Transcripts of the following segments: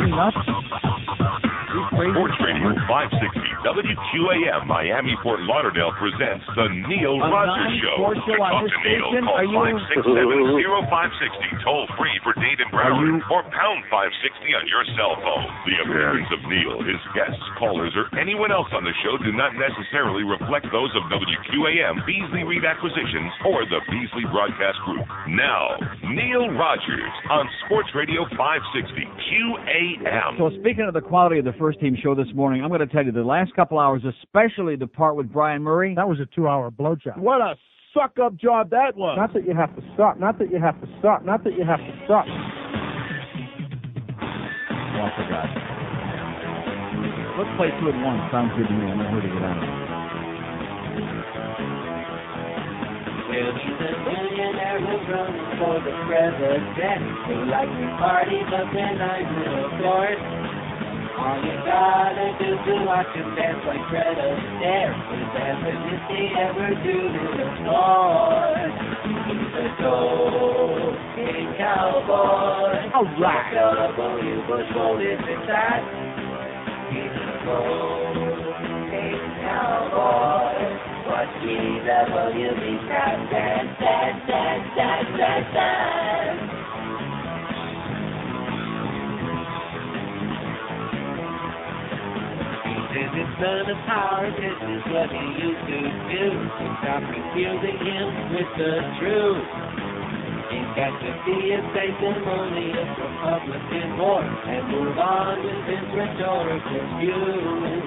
you nuts? Sports Radio 560 WQAM Miami Fort Lauderdale presents the Neil Rogers Show. To talk to Neil, call 567-0560, toll free for Dade and Broward, or pound 560 on your cell phone. The appearance of Neil, his guests, callers, or anyone else on the show do not necessarily reflect those of WQAM, Beasley Reed Acquisitions, or the Beasley Broadcast Group. Now, Neil Rogers on Sports Radio 560 QAM. So speaking of the quality of the first team show this morning, I'm going to tell you the last couple hours, especially the part with Brian Murray. That was a 2-hour blowjob. What a suck-up job that was. Not that you have to suck. Not that you have to suck. Not that you have to suck. Oh, I forgot. Let's play 2 at once. Sounds good to me. I'm not here to get out of it. Well, he's a millionaire who's running for the president. Who likes to party, but then I'm of course. All you gotta do to watch him dance like Fred Astaire is ever did he ever do to the floor. He's a cocaine cowboy. All right. W. Bush rolled his inside. He's a cocaine cowboy. Watch GWB dance, dance, dance, dance, dance, dance, dance. His son of power, this is what he used to do. Stop confusing him with the truth. He's got to be a sanctimony of Republican war and move on with his rhetorical views.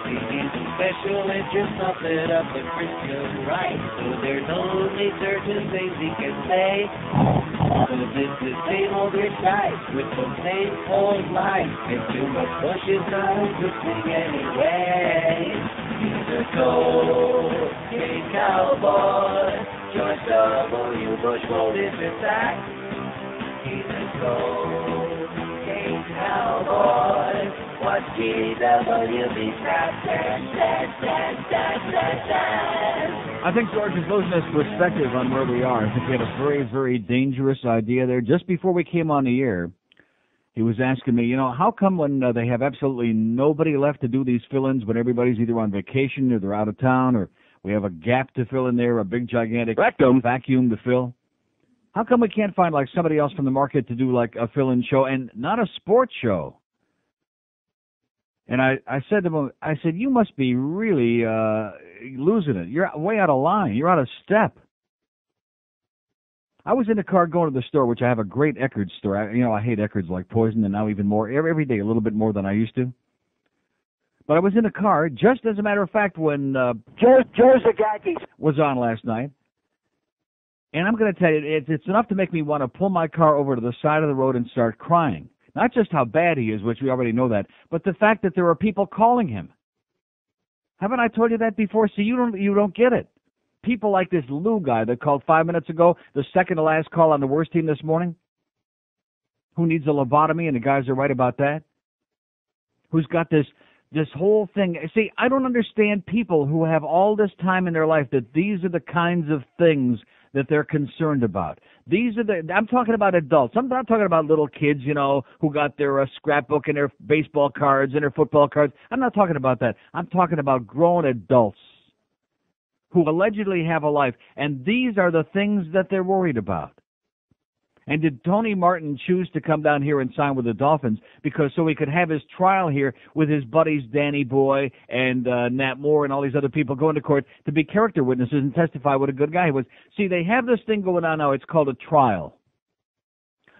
He's using special interest puppet of the Christian right, so there's only certain things he can say. So this is same old rich guy with the same old life, and too much Bush is not interesting anyway. He's a cocaine cowboy. George W. Bush rolled his back. He's a cocaine cowboy. Watch GWB snap, dance, dance, dance, dance, dance, dance. I think George is losing his perspective on where we are. I think he had a very, very dangerous idea there. Just before we came on the air, he was asking me, how come when they have absolutely nobody left to do these fill-ins, when everybody's either on vacation or they're out of town or we have a gap to fill in there, a big, gigantic vacuum to fill, how come we can't find like somebody else from the market to do like a fill-in show and not a sports show? And I said to him, you must be really losing it. You're way out of line. You're out of step. I was in the car going to the store, which I have a great Eckerd's store. I hate Eckerd's like poison, and now even more. Every day a little bit more than I used to. But I was in the car, just as a matter of fact, when Joe Zagakis was on last night. And I'm going to tell you, it's enough to make me want to pull my car over to the side of the road and start crying. Not just how bad he is, which we already know that, but the fact that there are people calling him. Haven't I told you that before? See, you don't get it. People like this Lou guy that called 5 minutes ago, the second to last call on the worst team this morning, who needs a lobotomy, and the guys are right about that, who's got this whole thing. See, I don't understand people who have all this time in their life that these are the kinds of things that they're concerned about. I'm talking about adults. I'm not talking about little kids, who got their scrapbook and their baseball cards and their football cards. I'm not talking about that. I'm talking about grown adults who allegedly have a life, and these are the things that they're worried about. And did Tony Martin choose to come down here and sign with the Dolphins so he could have his trial here with his buddies Danny Boy and Nat Moore and all these other people going to court to be character witnesses and testify what a good guy he was? See, they have this thing going on now. It's called a trial.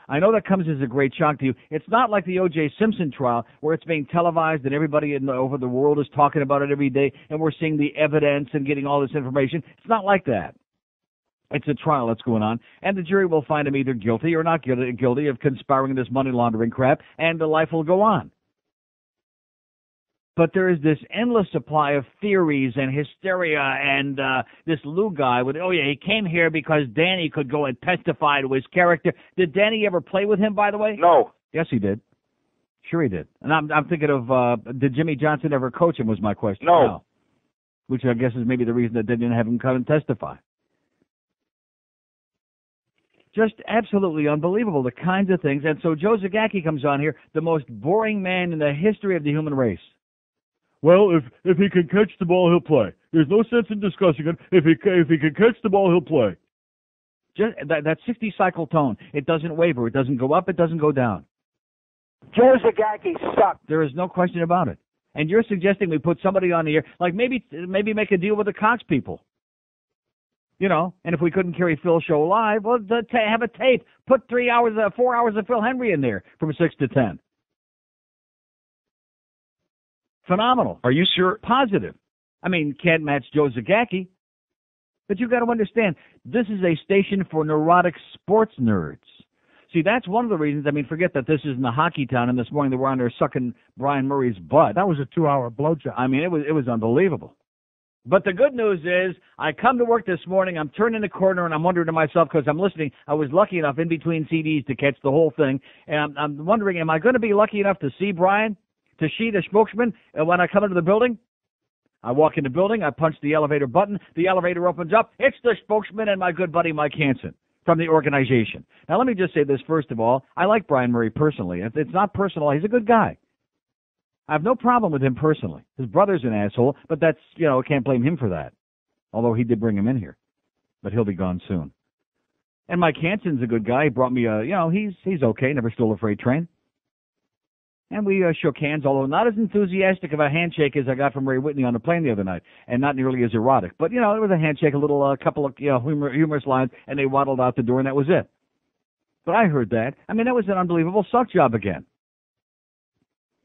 I know that comes as a great shock to you. It's not like the O.J. Simpson trial where it's being televised and everybody over the world is talking about it every day and we're seeing the evidence and getting all this information. It's not like that. It's a trial that's going on, and the jury will find him either guilty or not guilty of conspiring this money laundering crap, and the life will go on. But there is this endless supply of theories and hysteria, and this Lou guy with, he came here because Danny could go and testify to his character. Did Danny ever play with him, by the way? No. Yes, he did. Sure he did. And I'm thinking of, did Jimmy Johnson ever coach him was my question. No. Which I guess is maybe the reason that they didn't have him come and testify. Just absolutely unbelievable, the kinds of things. And so Joe Zagacki comes on here, the most boring man in the history of the human race. Well, if he can catch the ball, he'll play. There's no sense in discussing it. If he can catch the ball, he'll play. Just that 60-cycle tone. It doesn't waver. It doesn't go up. It doesn't go down. Joe Zagacki sucked. There is no question about it. And you're suggesting we put somebody on the air, like maybe make a deal with the Cox people. You know, and if we couldn't carry Phil's show live, well, have a tape. Put 4 hours of Phil Henry in there from 6 to 10. Phenomenal. Are you sure? Positive. I mean, can't match Joe Zagacki. But you've got to understand, this is a station for neurotic sports nerds. See, that's one of the reasons. I mean, forget that this isn't a hockey town, and this morning they were on there sucking Brian Murray's butt. That was a 2-hour blowjob. I mean, it was unbelievable. But the good news is, I come to work this morning, I'm turning the corner, and I'm wondering to myself, because I'm listening, I was lucky enough in between CDs to catch the whole thing, and I'm wondering, am I going to be lucky enough to see Brian, to see the spokesman, when I come into the building? I walk in the building, I punch the elevator button, the elevator opens up, it's the spokesman and my good buddy Mike Hansen from the organization. Now, let me just say this first of all, I like Brian Murray personally. It's not personal, he's a good guy. I have no problem with him personally. His brother's an asshole, but that's, I can't blame him for that. Although he did bring him in here. But he'll be gone soon. And Mike Hansen's a good guy. He brought me he's okay, never stole a freight train. And we shook hands, although not as enthusiastic of a handshake as I got from Ray Whitney on the plane the other night, and not nearly as erotic. But, it was a handshake, a couple of humorous lines, and they waddled out the door, and that was it. But I heard that. I mean, that was an unbelievable suck job again.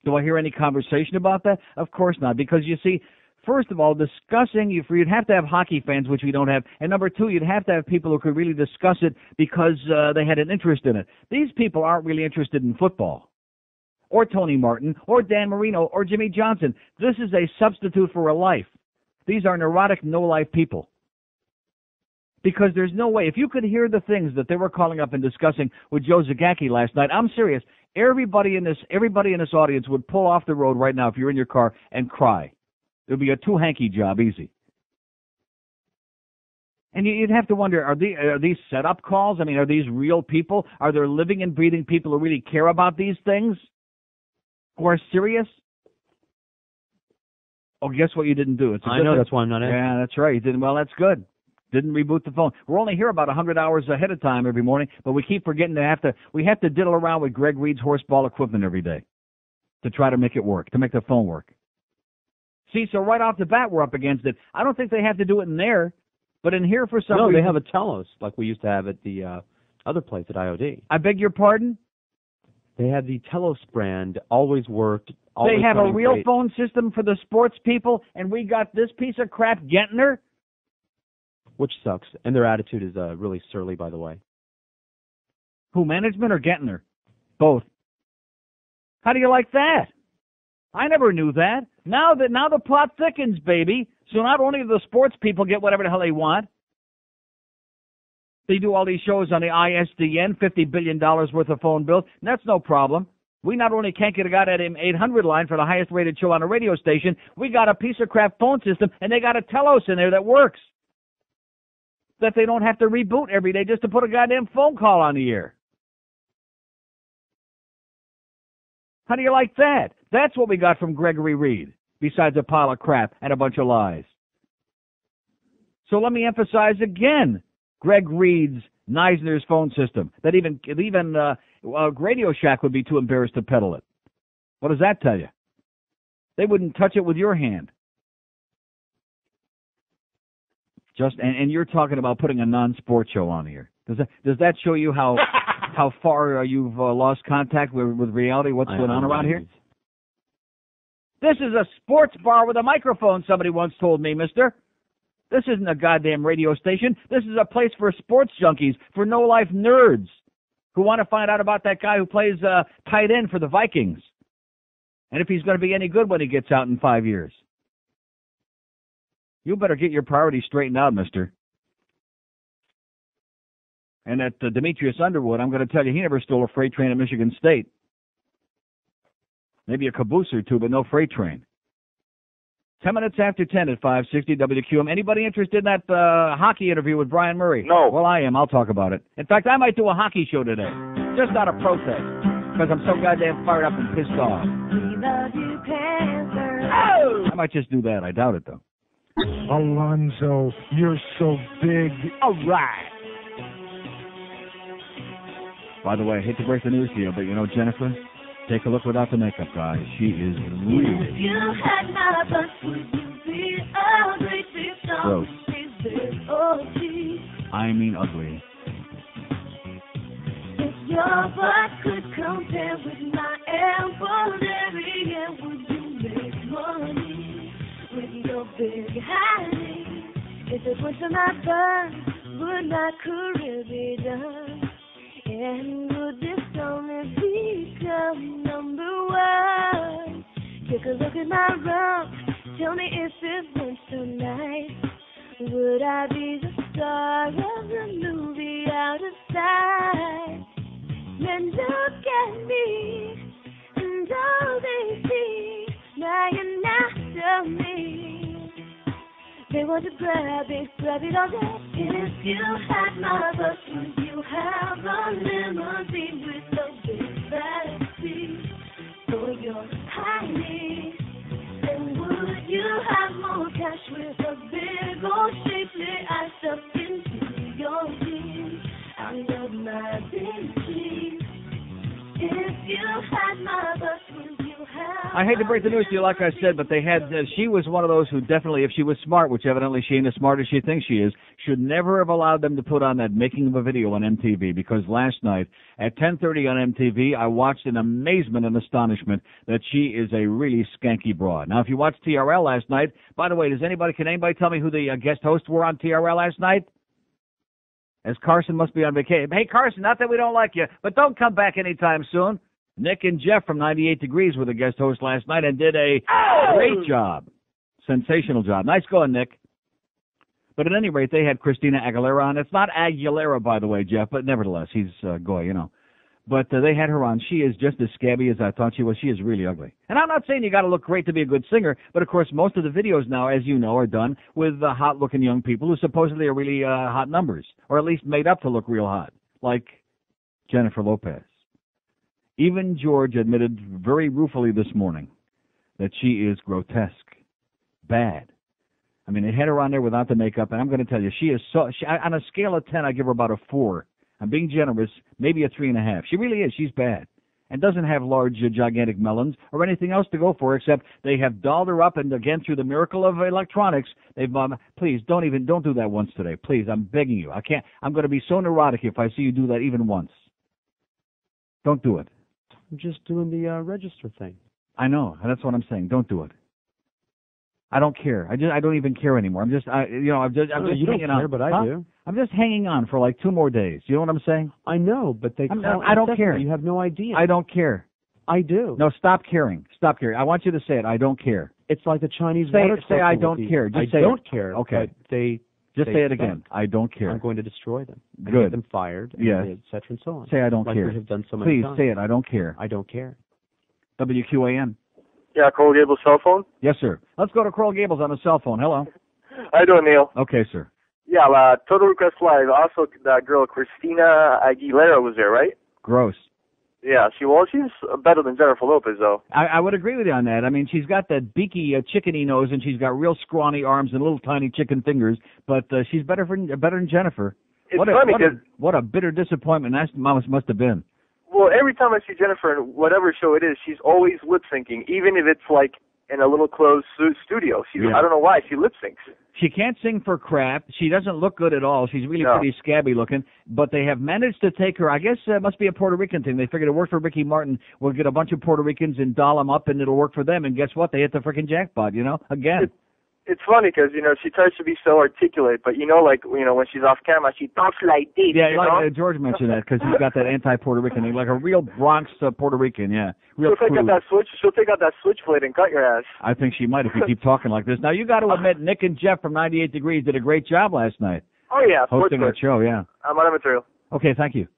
Do I hear any conversation about that? Of course not, because you see, first of all, discussing, you'd have to have hockey fans, which we don't have, and number two, you'd have to have people who could really discuss it because they had an interest in it. These people aren't really interested in football, or Tony Martin, or Dan Marino, or Jimmy Johnson. This is a substitute for a life. These are neurotic, no-life people. Because there's no way, if you could hear the things that they were calling up and discussing with Joe Zagacki last night, I'm serious, everybody in this audience would pull off the road right now if you're in your car and cry. It would be a two-hanky job, easy. And you'd have to wonder, are these set-up calls? I mean, are these real people? Are there living and breathing people who really care about these things? Who are serious? Oh, guess what you didn't do? I know, that's why I'm not asking. Yeah, that's right. You didn't. Well, that's good. Didn't reboot the phone. We're only here about 100 hours ahead of time every morning, but we keep forgetting we have to diddle around with Greg Reed's horseball equipment every day to try to make it work, to make the phone work. See, so right off the bat, we're up against it. I don't think they have to do it in there, but in here for some reason. No, they have a Telos like we used to have at the other place at IOD. I beg your pardon? They had the Telos brand, always worked. They have a real great phone system for the sports people, and we got this piece of crap, Gentner? Which sucks. And their attitude is really surly, by the way. Who, management or Gentner? Both. How do you like that? I never knew that. Now the plot thickens, baby. So not only do the sports people get whatever the hell they want, they do all these shows on the ISDN, $50 billion worth of phone bills, and that's no problem. We not only can't get a goddamn 800 line for the highest rated show on a radio station, we got a piece of crap phone system, and they got a Telos in there that works. That they don't have to reboot every day just to put a goddamn phone call on the air. How do you like that? That's what we got from Gregory Reed, besides a pile of crap and a bunch of lies. So let me emphasize again, Greg Reed's Neisner's phone system, that even Radio Shack would be too embarrassed to peddle it. What does that tell you? They wouldn't touch it with your hand. And you're talking about putting a non-sport show on here. Does that show you how far you've lost contact with reality? What's going on around here? This is a sports bar with a microphone, somebody once told me, mister. This isn't a goddamn radio station. This is a place for sports junkies, for no-life nerds who want to find out about that guy who plays tight end for the Vikings. And if he's going to be any good when he gets out in 5 years. You better get your priorities straightened out, mister. And at Demetrius Underwood, I'm going to tell you, he never stole a freight train at Michigan State. Maybe a caboose or two, but no freight train. 10 minutes after 10 at 560 WQM. Anybody interested in that hockey interview with Brian Murray? No. Well, I am. I'll talk about it. In fact, I might do a hockey show today, just out of protest, because I'm so goddamn fired up and pissed off. Oh! I might just do that. I doubt it, though. Alonzo, you're so big. All right. By the way, I hate to break the news to you, but you know Jennifer? Take a look without the makeup, guys. She is really gross. I mean ugly. If your butt could compare with my area, would you make money with your big honey? If it was to my butt, would my career be done? And would this only become number one? Take a look at my rump. Tell me if it weren't so nice. Would I be the star of the movie Out of Sight? Then look at me, and all they see, lying after me. They want to grab it all day. If you had my bus, would you have a limousine with a big back seat for your honey? And would you have more cash with a big old shapely ice up into your jeans? Out of my Bentley. If you had my bus, would you have... I hate to break the news to you, like I said, but they had. She was one of those who definitely, if she was smart, which evidently she ain't as smart as she thinks she is, should never have allowed them to put on that making of a video on MTV. Because last night at 10:30 on MTV, I watched in amazement and astonishment that she is a really skanky broad. Now, if you watched TRL last night, by the way, can anybody tell me who the guest hosts were on TRL last night? As Carson must be on vacation. Hey, Carson, not that we don't like you, but don't come back anytime soon. Nick and Jeff from 98 Degrees were the guest hosts last night and did a great job. Sensational job. Nice going, Nick. But at any rate, they had Christina Aguilera on. It's not Aguilera, by the way, Jeff, but nevertheless, he's Goy, you know. But they had her on. She is just as scabby as I thought she was. She is really ugly. And I'm not saying you got to look great to be a good singer, but of course, most of the videos now, as you know, are done with hot-looking young people who supposedly are really hot numbers, or at least made up to look real hot, like Jennifer Lopez. Even George admitted very ruefully this morning that she is grotesque, bad. I mean, they had her on there without the makeup, and I'm going to tell you, she is so. On a scale of 10, I give her about a 4. I'm being generous, maybe a 3.5. She really is. She's bad. And doesn't have large, gigantic melons or anything else to go for, except they have dolled her up, and again, through the miracle of electronics, they've, please, don't do that once today. Please, I'm begging you. I can't, I'm going to be so neurotic if I see you do that even once. Don't do it. I'm just doing the register thing. I know. That's what I'm saying. Don't do it. I don't care. I don't even care anymore. I'm just you hanging don't care, on. But I do. I'm just hanging on for like 2 more days. You know what I'm saying? I know, but I don't care. You have no idea. I don't care. I do. No, stop caring. Stop caring. I want you to say it. I don't care. It's like the Chinese water. Say I don't care. Just say don't care. Okay. They just say it again. I don't care. I'm going to destroy them. Good. Get them fired. Yes. Et cetera and so on. Say I don't like care. We have done so many times. Please say it. I don't care. I don't care. WQAM. Yeah, Coral Gables cell phone? Yes, sir. Let's go to Coral Gables on a cell phone. Hello. How you doing, Neil? Okay, sir. Yeah, Total Request Live. Also, that girl, Christina Aguilera, was there, right? Gross. Yeah, she's better than Jennifer Lopez, though. I would agree with you on that. I mean, she's got that beaky, chickeny nose, and she's got real scrawny arms and little tiny chicken fingers, but she's better than Jennifer. It's funny because... What a bitter disappointment that must have been. Well, every time I see Jennifer in whatever show it is, she's always lip-syncing, even if it's like in a little closed studio. I don't know why, she lip-syncs. She can't sing for crap. She doesn't look good at all. She's really pretty scabby looking. But they have managed to take her. I guess it must be a Puerto Rican thing. They figured it worked for Ricky Martin. We'll get a bunch of Puerto Ricans and doll them up, and it'll work for them. And guess what? They hit the freaking jackpot, again. It's funny because, she tries to be so articulate, but, when she's off camera, she talks like this. Yeah, George mentioned that because he's got that anti-Puerto Rican thing, like a real Bronx Puerto Rican, yeah. Real she'll take out that switchblade and cut your ass. I think she might if you keep talking like this. Now, you got to admit, Nick and Jeff from 98 Degrees did a great job last night. Oh, yeah. Hosting that show, yeah. I'm on material. Okay, thank you.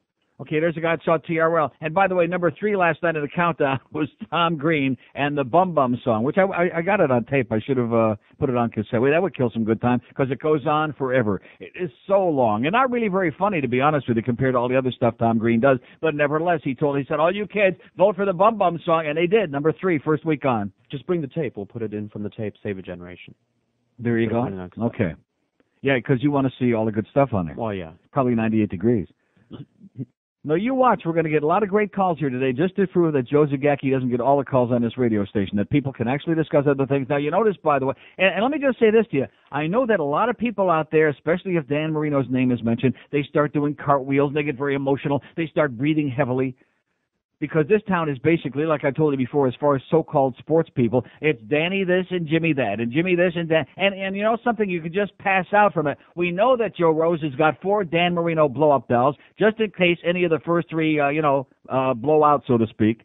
Okay, there's a guy that saw TRL. And by the way, number 3 last night in the countdown was Tom Green and the Bum Bum song, which I got it on tape. I should have put it on cassette. Wait, that would kill some good time because it goes on forever. It is so long and not really very funny, to be honest with you, compared to all the other stuff Tom Green does. But nevertheless, he said, all you kids, vote for the Bum Bum song. And they did. Number 3, first week on. Just bring the tape. We'll put it in from the tape, save a generation. There you go. Okay. Yeah, because you want to see all the good stuff on there. Well, yeah. Probably 98 degrees. No, you watch. We're going to get a lot of great calls here today just to prove that Joe Zagacki doesn't get all the calls on this radio station, that people can actually discuss other things. Now, you notice, by the way, and let me just say this to you. I know that a lot of people out there, especially if Dan Marino's name is mentioned, they start doing cartwheels. They get very emotional. They start breathing heavily. Because this town is basically, like I told you before, as far as so-called sports people, it's Danny this and Jimmy that, and Jimmy this and that. And you know something, you could just pass out from it. We know that Joe Rose has got 4 Dan Marino blow-up dolls, just in case any of the first 3, blow out, so to speak.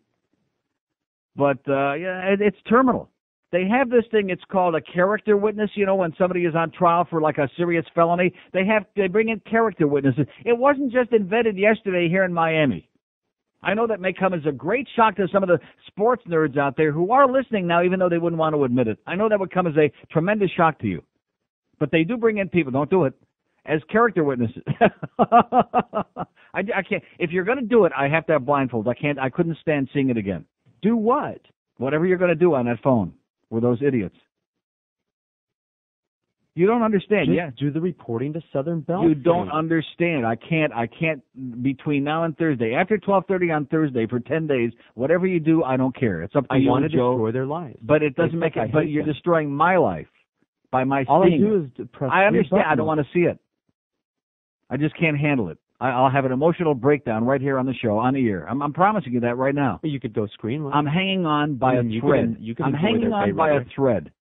But, yeah, it's terminal. They have this thing, it's called a character witness, when somebody is on trial for like a serious felony. They bring in character witnesses. It wasn't just invented yesterday here in Miami. I know that may come as a great shock to some of the sports nerds out there who are listening now, even though they wouldn't want to admit it. I know that would come as a tremendous shock to you. But they do bring in people, don't do it, as character witnesses. I can't. If you're going to do it, I have to have blindfolds. I couldn't stand seeing it again. Do what? Whatever you're going to do on that phone with those idiots. You don't understand. Just yeah. do the reporting to Southern Bell. You don't understand. I can't between now and Thursday. After 12:30 on Thursday for 10 days, whatever you do, I don't care. It's up to you, I want to Joe. destroy their lives. But it doesn't make it. But you're destroying my life by my All seeing I do it. is press. I understand. I don't want to see it. I just can't handle it. I'll have an emotional breakdown right here on the show, on the air. I'm promising you that right now. You could go screen. I'm hanging on by a thread. I'm hanging on by a thread.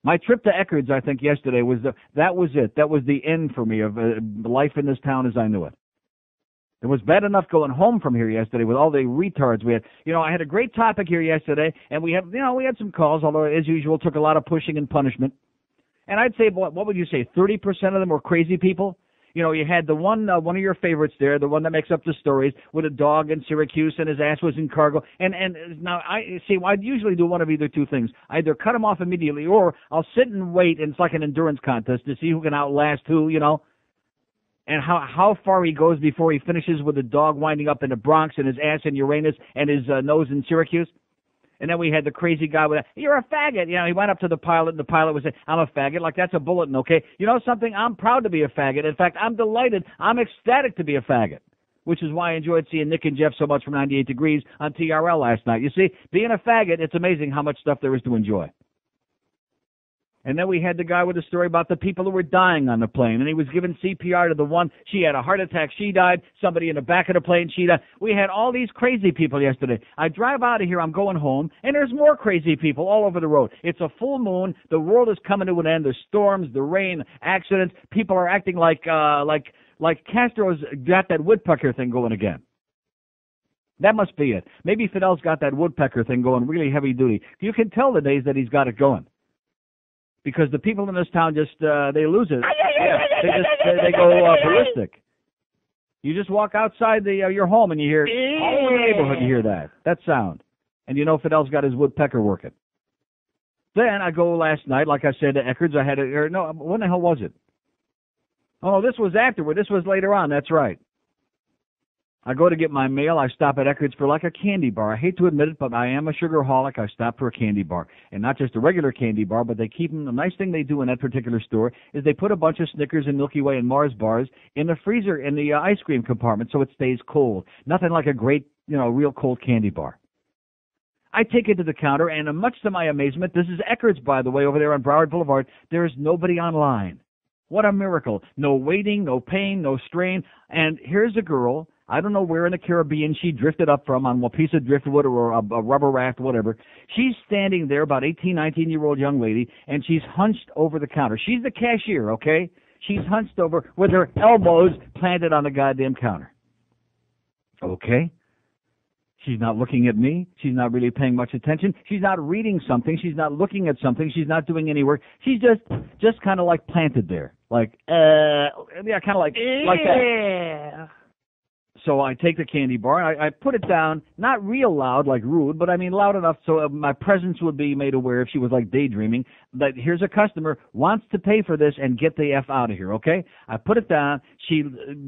My trip to Eckerd's, I think, yesterday was that was it. That was the end for me of life in this town as I knew it. It was bad enough going home from here yesterday with all the retards we had. I had a great topic here yesterday, and we had some calls, although as usual took a lot of pushing and punishment. And I'd say, what would you say, 30% of them were crazy people? You had the one of your favorites there, the one that makes up the stories, with a dog in Syracuse and his ass was in cargo. And now I'd usually do one of either two things. I either cut him off immediately, or I'll sit and wait, and it's like an endurance contest to see who can outlast who, and how far he goes before he finishes with the dog winding up in the Bronx and his ass in Uranus and his nose in Syracuse. And then we had the crazy guy with, you're a faggot. He went up to the pilot, and the pilot would say, I'm a faggot. Like, that's a bulletin, okay? You know something? I'm proud to be a faggot. In fact, I'm delighted. I'm ecstatic to be a faggot, which is why I enjoyed seeing Nick and Jeff so much from 98 Degrees on TRL last night. You see, being a faggot, it's amazing how much stuff there is to enjoy. And then we had the guy with the story about the people who were dying on the plane. And he was giving CPR to the one. She had a heart attack. She died. Somebody in the back of the plane. She died. We had all these crazy people yesterday. I drive out of here. I'm going home. And there's more crazy people all over the road. It's a full moon. The world is coming to an end. The storms, the rain, accidents. People are acting like Castro's got that woodpecker thing going again. That must be it. Maybe Fidel's got that woodpecker thing going really heavy duty. You can tell the days that he's got it going. Because the people in this town just, they lose it. They go ballistic. You just walk outside your home and you hear, all over the neighborhood you hear that sound. And Fidel's got his woodpecker working. Then I go last night, like I said, to Eckerd's. When the hell was it? Oh, this was afterward. This was later on, that's right. I go to get my mail. I stop at Eckerd's for like a candy bar. I hate to admit it, but I am a sugarholic. I stop for a candy bar. And not just a regular candy bar, but they keep them. The nice thing they do in that particular store is they put a bunch of Snickers and Milky Way and Mars bars in the freezer in the ice cream compartment so it stays cold. Nothing like a great, real cold candy bar. I take it to the counter, and much to my amazement, this is Eckerd's, by the way, over there on Broward Boulevard. There is nobody online. What a miracle. No waiting, no pain, no strain. And here's a girl. I don't know where in the Caribbean she drifted up from, on a piece of driftwood or a rubber raft, whatever. She's standing there, about 18, 19-year-old young lady, and she's hunched over the counter. She's the cashier, okay? She's hunched over with her elbows planted on the goddamn counter. Okay? She's not looking at me. She's not really paying much attention. She's not reading something. She's not looking at something. She's not doing any work. She's just kind of like planted there. Like, kind of like that. So I take the candy bar, and I put it down, not real loud like rude, but I mean loud enough so my presence would be made aware if she was like daydreaming, that here's a customer, wants to pay for this and get the F out of here, okay? I put it down. She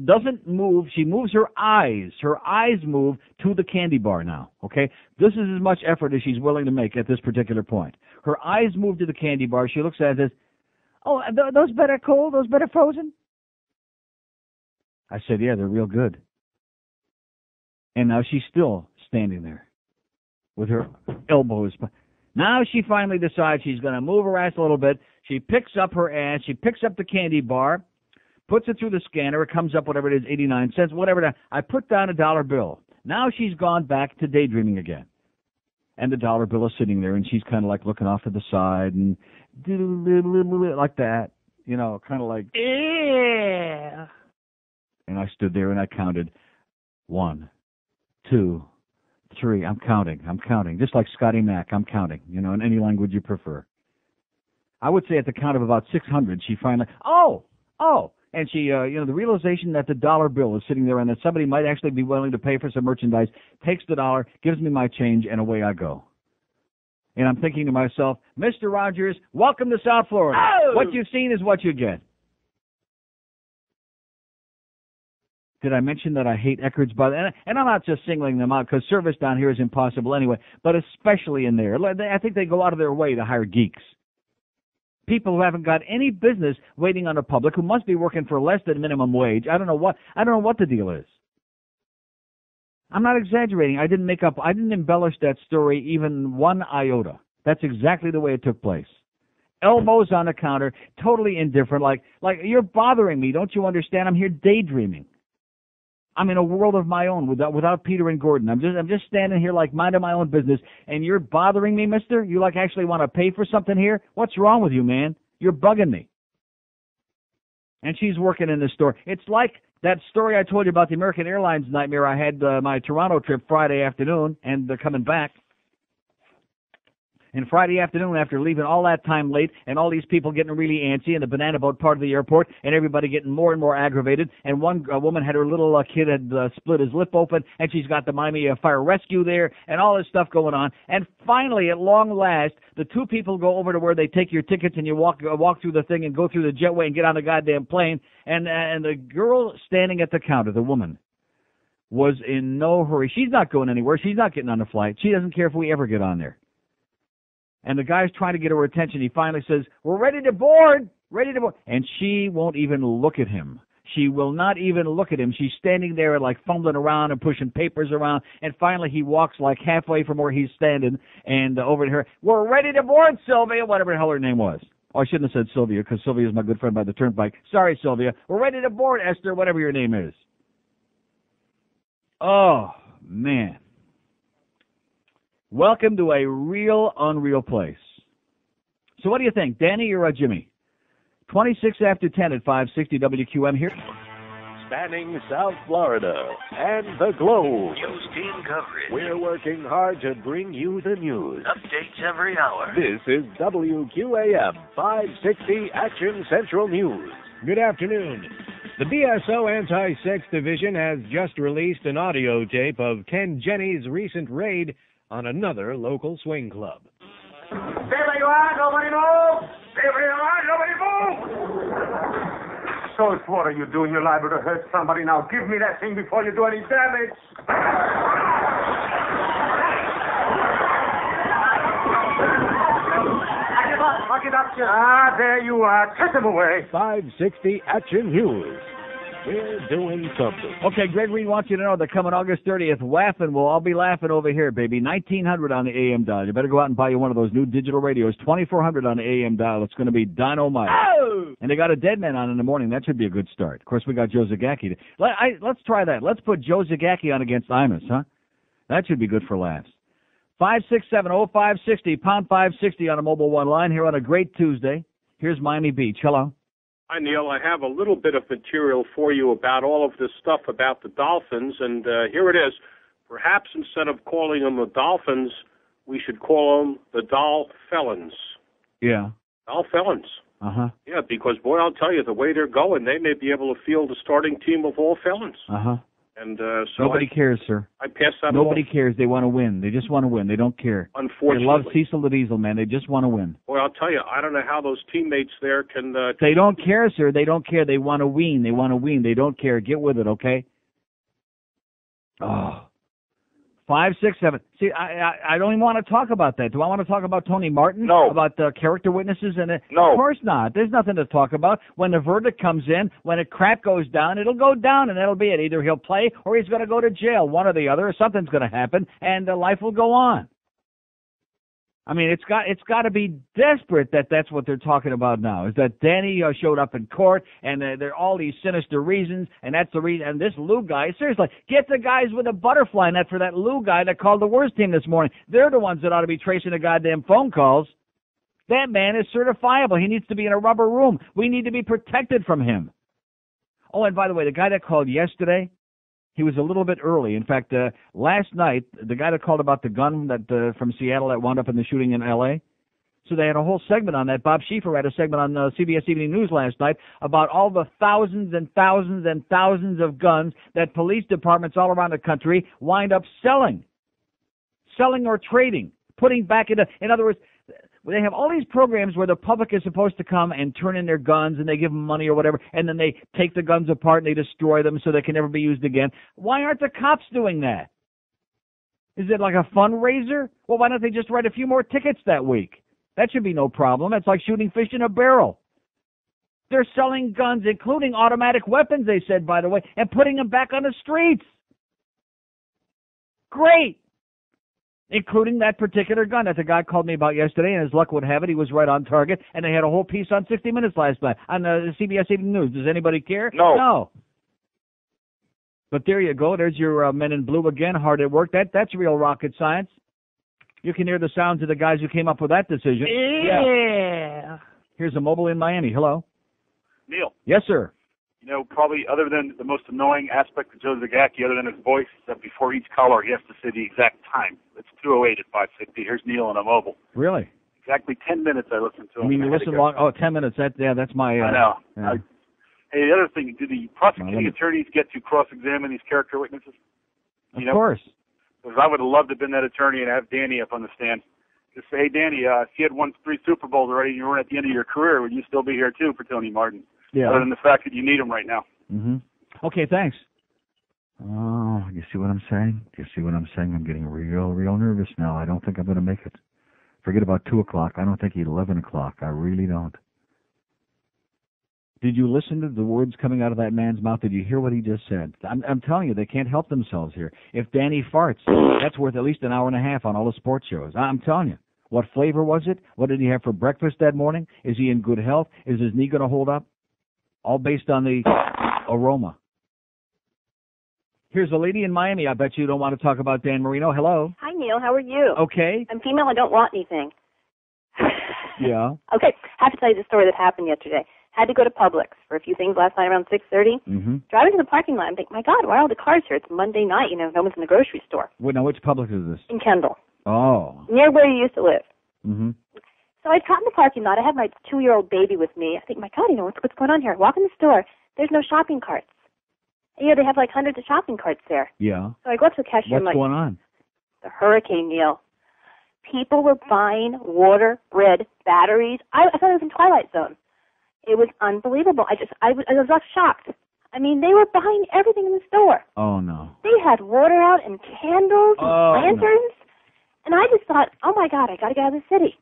doesn't move. She moves her eyes. Her eyes move to the candy bar now, okay? This is as much effort as she's willing to make at this particular point. Her eyes move to the candy bar. She looks at it and says, oh, those better cold? Those better frozen? I said, yeah, they're real good. And now she's still standing there with her elbows. Now she finally decides she's going to move her ass a little bit. She picks up her ass. She picks up the candy bar, puts it through the scanner. It comes up, whatever it is, 89 cents, whatever. I put down a $1 bill. Now she's gone back to daydreaming again. And the $1 bill is sitting there, and she's kind of like looking off to the side and like that, you know, kind of like, yeah. And I stood there and I counted 1, 2, 3. I'm counting, just like Scotty Mac. I'm counting, you know, in any language you prefer. I would say at the count of about 600, she finally, oh, and she, you know, the realization that the $1 bill is sitting there and that somebody might actually be willing to pay for some merchandise, takes the $1, gives me my change, and away I go. And I'm thinking to myself, Mr. Rogers, welcome to South Florida. Oh! What you've seen is what you get. Did I mention that I hate Eckerd's? And I'm not just singling them out because service down here is impossible anyway, but especially in there. I think they go out of their way to hire geeks. People who haven't got any business waiting on the public, who must be working for less than minimum wage. I don't know what the deal is. I'm not exaggerating. I didn't embellish that story even one iota. That's exactly the way it took place. Elbows on the counter, totally indifferent, like you're bothering me. Don't you understand? I'm here daydreaming. I'm in a world of my own without Peter and Gordon. I'm just standing here like minding my own business, and you're bothering me, mister? You like actually want to pay for something here? What's wrong with you, man? You're bugging me. And she's working in the store. It's like that story I told you about the American Airlines nightmare. I had my Toronto trip Friday afternoon, and they're coming back. And Friday afternoon, after leaving all that time late, and all these people getting really antsy in the banana boat part of the airport, and everybody getting more and more aggravated, and one woman had her little kid had split his lip open, and she's got the Miami Fire Rescue there, and all this stuff going on. And finally, at long last, the two people go over to where they take your tickets, and you walk through the thing and go through the jetway and get on the goddamn plane. And the girl standing at the counter, the woman, was in no hurry. She's not going anywhere. She's not getting on the flight. She doesn't care if we ever get on there. And the guy's trying to get her attention. He finally says, we're ready to board. And she won't even look at him. She will not even look at him. She's standing there like fumbling around and pushing papers around. And finally he walks like halfway from where he's standing and over to her. We're ready to board, Sylvia, whatever the hell her name was. Oh, I shouldn't have said Sylvia because Sylvia is my good friend by the turnpike. Sorry, Sylvia. We're ready to board, Esther, whatever your name is. Oh, man. Welcome to a real, unreal place. So what do you think, Danny or Jimmy? 26 after 10 at 560 WQM here. Spanning South Florida and the globe. News team coverage. We're working hard to bring you the news. Updates every hour. This is WQAM 560 Action Central News. Good afternoon. The BSO Anti-Sex Division has just released an audio tape of Ken Jennings' recent raid on another local swing club. Stay where you are, nobody move! Stay where you are, nobody move! So what are you doing? You're liable to hurt somebody. Now give me that thing before you do any damage. Lock it up, sir. Ah, there you are. Take them away. 560 Action News. We're doing something. Okay, Gregory wants you to know that coming August 30th, laughing, we'll all be laughing over here, baby. 1900 on the AM dial. You better go out and buy you one of those new digital radios. 2400 on the AM dial. It's going to be dynamite. Oh! And they got a dead man on in the morning. That should be a good start. Of course, we got Joe Zagacki. Let's try that. Let's put Joe Zagacki on against Imus, huh? That should be good for laughs. 567-0560, pound 560 on a Mobile One line here on a great Tuesday. Here's Miami Beach. Hello. Hi, Neil. I have a little bit of material for you about all of this stuff about the Dolphins, and here it is. Perhaps instead of calling them the Dolphins, we should call them the Doll Felons. Yeah. Doll Felons. Uh-huh. Yeah, because, boy, I'll tell you, the way they're going, they may be able to field the starting team of all felons. Uh-huh. And so Nobody cares, sir. I pass that Nobody along. cares. They want to win. They just want to win. They don't care. Unfortunately. They love Cecil the Diesel, man. They just want to win. Boy, I'll tell you, I don't know how those teammates there can... They don't care, sir. They don't care. They want to win. They want to win. They don't care. Get with it, okay? Oh. 5, 6, 7. See, I don't even want to talk about that. Do I want to talk about Tony Martin? No. About the character witnesses? No. Of course not. There's nothing to talk about. When the verdict comes in, when a crap goes down, it'll go down, and that'll be it. Either he'll play or he's going to go to jail, one or the other, or something's going to happen, and life will go on. I mean, it's got to be desperate that's what they're talking about now, is that Danny showed up in court, and there are all these sinister reasons, and that's the reason. And this Lou guy, seriously, get the guys with a butterfly net for that Lou guy that called the worst team this morning. They're the ones that ought to be tracing the goddamn phone calls. That man is certifiable. He needs to be in a rubber room. We need to be protected from him. Oh, and by the way, the guy that called yesterday, he was a little bit early. In fact, last night, the guy that called about the gun that from Seattle that wound up in the shooting in L.A., so they had a whole segment on that. Bob Schieffer had a segment on CBS Evening News last night about all the thousands and thousands and thousands of guns that police departments all around the country wind up selling or trading, putting back into, in other words, they have all these programs where the public is supposed to come and turn in their guns, and they give them money or whatever, and then they take the guns apart and they destroy them so they can never be used again. Why aren't the cops doing that? Is it like a fundraiser? Well, why don't they just write a few more tickets that week? That should be no problem. It's like shooting fish in a barrel. They're selling guns, including automatic weapons, they said, by the way, and putting them back on the streets. Great. Including that particular gun that the guy called me about yesterday, and as luck would have it, he was right on target, and they had a whole piece on 60 Minutes last night on the CBS Evening News. Does anybody care? No. But there you go. There's your men in blue again, hard at work. That's real rocket science. You can hear the sounds of the guys who came up with that decision. Yeah. Here's a mobile in Miami. Hello. Neil. Yes, sir. You know, probably other than the most annoying aspect of Joe Zagacki, other than his voice, is that before each caller he has to say the exact time. It's 2:08 at 560. Here's Neil on a mobile. Really? Exactly 10 minutes I listened to him. I mean, you listen long? Oh, 10 minutes. That's my... I know. Yeah. Hey, the other thing, do the prosecuting attorneys get to cross-examine these character witnesses? Of course. Because I would have loved to have been that attorney and have Danny up on the stand. Just say, hey, Danny, if you had won 3 Super Bowls already and you weren't at the end of your career, would you still be here, too, for Tony Martin? Yeah. Other than the fact that you need him right now. Mm-hmm. Okay, thanks. Oh, you see what I'm saying? Do you see what I'm saying? I'm getting real nervous now. I don't think I'm going to make it. Forget about 2 o'clock. I don't think 11 o'clock. I really don't. Did you listen to the words coming out of that man's mouth? Did you hear what he just said? I'm telling you, they can't help themselves here. If Danny farts, that's worth at least an hour and a half on all the sports shows. I'm telling you. What flavor was it? What did he have for breakfast that morning? Is he in good health? Is his knee going to hold up? All based on the aroma. Here's a lady in Miami. I bet you don't want to talk about Dan Marino. Hello. Hi, Neil. How are you? Okay. I'm female. I don't want anything. Yeah. Okay. I have to tell you the story that happened yesterday. Had to go to Publix for a few things last night around 6:30. Mm-hmm. Driving to the parking lot, I'm thinking, my God, why are all the cars here? It's Monday night. No one's in the grocery store. Wait, now which Publix is this? In Kendall. Oh. Near where you used to live. Mm-hmm. So I got in the parking lot. I had my 2-year-old baby with me. I think, my God, what's going on here? I walk in the store. There's no shopping carts. And, they have like hundreds of shopping carts there. Yeah. So I go up to the cashier. What's going on? The hurricane, Neil. People were buying water, bread, batteries. I thought it was in Twilight Zone. It was unbelievable. I was like shocked. I mean, they were buying everything in the store. Oh, no. They had water out and candles and lanterns. No. And I just thought, oh, my God, I got to get out of the city.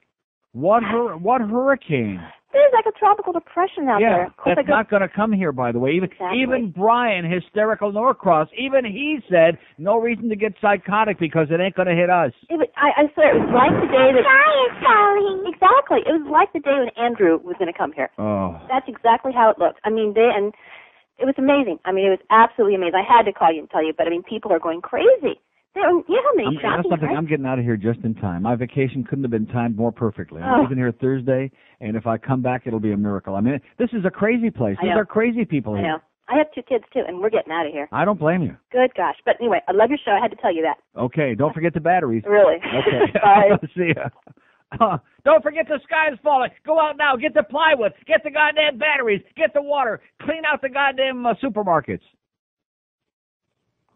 What hurricane? There's like a tropical depression out there. Yeah, that's not going to come here, by the way. Even Brian, hysterical Norcross, even he said no reason to get psychotic because it ain't going to hit us. I swear, it was like the day that... Brian's calling. Exactly. It was like the day when Andrew was going to come here. Oh. That's exactly how it looked. I mean, it was amazing. I mean, it was absolutely amazing. I had to call you and tell you, but I mean, people are going crazy. You know how many shopping carts? I'm getting out of here just in time. My vacation couldn't have been timed more perfectly. I'm leaving here Thursday, and if I come back, it'll be a miracle. I mean, this is a crazy place. These are crazy people here. I know. I have 2 kids, too, and we're getting out of here. I don't blame you. Good gosh. But anyway, I love your show. I had to tell you that. Okay. Don't forget the batteries. Really? Okay. Bye. See ya. Don't forget the sky is falling. Go out now. Get the plywood. Get the goddamn batteries. Get the water. Clean out the goddamn supermarkets.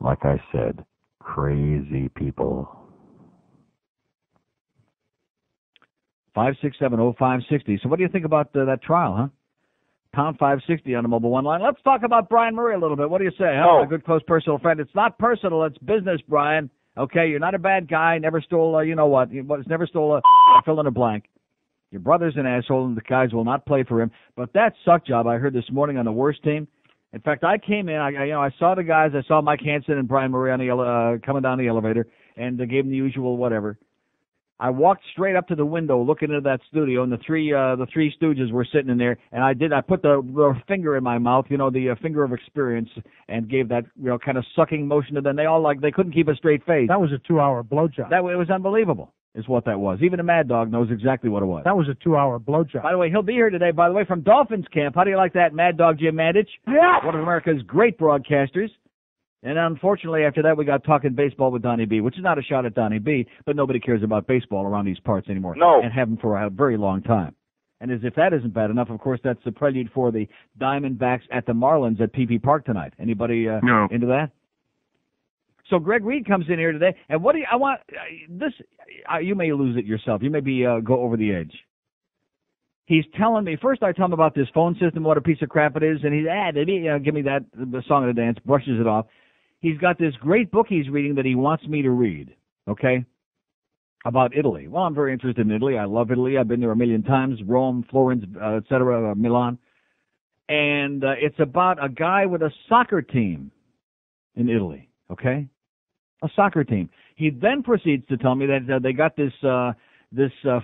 Like I said, crazy people. 5670560. So what do you think about that trial, huh? Pound 560 on the mobile one line. Let's talk about Brian Murray a little bit. What do you say, huh? Oh. A good, close, personal friend. It's not personal. It's business, Brian. Okay, you're not a bad guy. Never stole, you know what? Never stole a fill in a blank. Your brother's an asshole, and the guys will not play for him. But that suck job I heard this morning on the worst team. In fact, I came in. I saw the guys. I saw Mike Hansen and Brian Murray on the coming down the elevator, and they gave them the usual whatever. I walked straight up to the window, looking into that studio, and the three Stooges were sitting in there. And I put the finger in my mouth, the finger of experience, and gave that kind of sucking motion to them. They couldn't keep a straight face. That was a 2-hour blowjob. It was unbelievable, is what that was. Even a Mad Dog knows exactly what it was. That was a 2-hour blowjob. By the way, he'll be here today. By the way, from Dolphins camp. How do you like that, Mad Dog Jim Mandich? Yeah. One of America's great broadcasters. And unfortunately, after that, we got talking baseball with Donnie B, which is not a shot at Donnie B, but nobody cares about baseball around these parts anymore. No. And haven't for a very long time. And as if that isn't bad enough, of course, that's the prelude for the Diamondbacks at the Marlins at PP Park tonight. Anybody into that? So Greg Reed comes in here today, and what do you, I want this? You may lose it yourself. You may go over the edge. He's telling me, first I tell him about this phone system, what a piece of crap it is, and he's, give me that, the song of the dance, brushes it off. He's got this great book he's reading that he wants me to read, okay, about Italy. Well, I'm very interested in Italy. I love Italy. I've been there a million times, Rome, Florence, etc., Milan. And it's about a guy with a soccer team in Italy, okay, a soccer team. He then proceeds to tell me that they got this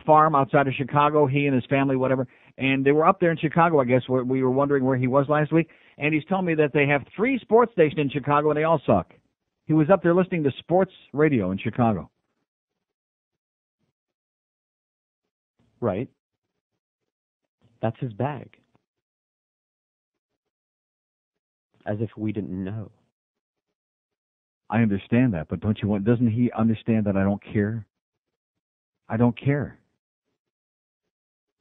farm outside of Chicago, he and his family, whatever, and they were up there in Chicago, I guess, where we were wondering where he was last week, and he's telling me that they have 3 sports stations in Chicago, and they all suck. He was up there listening to sports radio in Chicago. Right. That's his bag. As if we didn't know. I understand that, but doesn't he understand that I don't care? I don't care.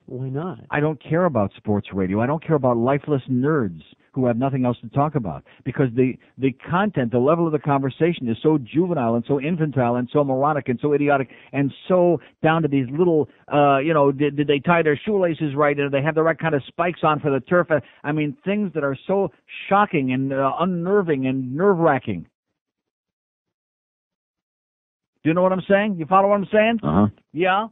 Why not? I don't care about sports radio. I don't care about lifeless nerds who have nothing else to talk about, because the content, the level of the conversation is so juvenile and so infantile and so moronic and so idiotic and so down to these little, did they tie their shoelaces right? Did they have the right kind of spikes on for the turf? I mean, things that are so shocking and unnerving and nerve-wracking. Do you know what I'm saying? You follow what I'm saying? Uh-huh. Yeah?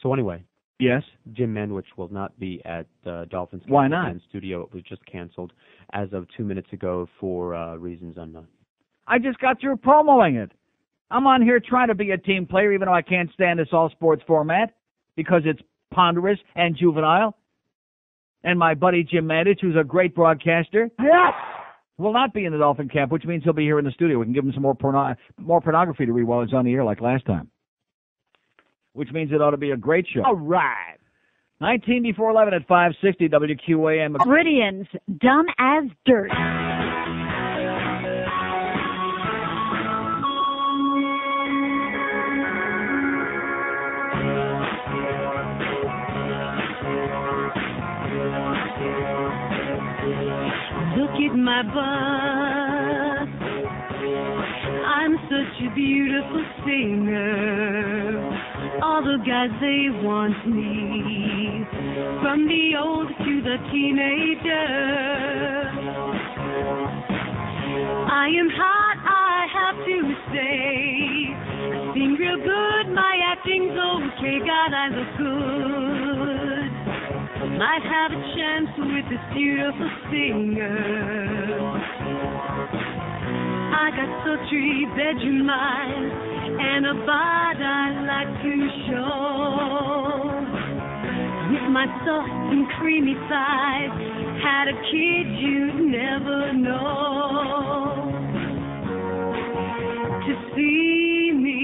So anyway. Yes? Jim Mandich will not be at Dolphins Why not? studio. It was just canceled as of 2 minutes ago for reasons unknown. I just got through promoting it. I'm on here trying to be a team player, even though I can't stand this all-sports format, because it's ponderous and juvenile. And my buddy Jim Mandich, who's a great broadcaster, will not be in the Dolphin camp, which means he'll be here in the studio. We can give him some more pornography to read while he's on the air like last time, which means it ought to be a great show. All right. 19 before 11 at 560 WQAM. Floridians, dumb as dirt. Look at my butt. I'm such a beautiful singer. All the guys, they want me. From the old to the teenager. I am hot, I have to say. I sing real good, my acting's okay. God, I look good. Might have a chance with this beautiful singer. I got sultry bedroom eyes and a bod I like to show. With my soft and creamy thighs, had a kid you'd never know. To see me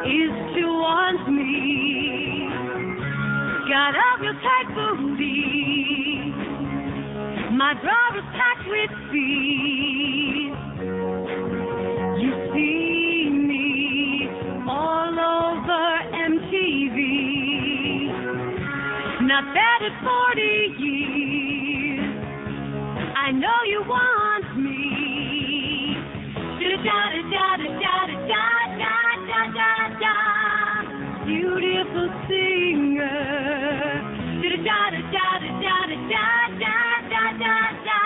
is to want me. Got a real tight booty. My bra was packed with speed. You see me all over MTV. Not bad at 40 years. I know you want me. Da-da-da-da-da-da-da-da-da-da-da. Beautiful singer. Da-da-da-da-da-da-da-da-da-da.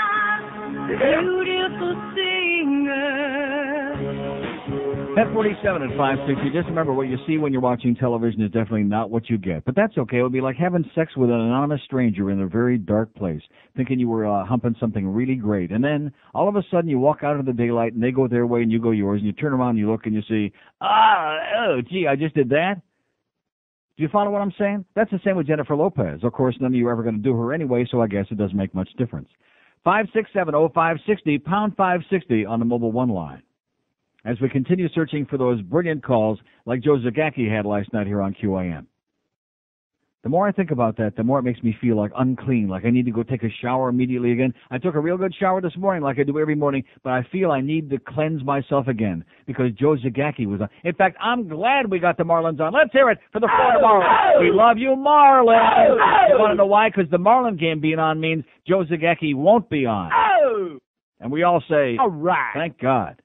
Beautiful singer. 1047 at 560. Just remember, what you see when you're watching television is definitely not what you get. But that's okay. It would be like having sex with an anonymous stranger in a very dark place, thinking you were humping something really great. And then all of a sudden you walk out into the daylight and they go their way and you go yours, and you turn around and you look and you see, gee, I just did that. Do you follow what I'm saying? That's the same with Jennifer Lopez. Of course, none of you are ever going to do her anyway, so I guess it doesn't make much difference. 567-0560, pound 560 on the Mobile One line. As we continue searching for those brilliant calls like Joe Zagacki had last night here on QAM. The more I think about that, the more it makes me feel like unclean, like I need to go take a shower immediately again. I took a real good shower this morning like I do every morning, but I feel I need to cleanse myself again because Joe Zagacki was on. In fact, I'm glad we got the Marlins on. Let's hear it for the Florida Marlins. We love you, Marlins. You want to know why? Because the Marlin game being on means Joe Zagacki won't be on. And we all say, all right, thank God.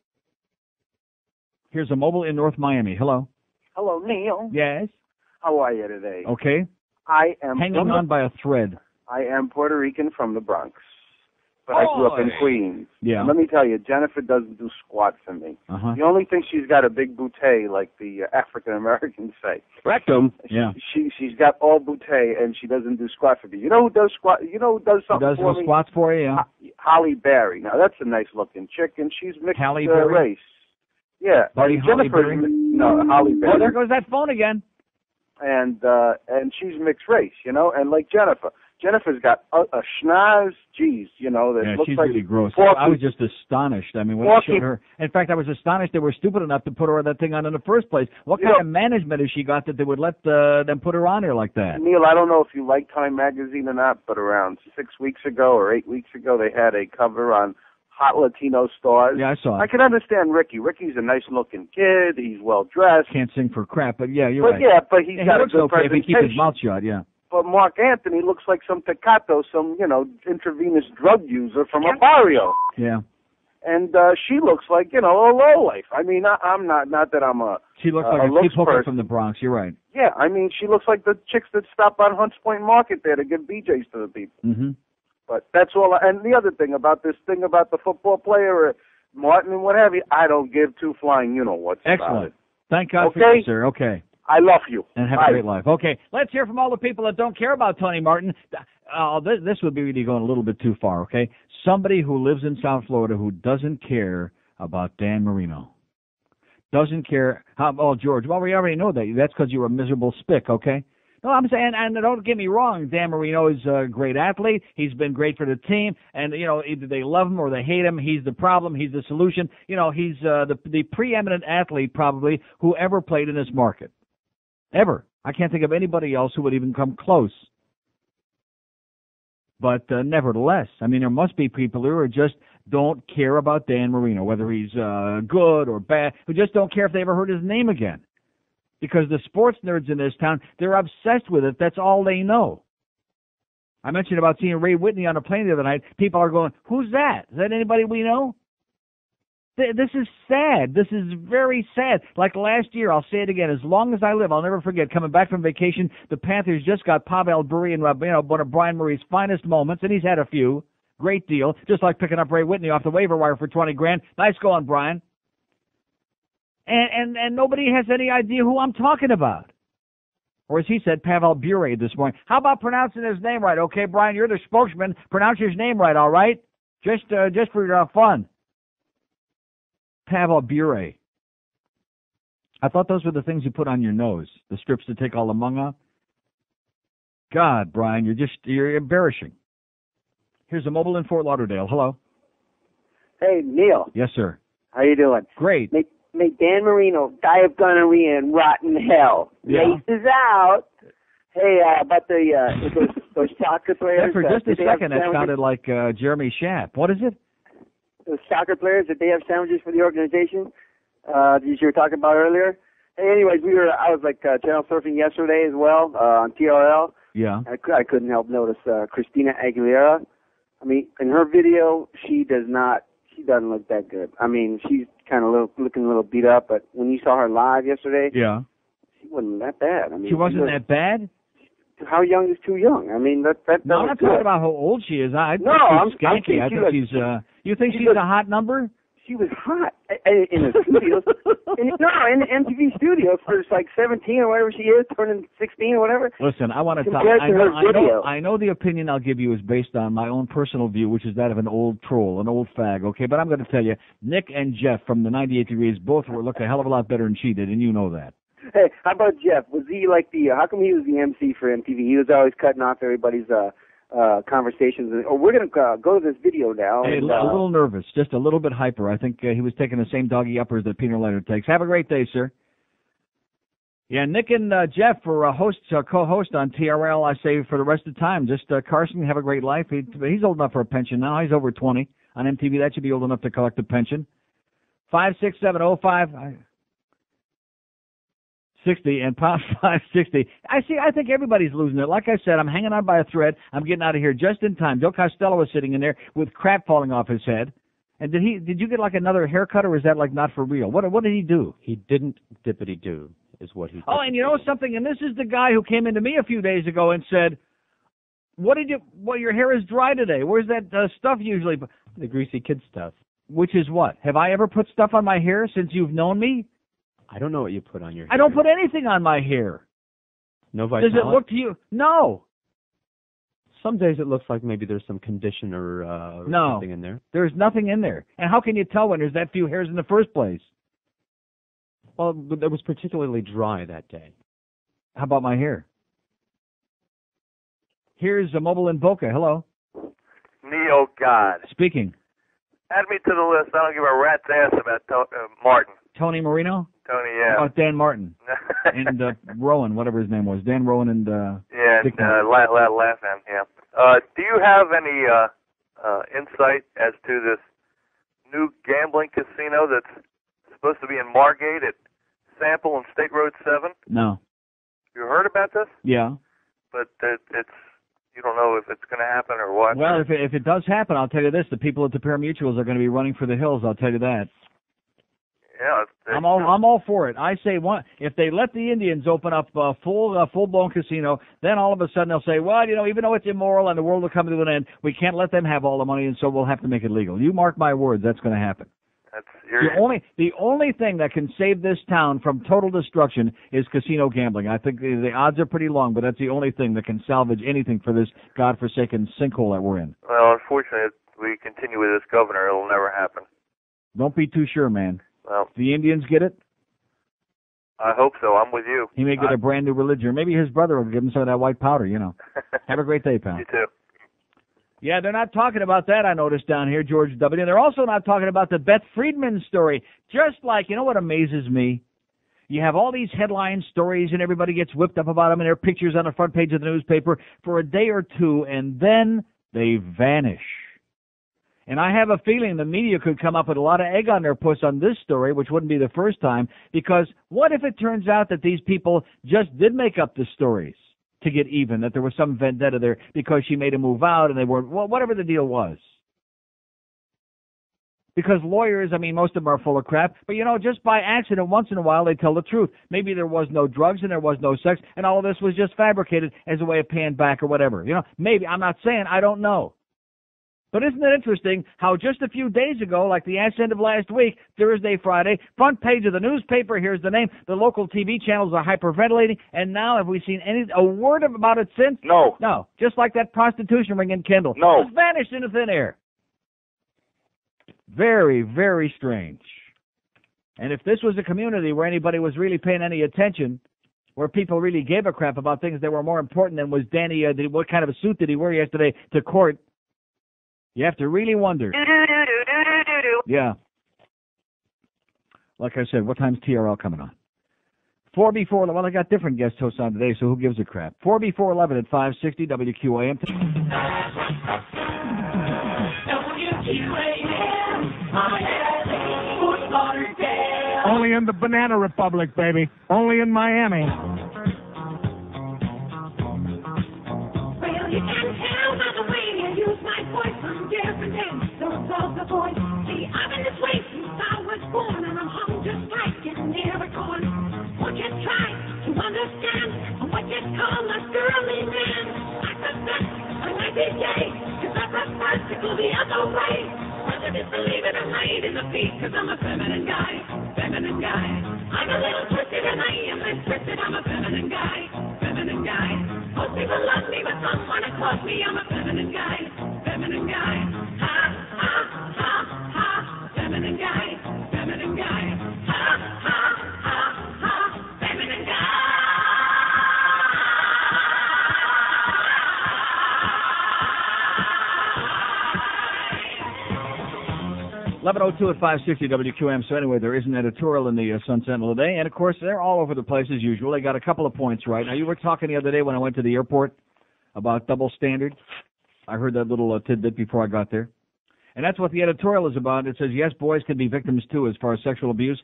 Here's a mobile in North Miami. Hello. Hello, Neil. Yes. How are you today? Okay. I am hanging on by a thread. I am Puerto Rican from the Bronx, but I grew up in Queens. Yeah. And let me tell you, Jennifer doesn't do squat for me. Uh-huh. The only thing she's got a big bootay, like the African Americans say. Rectum. Yeah. She's got all bootay, and she doesn't do squat for me. You know who does squat? You know who does something for me? Squats for you? Yeah. Holly Berry. Now that's a nice looking chick, and she's mixed Halle Berry? race. Yeah. Buddy Holly Berry? No, Holly Berry. Oh, there goes that phone again. And she's mixed race, you know, and like Jennifer's got a schnoz, geez, you know, that looks she's like really gross. porky. I was just astonished. I mean, when I showed her, in fact, I was astonished they were stupid enough to put her on that thing on in the first place. What kind of management has she got that they would let them put her on here like that? Neil, I don't know if you like Time Magazine or not, but around 6 weeks ago or 8 weeks ago, they had a cover on hot Latino stars. Yeah, I saw it. I can understand Ricky. Ricky's a nice-looking kid. He's well-dressed. Can't sing for crap, but yeah, you're right. Yeah, but he's got he a looks good okay if he presentation. keeps his mouth shut, yeah. But Mark Anthony looks like some Tecato, some, intravenous drug user from a barrio. Yeah. And she looks like, a lowlife. I mean, I'm not that I'm a She looks like a looks cheap hooker person. from the Bronx, you're right. Yeah, I mean, she looks like the chicks that stop on Hunts Point Market there to give BJs to the people. Mm-hmm. But that's all. And the other thing about this thing about the football player, Martin and what have you, I don't give two flying you-know-whats about Excellent. it. Thank God for you, sir. Okay. I love you. And have a great life. Okay, let's hear from all the people that don't care about Tony Martin. This would be really going a little bit too far, okay? Somebody who lives in South Florida who doesn't care about Dan Marino. Doesn't care. George, well, we already know that. That's because you're a miserable spick, okay? No, I'm saying, and don't get me wrong, Dan Marino is a great athlete. He's been great for the team, and, either they love him or they hate him. He's the problem. He's the solution. He's the preeminent athlete probably who ever played in this market. Ever. I can't think of anybody else who would even come close. But nevertheless, I mean, there must be people who just don't care about Dan Marino, whether he's good or bad, who just don't care if they ever heard his name again. Because the sports nerds in this town, they're obsessed with it. That's all they know. I mentioned about seeing Ray Whitney on a plane the other night. People are going, who's that? Is that anybody we know? This is sad. This is very sad. Like last year, I'll say it again, as long as I live, I'll never forget, coming back from vacation, the Panthers just got Pavel Bure in one of Brian Murray's finest moments, and he's had a few. Great deal. Just like picking up Ray Whitney off the waiver wire for $20,000. Nice going, Brian. And nobody has any idea who I'm talking about. Or as he said, Pavel Bure this morning. How about pronouncing his name right? Okay, Brian, you're the spokesman. Pronounce his name right, all right? Just for fun. Pavel Bure. I thought those were the things you put on your nose, the strips to take all the mung off. God, Brian, you're embarrassing. Here's a mobile in Fort Lauderdale. Hello. Hey, Neil. Yes, sir. How you doing? Great. May Dan Marino die of gonorrhea and rot in hell. Yeah. Race is out. Hey, about those soccer players. For just a second, that sounded like Jeremy Schaap. What is it? Those soccer players, that they have sandwiches for the organization, that you were talking about earlier. Hey, anyways, I was channel surfing yesterday as well on TRL. Yeah. I couldn't help notice Christina Aguilera I mean, in her video, she doesn't look that good. I mean, she's kind of looking a little beat up, but when you saw her live yesterday, Yeah. she wasn't that bad. I mean, She wasn't that bad? How young is too young? I mean, that No, I'm not good. talking about how old she is. I think I'm she's skanky. saying I she think looks- she's, you think she's a hot number? She was hot in the studios. in the MTV studios for like 17 or whatever she is, turning 16 or whatever. Listen, I want to tell Compared to her video. I know the opinion I'll give you is based on my own personal view, which is that of an old troll, an old fag, okay? But I'm going to tell you, Nick and Jeff from the 98 Degrees both look a hell of a lot better than she did, and you know that. Hey, how about Jeff? Was he like how come he was the MC for MTV? He was always cutting off everybody's conversations. We're going to go to this video now. Hey, And, a little nervous, just a little bit hyper. I think he was taking the same doggy uppers that Peter Leonard takes. Have a great day, sir. Yeah, Nick and Jeff are co-host on TRL, I say, for the rest of the time. Just Carson, have a great life. He's old enough for a pension now. He's over 20 on MTV. That should be old enough to collect a pension. 56705 60 and pound 560. I think everybody's losing it. Like I said, I'm hanging on by a thread. I'm getting out of here just in time. Joe Costello was sitting in there with crap falling off his head. And did you get like another haircut, or is that like not for real? What did he do? He didn't dippity-do is what he did. Oh, and you know something? And this is the guy who came into me a few days ago and said, your hair is dry today. Where's that stuff usually? The greasy kid stuff. Which is what? Have I ever put stuff on my hair since you've known me? I don't know what you put on your hair. I don't put anything on my hair. No Vitalis? Does it look to you? No. Some days it looks like maybe there's some conditioner or something in there. There's nothing in there. And how can you tell when there's that few hairs in the first place? Well, it was particularly dry that day. How about my hair? Here's a mobile in Boca. Hello. Neo God. Speaking. Add me to the list. I don't give a rat's ass about Martin. Tony Marino? Tony, yeah. How about Dan Martin? And Rowan, whatever his name was. Dan Rowan and yeah, Dick Laugh-In, yeah. Do you have any insight as to this new gambling casino that's supposed to be in Margate at Sample and State Road 7? No. You heard about this? Yeah. But it's you don't know if it's going to happen or what. Well, if it does happen, I'll tell you this: the people at the Pari-Mutuals are going to be running for the hills. I'll tell you that. Yeah, I'm all for it. I say if they let the Indians open up a full-blown casino, then all of a sudden they'll say, well, even though it's immoral and the world will come to an end, we can't let them have all the money, and so we'll have to make it legal. You mark my words, that's going to happen. The only thing that can save this town from total destruction is casino gambling. I think the odds are pretty long, but that's the only thing that can salvage anything for this godforsaken sinkhole that we're in. Well, unfortunately, if we continue with this governor, it'll never happen. Don't be too sure, man. Well, if the Indians get it, I hope so. I'm with you. He may get a brand new religion. Or maybe his brother will give him some of that white powder, Have a great day, pal. You too. Yeah, they're not talking about that, I noticed down here, George W. They're also not talking about the Beth Friedman story. Just like, what amazes me? You have all these headline stories, and everybody gets whipped up about them, and there are pictures on the front page of the newspaper for a day or two, and then they vanish. And I have a feeling the media could come up with a lot of egg on their puss on this story, which wouldn't be the first time, because what if it turns out that these people just did make up the stories to get even, that there was some vendetta there because she made him move out and they weren't, whatever the deal was. Because lawyers, most of them are full of crap, but just by accident, once in a while, they tell the truth. Maybe there was no drugs and there was no sex, and all of this was just fabricated as a way of paying back or whatever. Maybe, I'm not saying, I don't know. But isn't it interesting how just a few days ago, like the end of last week, Thursday, Friday, front page of the newspaper, here's the name, the local TV channels are hyperventilating, and now have we seen a word about it since? No. No. Just like that prostitution ring in Kendall. No. It's vanished into thin air. Very, very strange. And if this was a community where anybody was really paying any attention, where people really gave a crap about things that were more important than was Danny, what kind of a suit did he wear yesterday to court, you have to really wonder. Yeah. Like I said, what time's TRL coming on? 4 before 11. Well, I got different guest hosts on today, so who gives a crap? 4 before 11 at 560 WQAM. Only in the Banana Republic, baby. Only in Miami. Well, you can tell by the way you use my voice. born and I'm hung just like getting near a corn. Won't you try to understand what you call a girly man? I suspect a nice day, cause I prefer to go the other way. Rather disbelieve it or hide in the feet, cause I'm a feminine guy, feminine guy. I'm a little twisted and I am twisted, I'm a feminine guy, feminine guy. Most people love me, but some wanna close me, I'm a feminine guy, feminine guy. Ha, ha, ha, ha, feminine guy, feminine guy. Ha, ha, ha, ha, feminine guy. 11:02 at 560 WQM. So anyway, there is an editorial in the Sun Sentinel today, and of course they're all over the place as usual. They got a couple of points right. Now you were talking the other day when I went to the airport about double standard. I heard that little tidbit before I got there, and that's what the editorial is about. It says yes, boys can be victims too as far as sexual abuse,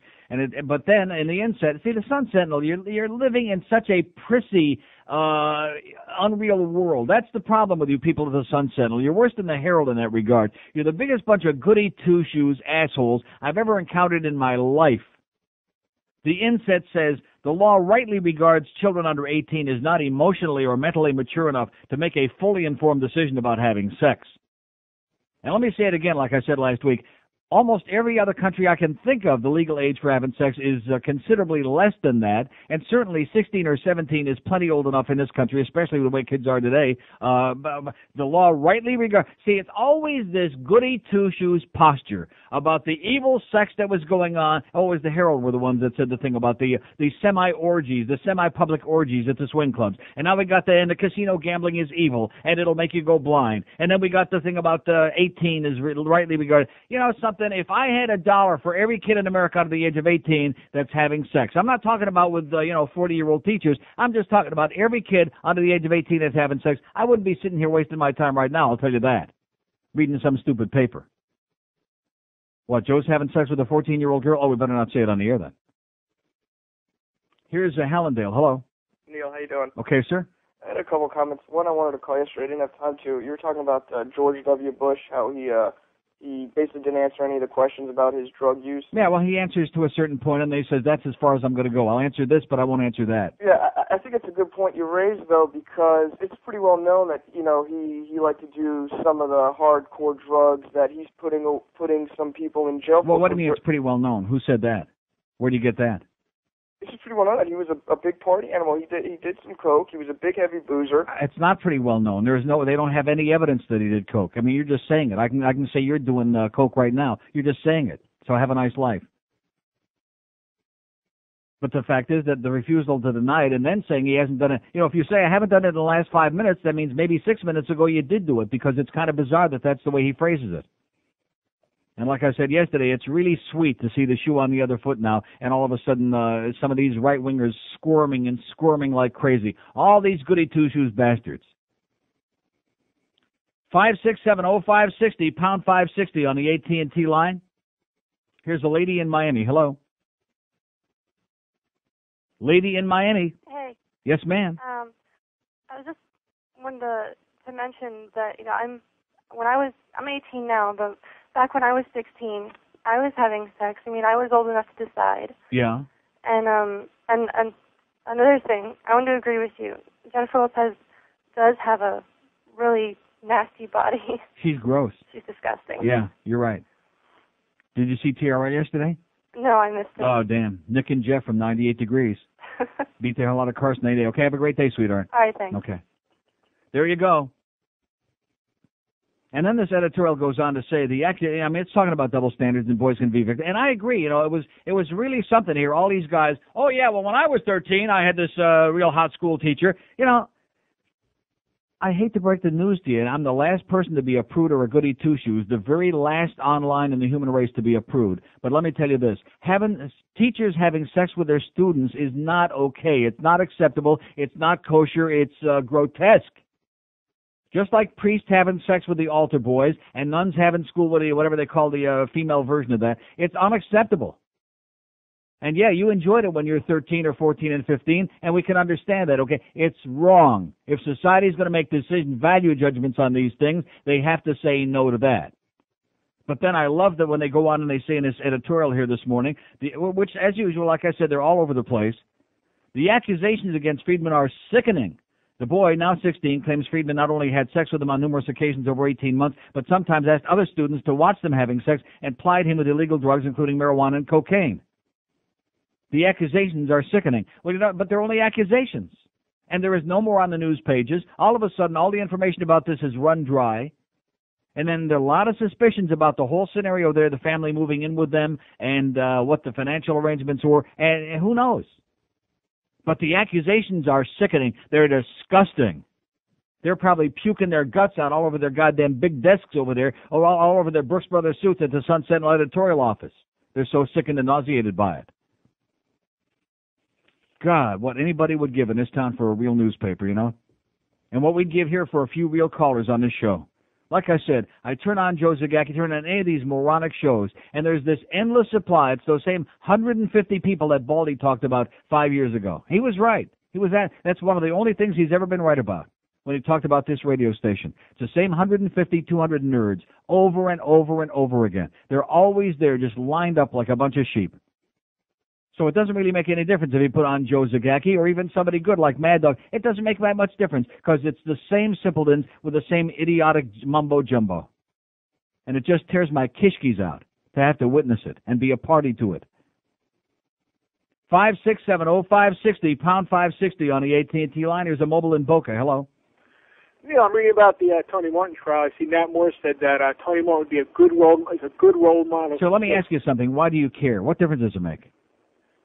but then in the inset, see the Sun Sentinel, you're living in such a prissy, unreal world. That's the problem with you people of the Sun Sentinel. You're worse than the Herald in that regard. You're the biggest bunch of goody two-shoes assholes I've ever encountered in my life. The inset says the law rightly regards children under 18 as not emotionally or mentally mature enough to make a fully informed decision about having sex. And let me say it again, like I said last week. Almost every other country I can think of, the legal age for having sex is considerably less than that, and certainly 16 or 17 is plenty old enough in this country, especially with the way kids are today. The law rightly regards. See, it's always this goody two-shoes posture about the evil sex that was going on. Always the Herald were the ones that said the thing about the semi-orgies, the semi-public orgies at the swing clubs. And now we got and the casino gambling is evil, and it'll make you go blind. And then we got the thing about 18 is rightly regarded. You know something? If I had $1 for every kid in America under the age of 18 that's having sex, I'm not talking about with 40-year-old teachers. I'm just talking about every kid under the age of 18 that's having sex. I wouldn't be sitting here wasting my time right now, I'll tell you that, reading some stupid paper. What, Joe's having sex with a 14-year-old girl? Oh, we better not say it on the air then. Here's Hallandale. Hello. Neil, how you doing? Okay, sir. I had a couple comments. One, I wanted to call yesterday. I didn't have time to. You were talking about George W. Bush, how he basically didn't answer any of the questions about his drug use. Yeah, well, he answers to a certain point, and he says, that's as far as I'm going to go. I'll answer this, but I won't answer that. Yeah, I think it's a good point you raised, though, because it's pretty well known that, he liked to do some of the hardcore drugs, that he's putting some people in jail for. Well, what do you mean it's pretty well known? Who said that? Where do you get that? It's just pretty well known that he was a big party animal. He did some coke. He was a big heavy boozer. It's not pretty well known. They don't have any evidence that he did coke. I mean, you're just saying it. I can say you're doing coke right now. You're just saying it. So have a nice life. But the fact is that the refusal to deny it and then saying he hasn't done it, if you say I haven't done it in the last 5 minutes, that means maybe 6 minutes ago you did do it, because it's kind of bizarre that that's the way he phrases it. And like I said yesterday, it's really sweet to see the shoe on the other foot now, and all of a sudden some of these right-wingers squirming and squirming like crazy. All these goody two-shoes bastards. 5670560, pound 560 on the AT&T line. Here's a lady in Miami. Hello. Lady in Miami. Hey. Yes, ma'am. I was just wanted to mention that I'm 18 now, but back when I was 16, I was having sex. I mean, I was old enough to decide. Yeah. And another thing, I want to agree with you. Jennifer Lopez does have a really nasty body. She's gross. She's disgusting. Yeah, you're right. Did you see TRL yesterday? No, I missed it. Oh, damn. Nick and Jeff from 98 Degrees. Beat the hell out of Carson today. Okay, have a great day, sweetheart. All right, thanks. Okay. There you go. And then this editorial goes on to say it's talking about double standards and boys can be victims. And I agree. It was really something here. All these guys. Oh yeah. Well, when I was 13, I had this real hot school teacher. I hate to break the news to you, and I'm the last person to be a prude or a goody two-shoes, the very last online in the human race to be a prude. But let me tell you this, teachers having sex with their students is not okay. It's not acceptable. It's not kosher. It's grotesque. Just like priests having sex with the altar boys and nuns having school with whatever they call the female version of that, it's unacceptable. And yeah, you enjoyed it when you're 13 or 14 and 15, and we can understand that, okay? It's wrong. If society is going to make value judgments on these things, they have to say no to that. But then I love that when they go on and they say in this editorial here this morning, which, as usual, like I said, they're all over the place, the accusations against Friedman are sickening. The boy, now 16, claims Friedman not only had sex with him on numerous occasions over 18 months, but sometimes asked other students to watch them having sex and plied him with illegal drugs, including marijuana and cocaine. The accusations are sickening. Well, but they're only accusations. And there is no more on the news pages. All of a sudden, all the information about this has run dry. And then there are a lot of suspicions about the whole scenario there, the family moving in with them, and what the financial arrangements were, and who knows. But the accusations are sickening. They're disgusting. They're probably puking their guts out all over their goddamn big desks over there, or all over their Brooks Brothers suits at the Sun Sentinel editorial office. They're so sickened and nauseated by it. God, what anybody would give in this town for a real newspaper, you know? And what we'd give here for a few real callers on this show. Like I said, I turn on Joe Zagacki, turn on any of these moronic shows, and there's this endless supply. It's those same 150 people that Baldy talked about 5 years ago. He was right. That's one of the only things he's ever been right about when he talked about this radio station. It's the same 150, 200 nerds over and over and over again. They're always there, just lined up like a bunch of sheep. So it doesn't really make any difference if you put on Joe Zagacki or even somebody good like Mad Dog. It doesn't make that much difference because it's the same simpletons with the same idiotic mumbo-jumbo. And it just tears my kishkis out to have to witness it and be a party to it. 5670560, pound 560 on the AT&T line. Here's a mobile in Boca. Hello. Yeah, I'm reading about the Tony Martin trial. I see Nat Moore said that Tony Martin would be a good role model. So let me ask you something. Why do you care? What difference does it make?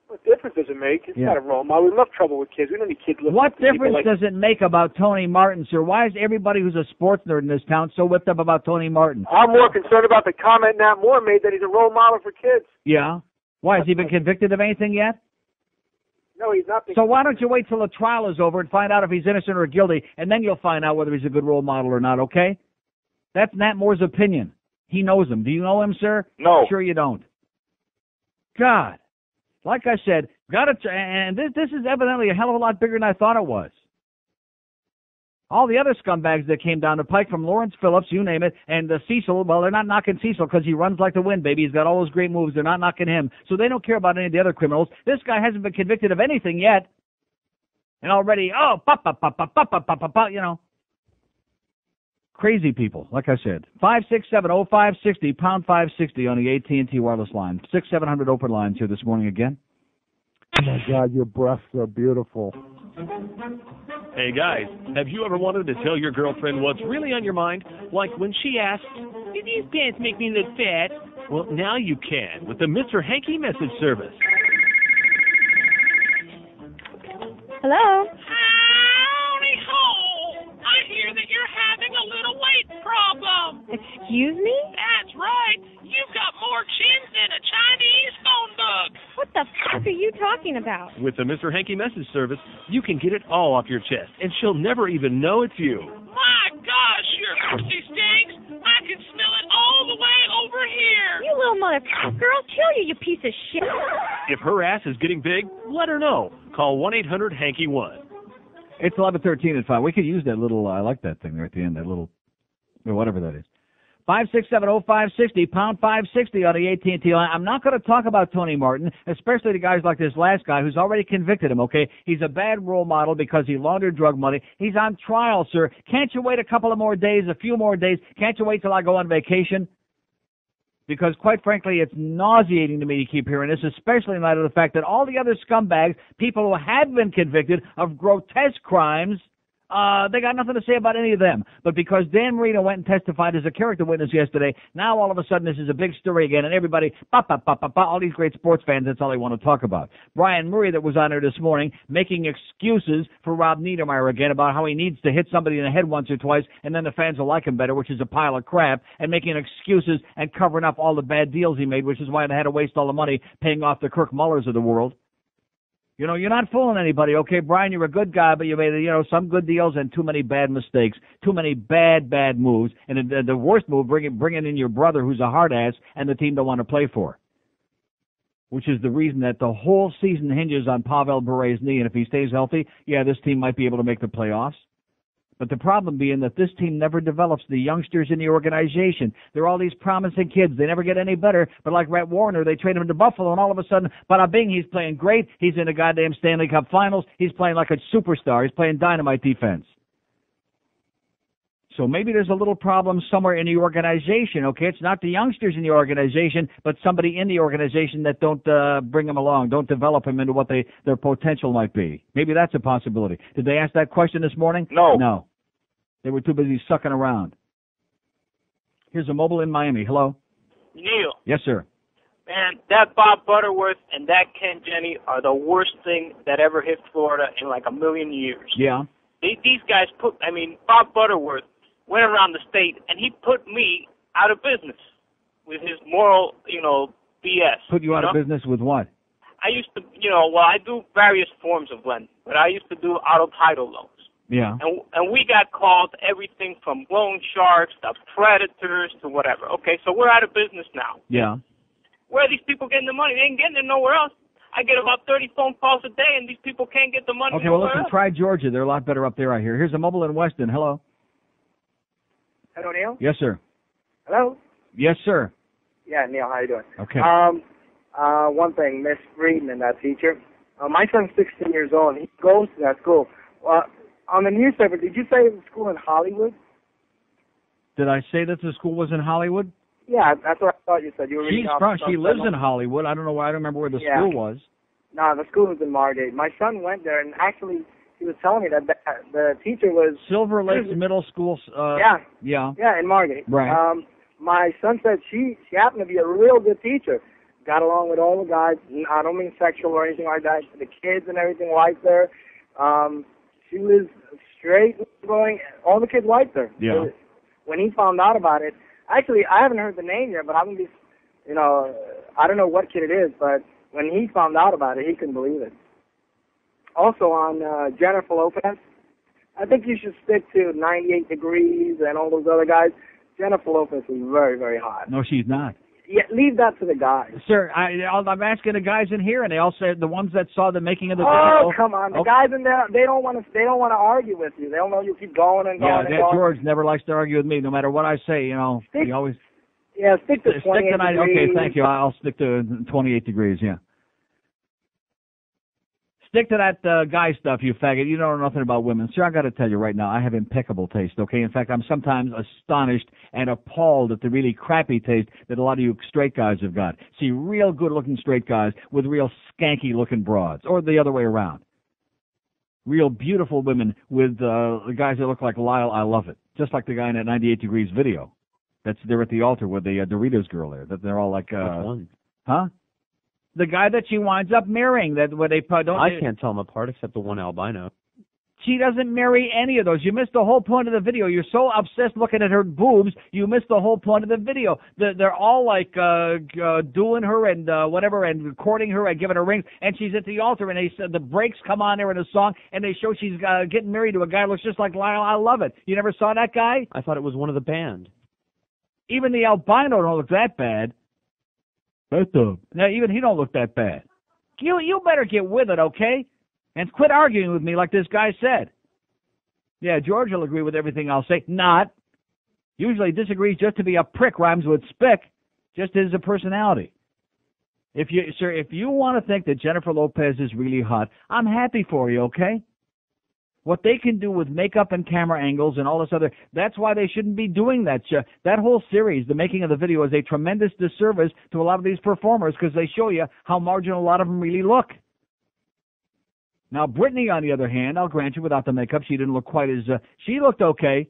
What difference does it make? It's not a role model. We love trouble with kids. We don't need kids looking What up to difference people does it make about Tony Martin, sir? Why is everybody who's a sports nerd in this town so whipped up about Tony Martin? I'm more concerned about the comment Nat Moore made that he's a role model for kids. Yeah. Why, has he been convicted of anything yet? No, he's not. So why don't you wait till the trial is over and find out if he's innocent or guilty, and then you'll find out whether he's a good role model or not, okay? That's Nat Moore's opinion. He knows him. Do you know him, sir? No. Sure you don't. God. Like I said, and this is evidently a hell of a lot bigger than I thought it was. All the other scumbags that came down the pike, from Lawrence Phillips, you name it, and Cecil, well, they're not knocking Cecil because he runs like the wind, baby. He's got all those great moves. They're not knocking him. So they don't care about any of the other criminals. This guy hasn't been convicted of anything yet. And already, you know. Crazy people, like I said. 5670560, pound 560 on the AT&T wireless line. 6-700 open lines here this morning again. Oh, my God, your breasts are beautiful. Hey, guys, have you ever wanted to tell your girlfriend what's really on your mind? Like when she asks, "Do these pants make me look fat?" Well, now you can with the Mr. Hanky message service. Hello? Howdy ho! I hear that you're having a little weight problem. Excuse me? That's right. You've got more chins than a Chinese phone book. What the fuck are you talking about? With the Mr. Hanky message service, you can get it all off your chest, and she'll never even know it's you. My gosh, your pussy stinks. I can smell it all the way over here. You little motherfucker, I'll kill you, you piece of shit. If her ass is getting big, let her know. Call 1-800-HANKY-1. It's 11:13 at 5. We could use that little, I like that thing there at the end, that little, or whatever that is. 5670560, pound 560 on the AT&T line. I'm not going to talk about Tony Martin, especially the guys like this last guy who's already convicted him, okay? He's a bad role model because he laundered drug money. He's on trial, sir. Can't you wait a couple of more days, a few more days? Can't you wait till I go on vacation? Because, quite frankly, it's nauseating to me to keep hearing this, especially in light of the fact that all the other scumbags, people who have been convicted of grotesque crimes, they got nothing to say about any of them. But because Dan Marino went and testified as a character witness yesterday, now all of a sudden this is a big story again, and everybody, all these great sports fans, that's all they want to talk about. Brian Murray, that was on there this morning, making excuses for Rob Niedermeyer again about how he needs to hit somebody in the head once or twice, and then the fans will like him better, which is a pile of crap, and making excuses and covering up all the bad deals he made, which is why they had to waste all the money paying off the Kirk Mullers of the world. You know, you're not fooling anybody, okay, Brian? You're a good guy, but you made, some good deals and too many bad mistakes, too many bad moves, and the worst move, bringing in your brother who's a hard ass and the team don't want to play for, which is the reason that the whole season hinges on Pavel Bure's knee, and if he stays healthy, yeah, this team might be able to make the playoffs. But the problem being that this team never develops the youngsters in the organization. They're all these promising kids. They never get any better. But like Rhett Warner, they trade him to Buffalo, and all of a sudden, bada bing, he's playing great. He's in the goddamn Stanley Cup Finals. He's playing like a superstar. He's playing dynamite defense. So maybe there's a little problem somewhere in the organization, okay? It's not the youngsters in the organization, but somebody in the organization that don't bring them along, don't develop them into what their potential might be. Maybe that's a possibility. Did they ask that question this morning? No. No. They were too busy sucking around. Here's a mobile in Miami. Hello? Neil, Yes, sir. man, that Bob Butterworth and that Ken Jennings are the worst thing that ever hit Florida in like a million years. Yeah. These guys Bob Butterworth went around the state, and he put me out of business with his moral, BS. Put you out of business with what? I used to, I do various forms of lending, but I used to do auto title loans. Yeah. And we got called everything from loan sharks to predators to whatever. Okay, so we're out of business now. Yeah. Where are these people getting the money? They ain't getting it nowhere else. I get about 30 phone calls a day, and these people can't get the money Okay, well, nowhere listen, else. try Georgia. They're a lot better up there, I hear. Here's a mobile in Weston. Hello? Hello, Neil. Yes, sir. Hello. Yes, sir. Yeah, Neil. How you doing? Okay. One thing, Miss Friedman, that teacher. My son's 16 years old. He goes to that school. On the newspaper, did you say it was a school in Hollywood? Did I say that the school was in Hollywood? Yeah, that's what I thought you said. You were reading off She some- lives in Hollywood. I don't know why. I don't remember where the school was. No, the school was in Margate. My son went there, and actually, he was telling me that the teacher was Silver Lakes Middle School. Yeah. Yeah. Yeah, in Margate. Right. My son said she happened to be a real good teacher. Got along with all the guys. I don't mean sexual or anything like that. The kids and everything liked her. She was straight going. All the kids liked her. Yeah. When he found out about it, actually, I haven't heard the name yet, but I'm gonna be, I don't know what kid it is, but when he found out about it, he couldn't believe it. Also on Jennifer Lopez, I think you should stick to 98 Degrees and all those other guys. Jennifer Lopez is very, very hot. No, she's not. Yeah, leave that to the guys. Sir, I'm asking the guys in here, and they all said the ones that saw the making of the Oh, video. come on! The guys in there, they don't want to argue with you. They'll know you keep going and going and going. George never likes to argue with me, no matter what I say. He always stick to 28 degrees. Okay, thank you. I'll stick to 28 degrees. Yeah. Stick to that guy stuff, you faggot. You don't know nothing about women. Sir, I got to tell you right now, I have impeccable taste, okay? In fact, I'm sometimes astonished and appalled at the really crappy taste that a lot of you straight guys have got. See, real good-looking straight guys with real skanky-looking broads, or the other way around. Real beautiful women with the guys that look like Lyle, I love it. Just like the guy in that 98 Degrees video. That's there at the altar with the Doritos girl there. That they're all like... Which one? Huh? The guy that she winds up marrying, that where they don't. I can't tell them apart except the one albino. She doesn't marry any of those. You missed the whole point of the video. You're so obsessed looking at her boobs, you missed the whole point of the video. They're all like doing her and whatever, and courting her and giving her rings, and she's at the altar, and they said the breaks come on there in a song, and they show she's getting married to a guy who looks just like Lyle. I love it. You never saw that guy? I thought it was one of the band. Even the albino don't look that bad. Now, even he don't look that bad. You better get with it, okay? And quit arguing with me like this guy said. Yeah, George will agree with everything I'll say. Not. Usually disagrees just to be a prick, rhymes with spick. Just as a personality. If you want to think that Jennifer Lopez is really hot, I'm happy for you, okay? What they can do with makeup and camera angles and all this other, that's why they shouldn't be doing that. That whole series, the making of the video, is a tremendous disservice to a lot of these performers because they show you how marginal a lot of them really look. Now, Britney, on the other hand, I'll grant you, without the makeup, she didn't look quite as, she looked okay.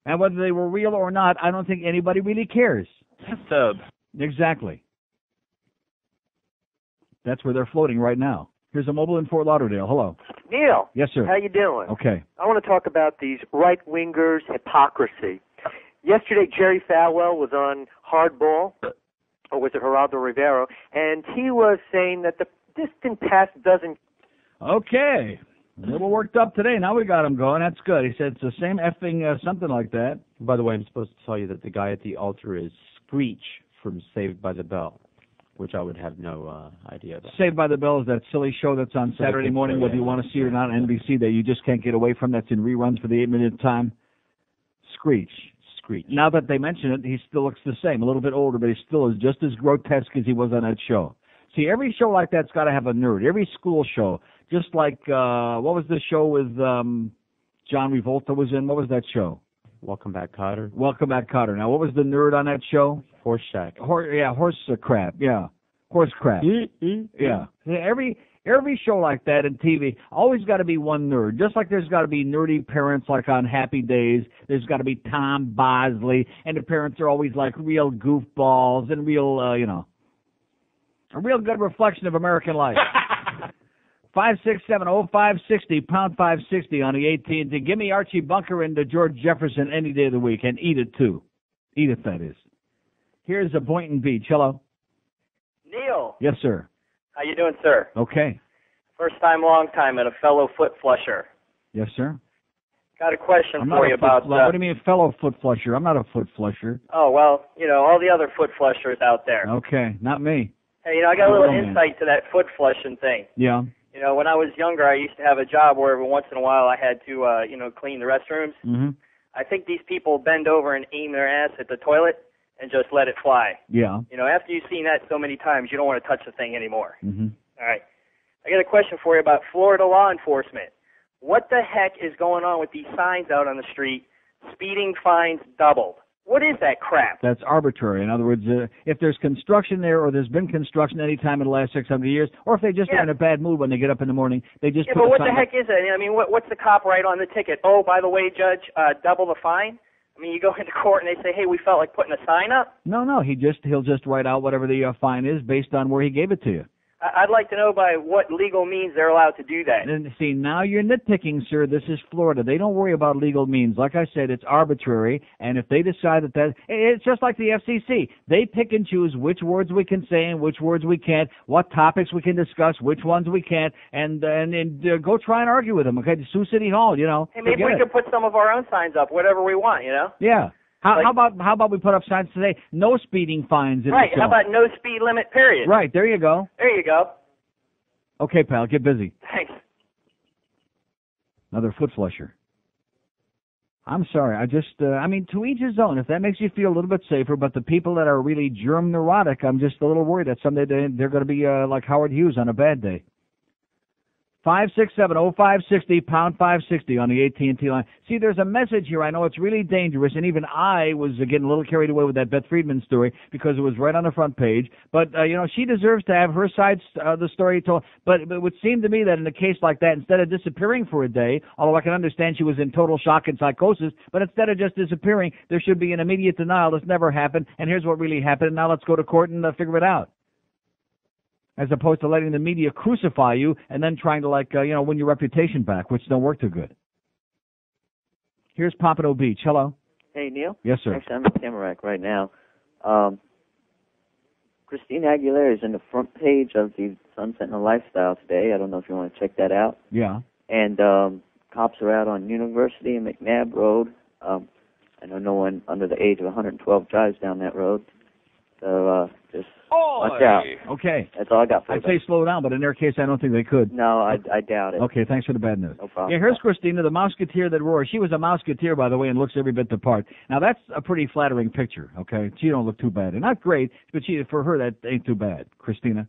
And whether they were real or not, I don't think anybody really cares. Exactly. That's where they're floating right now. Here's a mobile in Fort Lauderdale. Hello. Neil. Yes, sir. How you doing? Okay. I want to talk about these right-wingers' hypocrisy. Yesterday, Jerry Falwell was on Hardball, or was it Geraldo Rivera, and he was saying that the distant past doesn't... Okay. A little worked up today. Now we got him going. That's good. He said it's the same effing something like that. By the way, I'm supposed to tell you that the guy at the altar is Screech from Saved by the Bell. which I would have no idea about. Saved by the Bell is that silly show that's on Saturday morning, whether you want to see it or not, on NBC, that you just can't get away from, that's in reruns for the 8-minute time. Screech. Now that they mention it, he still looks the same, a little bit older, but he still is just as grotesque as he was on that show. See, every show like that's got to have a nerd. Every school show, just like, what was the show with John Revolta was in? What was that show? Welcome Back, Kotter. Welcome Back, Kotter. Now, what was the nerd on that show? Horse Shack. Horse crap. Yeah, horse crap. Yeah. Every show like that in TV, always got to be one nerd. Just like there's got to be nerdy parents like on Happy Days. There's got to be Tom Bosley, and the parents are always like real goofballs and real, a real good reflection of American life. 5670560, pound 560 on the AT&T. Give me Archie Bunker and George Jefferson any day of the week, and eat it too. Eat it, that is. Here's a Boynton Beach. Hello. Neil. Yes, sir. How you doing, sir? Okay. First time, long time, and a fellow foot flusher. Yes, sir. Got a question for you about... what do you mean fellow foot flusher? I'm not a foot flusher. Oh, well, all the other foot flushers out there. Okay, not me. Hey, I got a little insight to that foot flushing thing. Yeah. When I was younger, I used to have a job where every once in a while I had to, clean the restrooms. Mm-hmm. I think these people bend over and aim their ass at the toilet and just let it fly. Yeah. After you've seen that so many times, you don't want to touch the thing anymore. Mm-hmm. All right. I got a question for you about Florida law enforcement. What the heck is going on with these signs out on the street? Speeding fines doubled. What is that crap? That's arbitrary. In other words, if there's construction there, or there's been construction any time in the last 600 years, or if they just are in a bad mood when they get up in the morning, they just put but what a sign the heck is it? I mean, what's the cop write on the ticket? Oh, by the way, Judge, double the fine? I mean, you go into court and they say, hey, we felt like putting a sign up? No, he'll just write out whatever the fine is based on where he gave it to you. I'd like to know by what legal means they're allowed to do that. And see, now you're nitpicking, sir. This is Florida. They don't worry about legal means. Like I said, it's arbitrary. And if they decide that it's just like the FCC. They pick and choose which words we can say and which words we can't, what topics we can discuss, which ones we can't, and go try and argue with them. Okay, Sioux City Hall, Hey, maybe we could put some of our own signs up, whatever we want, Yeah. How about we put up signs today? No speeding fines in Right. the show. How about no speed limit, period? Right. There you go. There you go. Okay, pal. Get busy. Thanks. Another foot flusher. I'm sorry. To each his own. If that makes you feel a little bit safer, but the people that are really germ neurotic, I'm just a little worried that someday they're going to be like Howard Hughes on a bad day. 5670560, pound 560 on the AT&T line. See, there's a message here. I know it's really dangerous, and even I was getting a little carried away with that Beth Friedman story because it was right on the front page. But, she deserves to have her side the story told. But it would seem to me that in a case like that, instead of disappearing for a day, although I can understand she was in total shock and psychosis, but instead of just disappearing, there should be an immediate denial. This never happened, and here's what really happened, and now let's go to court and figure it out. As opposed to letting the media crucify you and then trying to, win your reputation back, which don't work too good. Here's Pompano Beach. Hello. Hey, Neil. Yes, sir. Actually, I'm in Tamarack right now. Christina Aguilera is in the front page of the Sun Sentinel Lifestyle today. I don't know if you want to check that out. Yeah. And cops are out on University and McNabb Road. I know no one under the age of 112 drives down that road. So just watch out. Okay. That's all I got for you. I'd say slow down, but in their case, I don't think they could. No, I doubt it. Okay, thanks for the bad news. No problem. Yeah, here's Christina, the Mouseketeer that roars. She was a Mouseketeer, by the way, and looks every bit the part. Now, that's a pretty flattering picture, okay? She don't look too bad. And not great, but for her, that ain't too bad, Christina.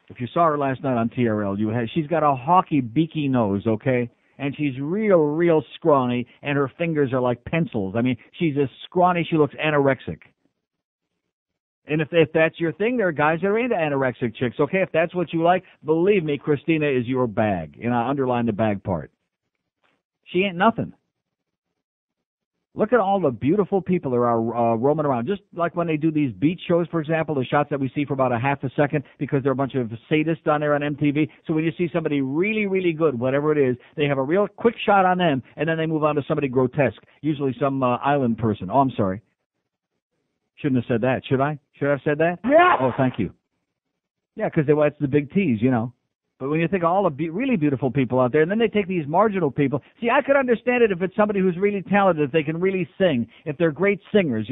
If you saw her last night on TRL, she's got a hawky, beaky nose, okay? And she's real scrawny, and her fingers are like pencils. I mean, she's as scrawny, she looks anorexic. And if that's your thing, there are guys that are into anorexic chicks. Okay, if that's what you like, believe me, Christina is your bag. And I underline the bag part. She ain't nothing. Look at all the beautiful people that are roaming around. Just like when they do these beach shows, for example, the shots that we see for about a half a second because there are a bunch of sadists on there on MTV. So when you see somebody really, really good, whatever it is, they have a real quick shot on them, and then they move on to somebody grotesque, usually some island person. Oh, I'm sorry. Shouldn't have said that. Should I? Should I have said that? Yeah. Oh, thank you. Yeah, because it's the big T's, But when you think of all the really beautiful people out there, and then they take these marginal people. See, I could understand it if it's somebody who's really talented, if they can really sing, if they're great singers,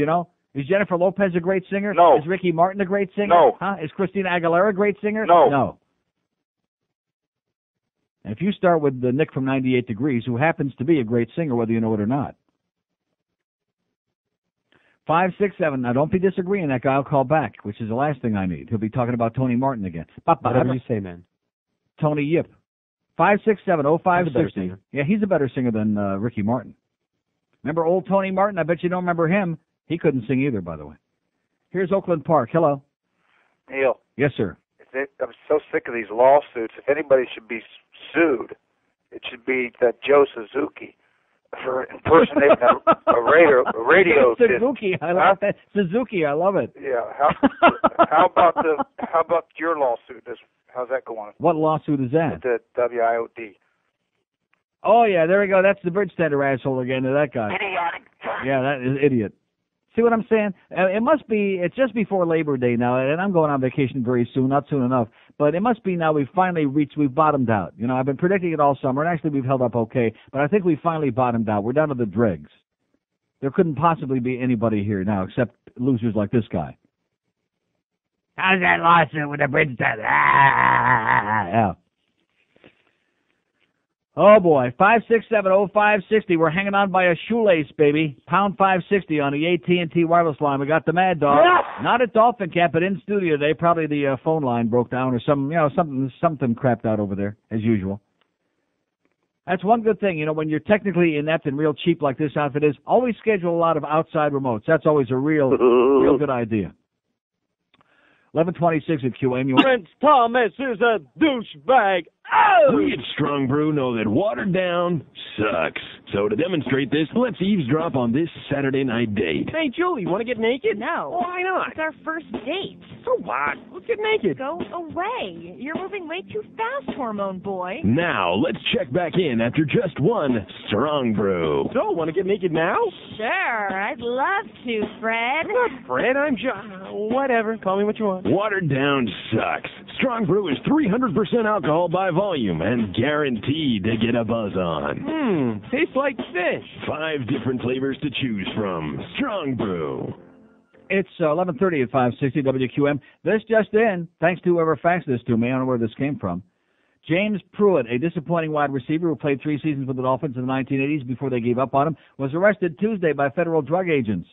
Is Jennifer Lopez a great singer? No. Is Ricky Martin a great singer? No. Huh? Is Christina Aguilera a great singer? No. No. And if you start with the Nick from 98 Degrees, who happens to be a great singer, whether you know it or not. 567. Now, don't be disagreeing. That guy will call back, which is the last thing I need. He'll be talking about Tony Martin again. Whatever you say, man. Tony Yip. 567-0560. better singer. Yeah, he's a better singer than Ricky Martin. Remember old Tony Martin? I bet you don't remember him. He couldn't sing either, by the way. Here's Oakland Park. Hello. Neil, Yes, sir. I'm so sick of these lawsuits. If anybody should be sued, it should be that Joe Suzuki for impersonating a radio Suzuki, I love that. Suzuki, I love it. Yeah. How about your lawsuit? How's that going? What lawsuit is that? The WIOD. Oh, yeah, there we go. That's the bridge tender asshole again, that guy. Idiotic. Yeah, that is idiot. See what I'm saying? It's just before Labor Day now, and I'm going on vacation very soon, not soon enough, but it must be now we've bottomed out. You know, I've been predicting it all summer, and actually we've held up okay, but I think we finally bottomed out. We're down to the dregs. There couldn't possibly be anybody here now except losers like this guy. How's that lawsuit with the bridge tender? Yeah. Oh, boy. 567-0560. We're hanging on by a shoelace, baby. Pound 560 on the AT&T wireless line. We got the Mad Dog. Not at Dolphin Camp, but in studio today. Probably the phone line broke down or something crapped out over there, as usual. That's one good thing. You know, when you're technically inept and real cheap like this outfit is, always schedule a lot of outside remotes. That's always a real good idea. 11:26 at QAM. Prince Thomas is a douchebag. Oh! We at Strong Brew know that watered down sucks. So to demonstrate this, let's eavesdrop on this Saturday night date. Hey, Julie, want to get naked? No. Why not? It's our first date. So what? Let's get naked. Go away. You're moving way too fast, hormone boy. Now, let's check back in after just one Strong Brew. So, want to get naked now? Sure, I'd love to, Fred. I'm not Fred, I'm John. Whatever, call me what you want. Watered down sucks. Strong Brew is 300% alcohol by volume and guaranteed to get a buzz on. Tastes like fish. 5 different flavors to choose from. Strong Brew. It's 11:30 at 560 WQM. This just in, thanks to whoever faxed this to me. I don't know where this came from. James Pruitt, a disappointing wide receiver who played 3 seasons with the Dolphins in the 1980s before they gave up on him, was arrested Tuesday by federal drug agents.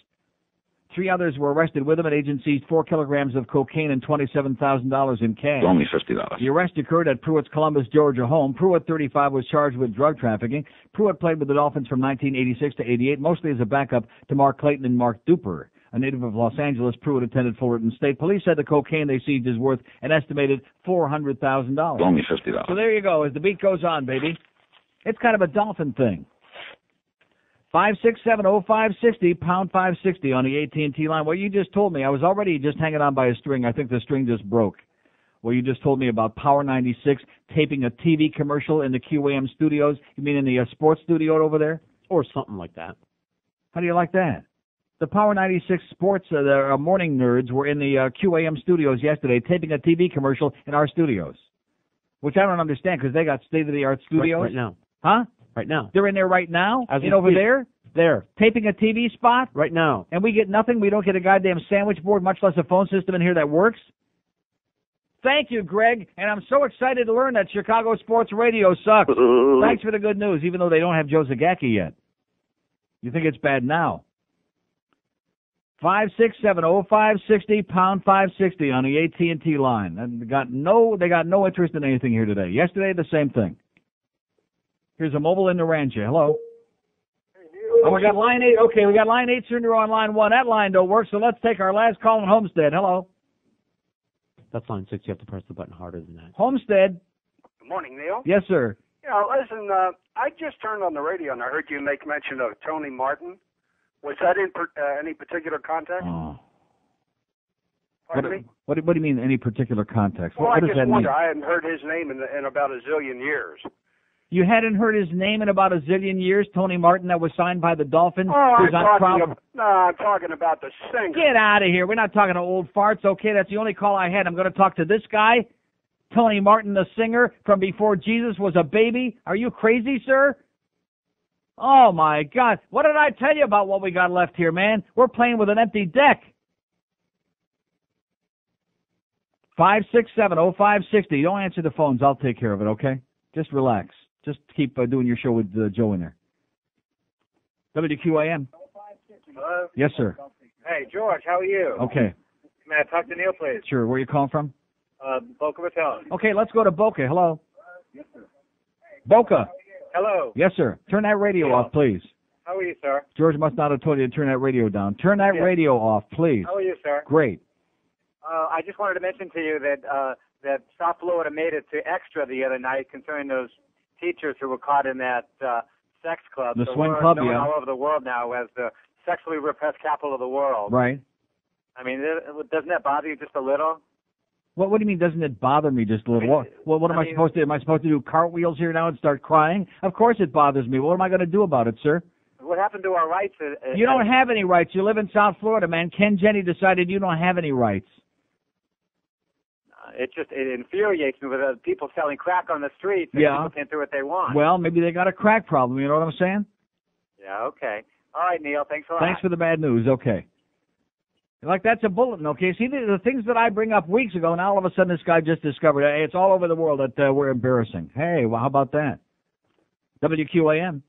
3 others were arrested with him, and agents seized 4 kilograms of cocaine and $27,000 in cash. Only $50. The arrest occurred at Pruitt's Columbus, Georgia home. Pruitt, 35, was charged with drug trafficking. Pruitt played with the Dolphins from 1986 to 88, mostly as a backup to Mark Clayton and Mark Duper. A native of Los Angeles, Pruitt attended Fullerton State. Police said the cocaine they seized is worth an estimated $400,000. Only $50. So there you go. As the beat goes on, baby. It's kind of a Dolphin thing. 567-0560, pound 560 on the AT&T line. Well, you just told me. I was already just hanging on by a string. I think the string just broke. Well, you just told me about Power 96 taping a TV commercial in the QAM studios. You mean in the sports studio over there? Or something like that. How do you like that? The Power 96 sports, the morning nerds, were in the QAM studios yesterday taping a TV commercial in our studios, which I don't understand because they got state-of-the-art studios. Right now. Huh? Right now. They're in there right now? As we over speak. there? There. Taping a TV spot? Right now. And we get nothing? We don't get a goddamn sandwich board, much less a phone system in here that works? Thank you, Greg. And I'm so excited to learn that Chicago sports radio sucks. Thanks for the good news, even though they don't have Joe Zagacki yet. You think it's bad now? 567-0560, pound 560 on the AT&T line. And they got no interest in anything here today. Yesterday, the same thing. Here's a mobile in Naranjo. Hello. Oh, we got line 8. Okay, we got line 8 sooner on line 1. That line don't work, so let's take our last call in Homestead. Hello. That's line 6. You have to press the button harder than that. Homestead. Good morning, Neil. Yes, sir. Yeah, listen, I just turned on the radio and I heard you make mention of Tony Martin. Was that in any particular context? Oh. Pardon me? What do you mean, any particular context? Well, what I does just that wonder. mean? I hadn't heard his name in about a zillion years. You hadn't heard his name in about a zillion years, Tony Martin, that was signed by the Dolphins? Oh, who's on trial? I'm talking about the singer. Get out of here. We're not talking to old farts, okay? That's the only call I had. I'm going to talk to this guy, Tony Martin, the singer from before Jesus was a baby. Are you crazy, sir? Oh, my God. What did I tell you about what we got left here, man? We're playing with an empty deck. 567-0560. Don't answer the phones. I'll take care of it, okay? Just relax. Just keep doing your show with Joe in there. WQAM. Hello? Yes, sir. Hey, George, how are you? Okay. May I talk to Neil, please? Sure. Where are you calling from? Boca Raton. Okay, let's go to Boca. Hello. Yes, sir. Boca. Hello. Yes, sir. Turn that radio off, please. How are you, sir? George must not have told you to turn that radio down. Turn that radio off, please. How are you, sir? Great. I just wanted to mention to you that South Florida made it to Extra the other night concerning those teachers who were caught in that sex club. The So swing we're club, known yeah. all over the world now as the sexually repressed capital of the world. Right. I mean, doesn't that bother you just a little? What do you mean, doesn't it bother me just a little? What am I supposed to do? Am I supposed to do cartwheels here now and start crying? Of course it bothers me. What am I going to do about it, sir? What happened to our rights? You don't have any rights. You live in South Florida, man. Ken Jenny decided you don't have any rights. It infuriates me with people selling crack on the streets. And Yeah. People can't do what they want. Well, maybe they got a crack problem. You know what I'm saying? Yeah, okay. All right, Neil. Thanks a lot. Thanks for the bad news. Okay. Like, that's a bulletin, okay? See, the things that I bring up weeks ago, now all of a sudden this guy just discovered, hey, it's all over the world that we're embarrassing. Hey, well, how about that? WQAM.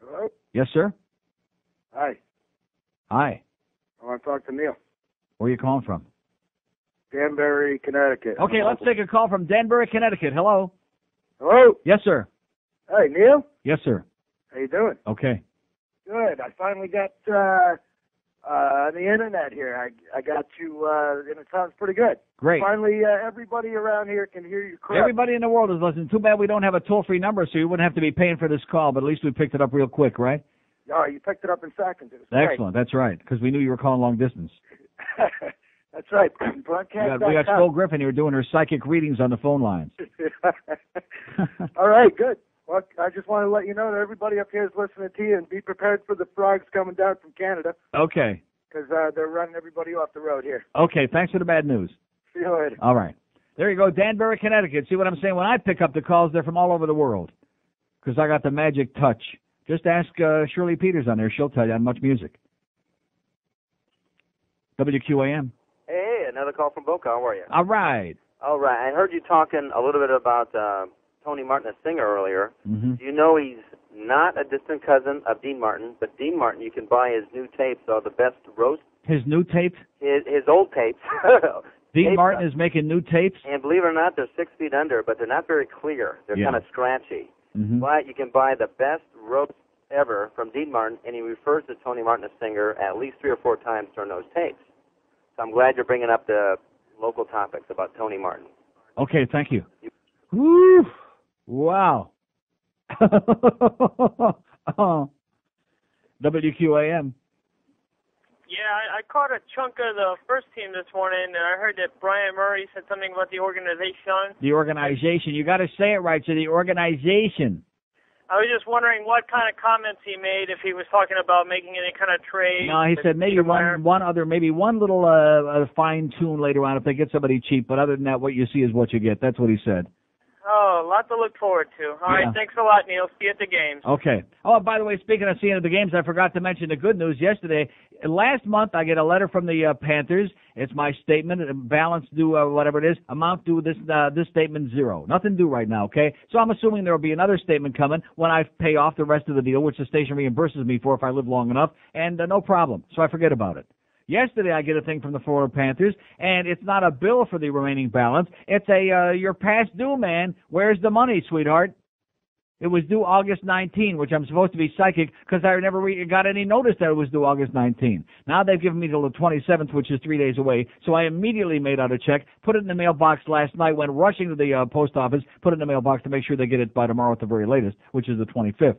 Hello? Yes, sir? Hi. Hi. I want to talk to Neil. Where are you calling from? Danbury, Connecticut. Okay, let's take a call from Danbury, Connecticut. Hello? Hello? Yes, sir. Hey, Neil? Yes, sir. How you doing? Okay. Good. I finally got on the internet here. I got you, and it sounds pretty good. Great. Finally, everybody around here can hear you correctly. Everybody in the world is listening. Too bad we don't have a toll-free number, so you wouldn't have to be paying for this call, but at least we picked it up real quick, right? Oh, you picked it up in seconds. It was great. Excellent. That's right, because we knew you were calling long distance. That's right. Broadcast. We got Phil Griffin here doing her psychic readings on the phone lines. All right, good. Well, I just want to let you know that everybody up here is listening to you, and be prepared for the frogs coming down from Canada, Okay. because they're running everybody off the road here. Okay, thanks for the bad news. See you later. All right. There you go, Danbury, Connecticut. See what I'm saying? When I pick up the calls, they're from all over the world, because I got the magic touch. Just ask Shirley Peters on there. She'll tell you on Much Music. WQAM. Hey, another call from Boca. How are you? All right. All right. I heard you talking a little bit about Tony Martin, a singer, earlier. Mm-hmm. Do you know he's not a distant cousin of Dean Martin, but Dean Martin, you can buy his new tapes, are the best roast. His new tapes? His old tapes. Dean Tapes, Martin is making new tapes? and believe it or not, they're 6 feet under, but they're not very clear. They're Yeah. kind of scratchy. Mm-hmm. But you can buy the best roast ever from Dean Martin, and he refers to Tony Martin, a singer, at least 3 or 4 times during those tapes. So I'm glad you're bringing up the local topics about Tony Martin. Okay, thank you. Woo! Wow. Oh. WQAM. Yeah, I caught a chunk of the first team this morning, and I heard that Brian Murray said something about the organization. The organization. You got to say it right, so the organization. I was just wondering what kind of comments he made, if he was talking about making any kind of trade. No, he said maybe maybe one little fine tune later on if they get somebody cheap, but other than that, what you see is what you get. That's what he said. Oh, a lot to look forward to. All right, thanks a lot, Neil. See you at the games. Okay. Oh, by the way, speaking of seeing at the games, I forgot to mention the good news yesterday. Last month, I get a letter from the Panthers. It's my statement, balance due, whatever it is, amount due, this statement, zero. Nothing due right now, okay? So I'm assuming there will be another statement coming when I pay off the rest of the deal, which the station reimburses me for if I live long enough, and no problem. So I forget about it. Yesterday, I get a thing from the Florida Panthers, and it's not a bill for the remaining balance. It's you're past due, man. Where's the money, sweetheart? It was due August 19, which I'm supposed to be psychic because I never got any notice that it was due August 19. Now they've given me till the 27th, which is 3 days away. So I immediately made out a check, put it in the mailbox last night, went rushing to the post office, put it in the mailbox to make sure they get it by tomorrow at the very latest, which is the 25th.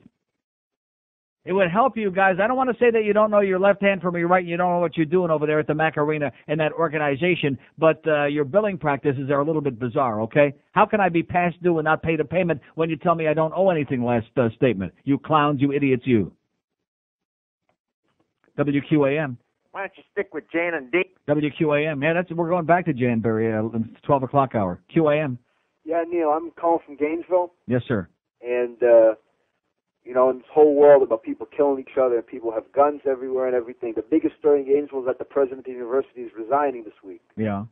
It would help you guys. I don't want to say that you don't know your left hand from your right and you don't know what you're doing over there at the Mac Arena and that organization, but your billing practices are a little bit bizarre, okay? How can I be past due and not pay the payment when you tell me I don't owe anything last statement? You clowns, you idiots, you. WQAM. Why don't you stick with Jan and Dean? WQAM. Yeah, we're going back to Janbury, 12 o'clock hour. QAM. Yeah, Neil, I'm calling from Gainesville, Yes, sir. and you know, in this whole world about people killing each other and people have guns everywhere and everything. The biggest story in Gainesville is that the president of the university is resigning this week. Yeah.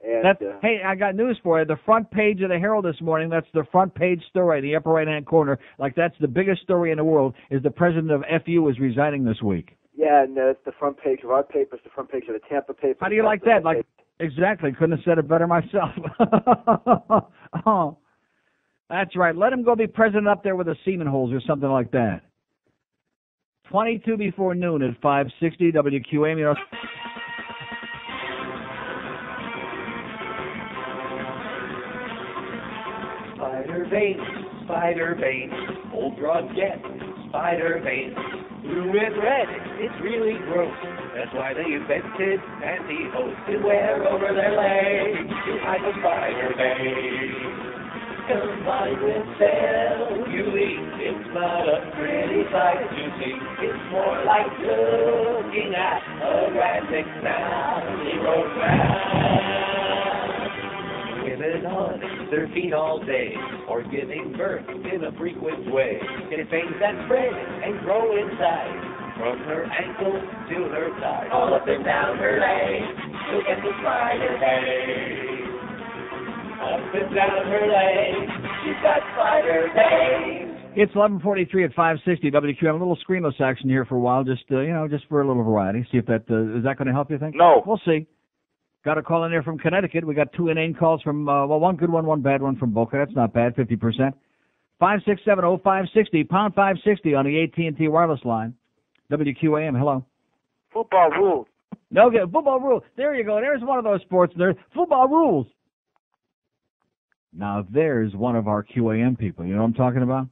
And Hey, I got news for you. The front page of the Herald this morning, that's the front page story in the upper right-hand corner. Like, that's the biggest story in the world, is the president of FU is resigning this week. yeah, and it's the front page of our paper. It's the front page of the Tampa paper. How do you like that? Like, exactly. Couldn't have said it better myself. Oh, that's right. Let him go be president up there with the semen holes or something like that. 22 before noon at 560 WQAM. You know, Spider vein, old broad get spider vein. Blue and red, it's really gross. That's why they invented pantyhose to wear over their legs to hide the spider vein. Combined with cellulite, it's not a pretty sight to see. It's more like looking at a graphic Sally Road map. Women on their feet all day, or giving birth in a frequent way. Get things that spread and grow inside, from her ankles to her thigh, all up and down her legs. Look at the spider vein. Up and down her legs, she's got spider veins. it's 11:43 at 560 WQAM. A little screenless action here for a while, just just for a little variety. See if that is that going to help you think? No. We'll see. Got a call in there from Connecticut. We got two inane calls from, one good one, one bad one from Boca. That's not bad, 50%. 5670560, pound 560 on the AT&T wireless line. WQAM, hello. Football rules. No, football rules. There you go. There's one of those sports nerds. Football rules. Now, there's one of our QAM people. You know what I'm talking about?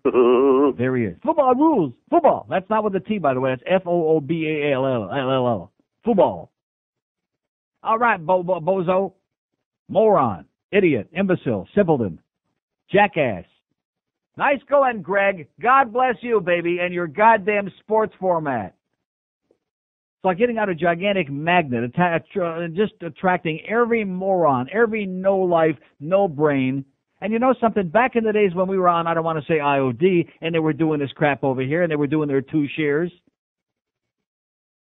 There he is. Football rules. Football. That's not with the T, by the way. That's Football. Football. All right, bozo, moron, idiot, imbecile, simpleton, jackass. Nice going, Greg. God bless you, baby, and your goddamn sports format. It's like getting out a gigantic magnet, just attracting every moron, every no-life, no-brain. And you know something? Back in the days when we were on, I don't want to say IOD, and they were doing this crap over here, and they were doing their 2 shares,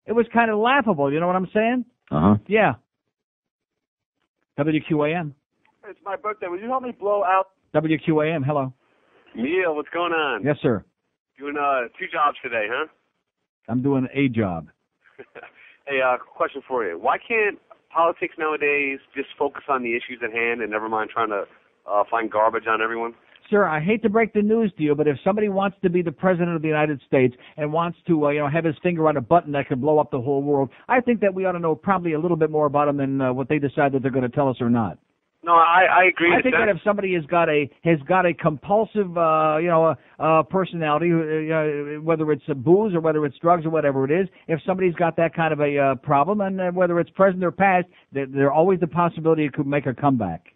it was kind of laughable. You know what I'm saying? Uh-huh. Yeah. WQAM. It's my birthday. Would you help me blow out? WQAM, hello. Neil, what's going on? Yes, sir. Doing 2 jobs today, huh? I'm doing a job. Hey, question for you. Why can't politics nowadays just focus on the issues at hand and never mind trying to find garbage on everyone? Sir, I hate to break the news to you, but if somebody wants to be the president of the United States and wants to, have his finger on a button that can blow up the whole world, I think that we ought to know probably a little bit more about him than what they decide that they're going to tell us or not. No, I agree. I think that if somebody has got a compulsive, personality, whether it's booze or whether it's drugs or whatever it is, if somebody's got that kind of a problem, and whether it's present or past, there's always the possibility it could make a comeback.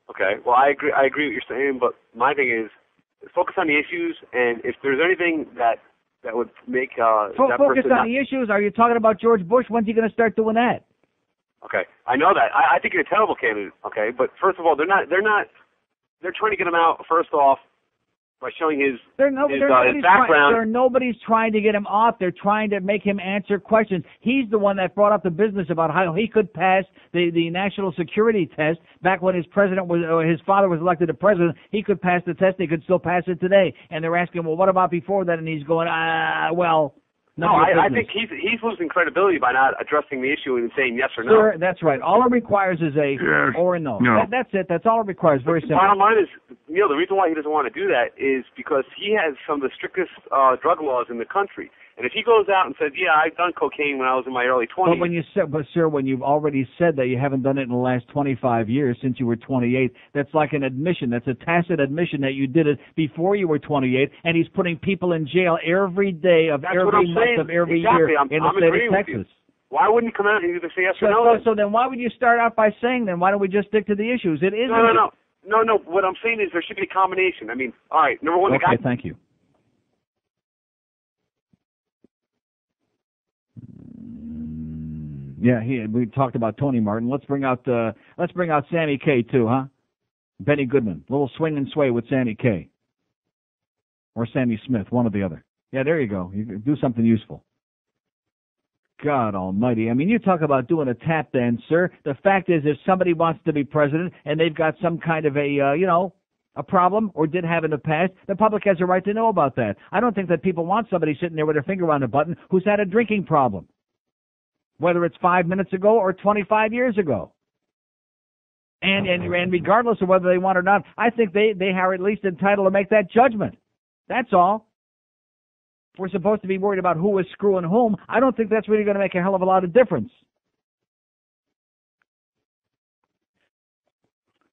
Okay, well, I agree what you're saying, but my thing is focus on the issues, and if there's anything that would make that focus person on the issues. Are you talking about George Bush? When's he going to start doing that? Okay, I know that. I think you're a terrible candidate. Okay, but first of all, they're trying to get him out first off by showing his background. Nobody's trying to get him off. They're trying to make him answer questions. He's the one that brought up the business about how he could pass the national security test back when his father was elected to president. He could pass the test. He could still pass it today. And they're asking, well, what about before that? And he's going, well. No, I think he's losing credibility by not addressing the issue and saying yes or no. Sir, that's right. All it requires is a yes or a no. That's it. That's all it requires. Very simple. Bottom line is, the reason why he doesn't want to do that is because he has some of the strictest drug laws in the country. And if he goes out and says, yeah, I've done cocaine when I was in my early 20s. But sir, when you've already said that you haven't done it in the last 25 years since you were 28, that's like an admission. That's a tacit admission that you did it before you were 28, and he's putting people in jail every day of every month of every year in the state of Texas. Why wouldn't he come out and either say yes or no? So then why would you start out by saying then? Why don't we just stick to the issues? It is. No. What I'm saying is there should be a combination. I mean, all right, number one, okay, thank you. Yeah, we talked about Tony Martin. Let's bring out Sammy K too, huh? Benny Goodman, little swing and sway with Sammy K. Or Sammy Smith, one or the other. Yeah, there you go. You can do something useful. God almighty. I mean, you talk about doing a tap dance, sir. The fact is, if somebody wants to be president and they've got some kind of a, a problem or did have in the past, the public has a right to know about that. I don't think that people want somebody sitting there with their finger on the button who's had a drinking problem, whether it's 5 minutes ago or 25 years ago. And regardless of whether they want or not, I think they are at least entitled to make that judgment. That's all. If we're supposed to be worried about who is screwing whom, I don't think that's really going to make a hell of a lot of difference.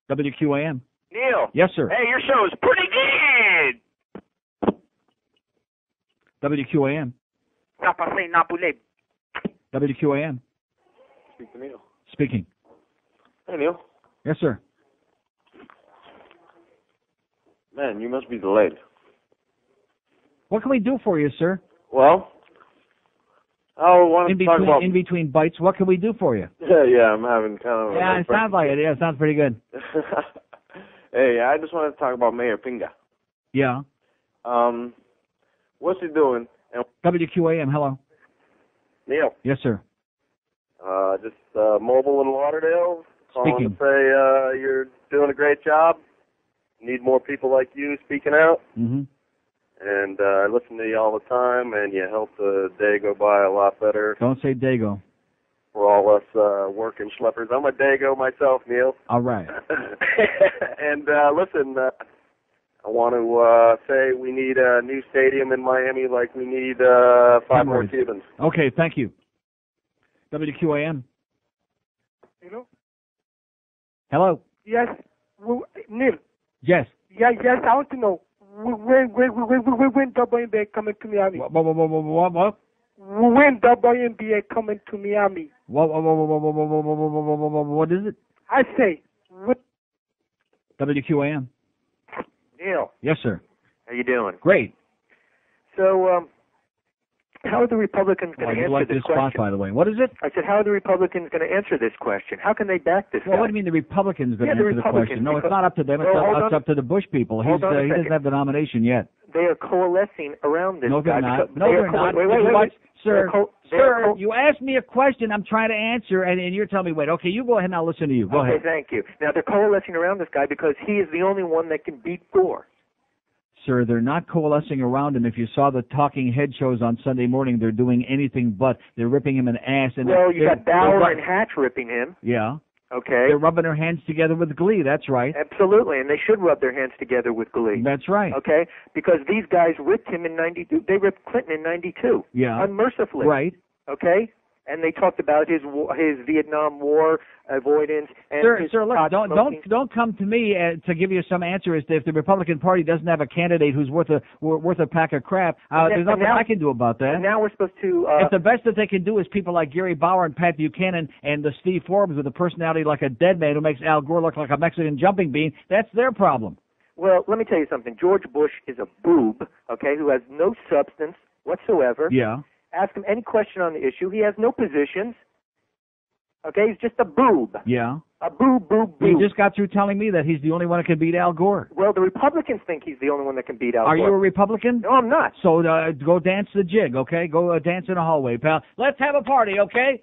WQAM. Neil. Yes, sir. Hey, your show is pretty good. WQAM. WQAM. Speak to Neil. Speaking. Hey, Neil. Yes, sir. Man, you must be delayed. What can we do for you, sir? Well, I want to talk about... In between bites, what can we do for you? Yeah, I'm having kind of... Yeah, it sounds like it. Yeah, it sounds pretty good. Hey, I just wanted to talk about Mayor Pinga. Yeah. What's he doing? WQAM, hello. Neil. Yes, sir. Just mobile in Lauderdale. Calling Speaking. to say you're doing a great job. Need more people like you speaking out. Mm-hmm. And I listen to you all the time, and you help the day go by a lot better. Don't say Dago. For all us working schleppers. I'm a Dago myself, Neil. All right. And listen, I want to say we need a new stadium in Miami like we need 5 more Cubans. Okay, thank you. WQAM. Hello? Hello. Yes. Neil. Yes. Yes, I want to know. When WNBA coming to Miami? What? When WNBA coming to Miami? What is it? I say. WQAM. Neil. Yes, sir. How you doing? Great. So, how are the Republicans going to answer like this this question? spot, by the way. What is it? I said, how are the Republicans going to answer this question? How can they back this Well, guy? what do you mean the Republicans going Yeah, to the answer the question? Republicans, No, it's because- not up to them. It's up to the Bush people. He Hold on a doesn't second. have the nomination yet. They are coalescing around this No, guy. they're not. because No, they are they're not. Wait. Sir, you asked me a question. I'm trying to answer, and you're telling me, wait. Okay, you go ahead and I'll listen to you. Go Okay, ahead. thank you. Now, they're coalescing around this guy because he is the only one that can beat Gore. Sir, they're not coalescing around him. If you saw the talking head shows on Sunday morning, they're doing anything but. They're ripping him an ass. And Well, you got Bauer they're- and Hatch ripping him. Yeah. Okay. They're rubbing their hands together with glee. That's right. Absolutely, and they should rub their hands together with glee. That's right. Okay? Because these guys ripped him in 92. They ripped Clinton in 92. Yeah. Unmercifully. Right. Okay? And they talked about his Vietnam War avoidance and his Sir, look, pot smoking. don't come to me to give you some answer as to if the Republican Party doesn't have a candidate who's worth a pack of crap. There's nothing I can do about that. And now we're supposed to. If the best that they can do is people like Gary Bauer and Pat Buchanan and the Steve Forbes with a personality like a dead man who makes Al Gore look like a Mexican jumping bean, that's their problem. Well, let me tell you something. George Bush is a boob, okay, who has no substance whatsoever. Yeah. Ask him any question on the issue. He has no positions. Okay, he's just a boob. Yeah. A boob. You just got through telling me that he's the only one that can beat Al Gore. Well, the Republicans think he's the only one that can beat Al Are Gore. you a Republican? No, I'm not. So go dance the jig, okay? Go dance in the hallway, pal. Let's have a party, okay?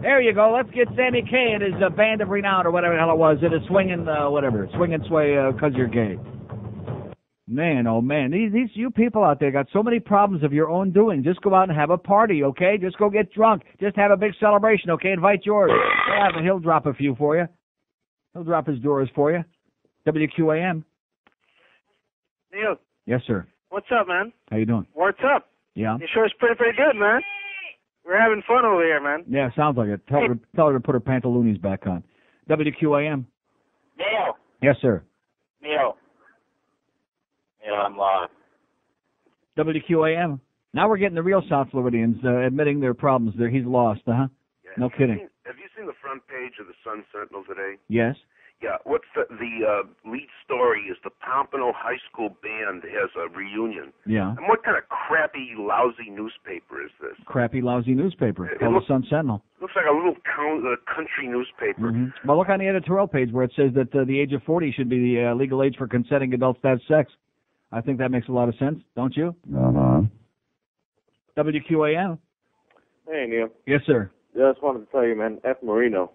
There you go. Let's get Sammy Kaye and his band of renown or whatever the hell it was. It is swinging, swing and sway because you're gay. Man, oh man, these you people out there got so many problems of your own doing. Just go out and have a party, okay? Just go get drunk. Just have a big celebration, okay? Invite yours. He'll drop a few for you. He'll drop his doors for you. WQAM. Neil, Yes, sir. what's up, man? How you doing? What's up? Yeah. Your show's pretty good, man. We're having fun over here, man. Yeah, sounds like it. Tell her to put her pantaloonies back on. WQAM. Neil. Yes, sir. Neil, I'm live. WQAM. Now we're getting the real South Floridians admitting their problems. He's lost, huh? Yeah. No kidding. Have you seen the front page of the Sun Sentinel today? Yes. Yeah. What's the lead story is the Pompano High School band has a reunion. Yeah. And what kind of crappy, lousy newspaper is this? Crappy, lousy newspaper It called looks- the Sun Sentinel. Looks like a little country newspaper. Mm-hmm. Well, look on the editorial page where it says that the age of 40 should be the legal age for consenting adults to have sex. I think that makes a lot of sense, don't you? Uh-huh. WQAM. Hey, Neil. Yes, sir. Just wanted to tell you, man, F Marino.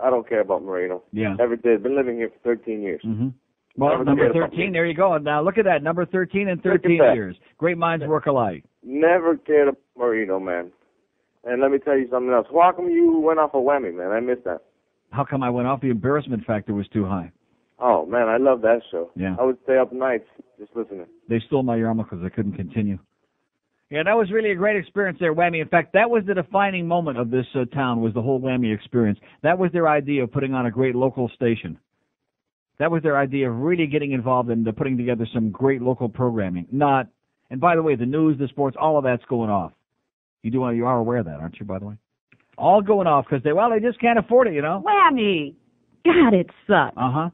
I don't care about Marino. Yeah. Never did. Been living here for 13 years. Mm-hmm. Well, Never number cared about 13, there you go. Now, look at that. Number 13 in 13 years. Great minds work alike. Never cared about Marino, man. And let me tell you something else. How come you went off a whammy, man? I missed that. How come I went off? The embarrassment factor was too high. Oh, man, I love that show. Yeah. I would stay up nights just listening. They stole my yarmulke because I couldn't continue. Yeah, that was really a great experience there, Whammy. In fact, that was the defining moment of this town, was the whole Whammy experience. That was their idea of putting on a great local station. That was their idea of really getting involved in putting together some great local programming. And by the way, the news, the sports, all of that's going off. You are aware of that, aren't you, by the way? All going off because they just can't afford it, you know? Whammy! God, it sucks. Uh-huh.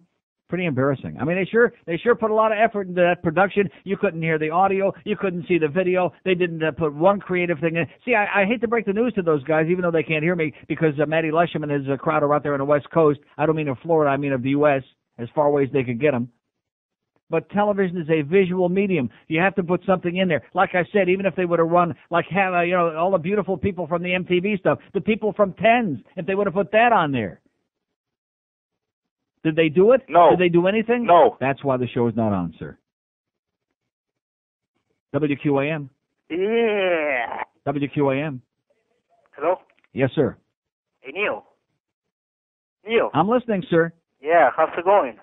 Pretty embarrassing. I mean, they sure put a lot of effort into that production. You couldn't hear the audio. You couldn't see the video. They didn't put one creative thing in. See, I hate to break the news to those guys, even though they can't hear me, because Matty Lesham and his crowd are out there on the West Coast. I don't mean of Florida. I mean of the U.S., as far away as they could get them. But television is a visual medium. You have to put something in there. Like I said, even if they would have run, all the beautiful people from the MTV stuff, the people from Tens, if they would have put that on there. Did they do it? No. Did they do anything? No. That's why the show is not on, sir. WQAM. Yeah. WQAM. Hello? Yes, sir. Hey, Neil. Neil. I'm listening, sir. Yeah, how's it going?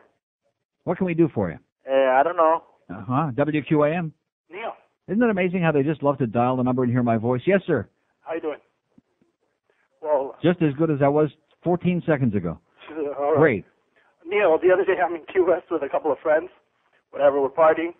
What can we do for you? I don't know. Uh-huh. WQAM. Neil. Isn't it amazing how they just love to dial the number and hear my voice? Yes, sir. How you doing? Well, Just as good as I was 14 seconds ago. all right. Great. Neil, the other day I'm in Key West with a couple of friends, whatever, we're partying,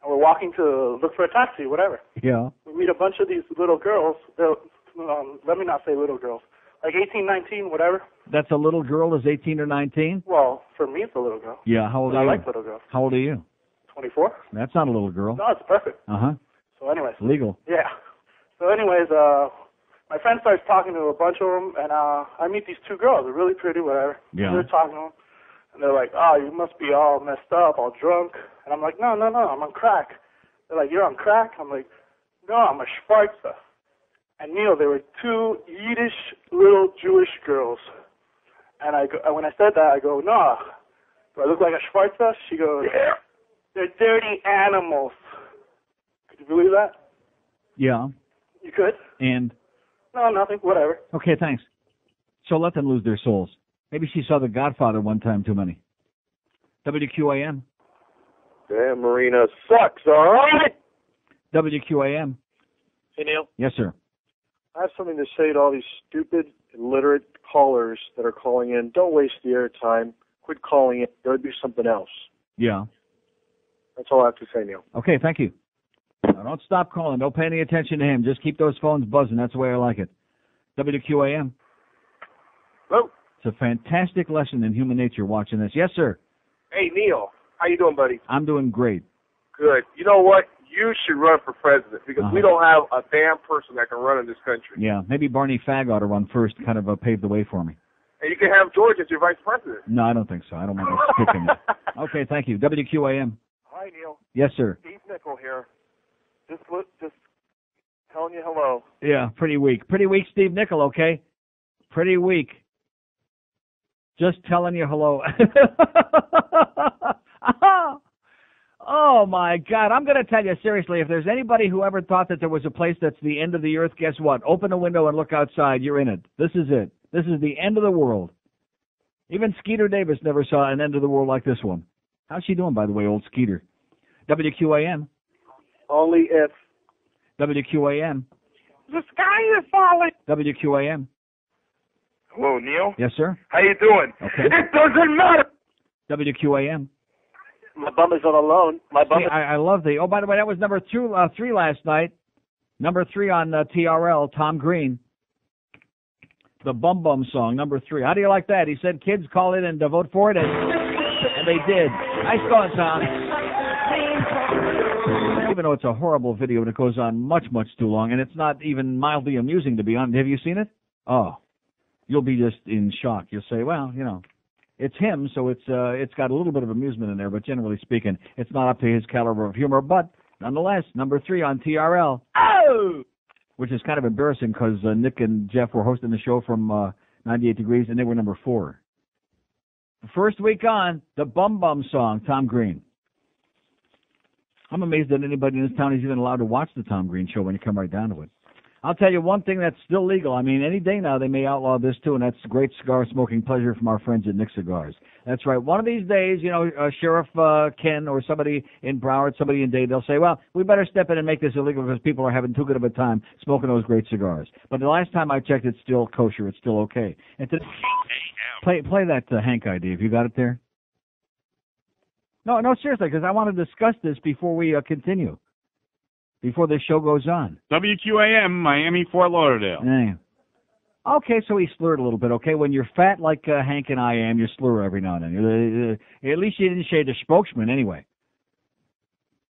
and we're walking to look for a taxi, whatever. Yeah. We meet a bunch of these little girls. Let me not say little girls. Like 18, 19, whatever. That's a little girl is 18 or 19? Well, for me it's a little girl. Yeah, how old I are you? like little girls. How old are you? 24. That's not a little girl. No, it's perfect. Uh-huh. So anyways. Legal. Yeah. So anyways, my friend starts talking to a bunch of them, and I meet these two girls. They're really pretty, whatever. Yeah. They're talking to them, and they're like, oh, you must be all messed up, all drunk. And I'm like, no, I'm on crack. They're like, you're on crack? I'm like, no, I'm a Schwarzer. And Neil, there were two Yiddish little Jewish girls. And when I said that, I go, no, do I look like a Schwarzer? She goes, yeah. They're dirty animals. Could you believe that? Yeah. You could? And? No, nothing, whatever. Okay, thanks. So let them lose their souls. Maybe she saw The Godfather one time too many. WQAM. Damn, Marina sucks, all right? WQAM. Hey, Neil. Yes, sir. I have something to say to all these stupid, illiterate callers that are calling in. Don't waste the airtime. Quit calling in. Go do something else. Yeah. That's all I have to say, Neil. Okay, thank you. Now, don't stop calling. Don't pay any attention to him. Just keep those phones buzzing. That's the way I like it. WQAM. Hello. It's a fantastic lesson in human nature watching this. Yes, sir. Hey, Neil. How you doing, buddy? I'm doing great. Good. You know what? You should run for president because we don't have a damn person that can run in this country. Yeah, maybe Barney Fag ought to run first, kind of pave the way for me. And you can have George as your vice president. No, I don't think so. I don't want to stick him. Okay, thank you. WQAM. Hi, Neil. Yes, sir. Steve Nickel here. Just telling you hello. Yeah, pretty weak. Pretty weak, Steve Nickel, okay? Pretty weak. Just telling you hello. Oh, my God. I'm going to tell you, seriously, if there's anybody who ever thought that there was a place that's the end of the earth, guess what? Open a window and look outside. You're in it. This is it. This is the end of the world. Even Skeeter Davis never saw an end of the world like this one. How's she doing, by the way, old Skeeter? WQAM. Only if. WQAM. The sky is falling. WQAM. Hello, Neil. Yes, sir. How you doing? Okay. It doesn't matter. WQAM. My bum is on a loan. My bum. See, I love the. Oh, by the way, that was number 3 last night. Number 3 on TRL. Tom Green. The Bum Bum song, number 3. How do you like that? He said, "Kids, call in and vote for it," and they did. Nice going, Tom. Even though it's a horrible video and it goes on much, much too long, and it's not even mildly amusing to be on. Have you seen it? Oh, you'll be just in shock. You'll say, "Well, you know, It's him, so it's got a little bit of amusement in there, but generally speaking, it's not up to his caliber of humor. But nonetheless, number 3 on TRL. Oh! Which is kind of embarrassing because Nick and Jeff were hosting the show from 98 Degrees, and they were number 4. The first week on, the Bum Bum song, Tom Green. I'm amazed that anybody in this town is even allowed to watch the Tom Green show when you come right down to it. I'll tell you one thing that's still legal. I mean, any day now they may outlaw this too, and that's great cigar smoking pleasure from our friends at Nick Cigars. That's right. One of these days, Sheriff Ken or somebody in Broward, somebody in Dade, they'll say, well, we better step in and make this illegal because people are having too good of a time smoking those great cigars. But the last time I checked, it's still kosher. It's still okay. And play that Hank idea. Have you got it there? No, seriously, because I want to discuss this before we continue. Before this show goes on. WQAM, Miami, Fort Lauderdale. Yeah. Okay, so he slurred a little bit, okay? When you're fat like Hank and I am, you slur every now and then. At least you didn't say the spokesman anyway.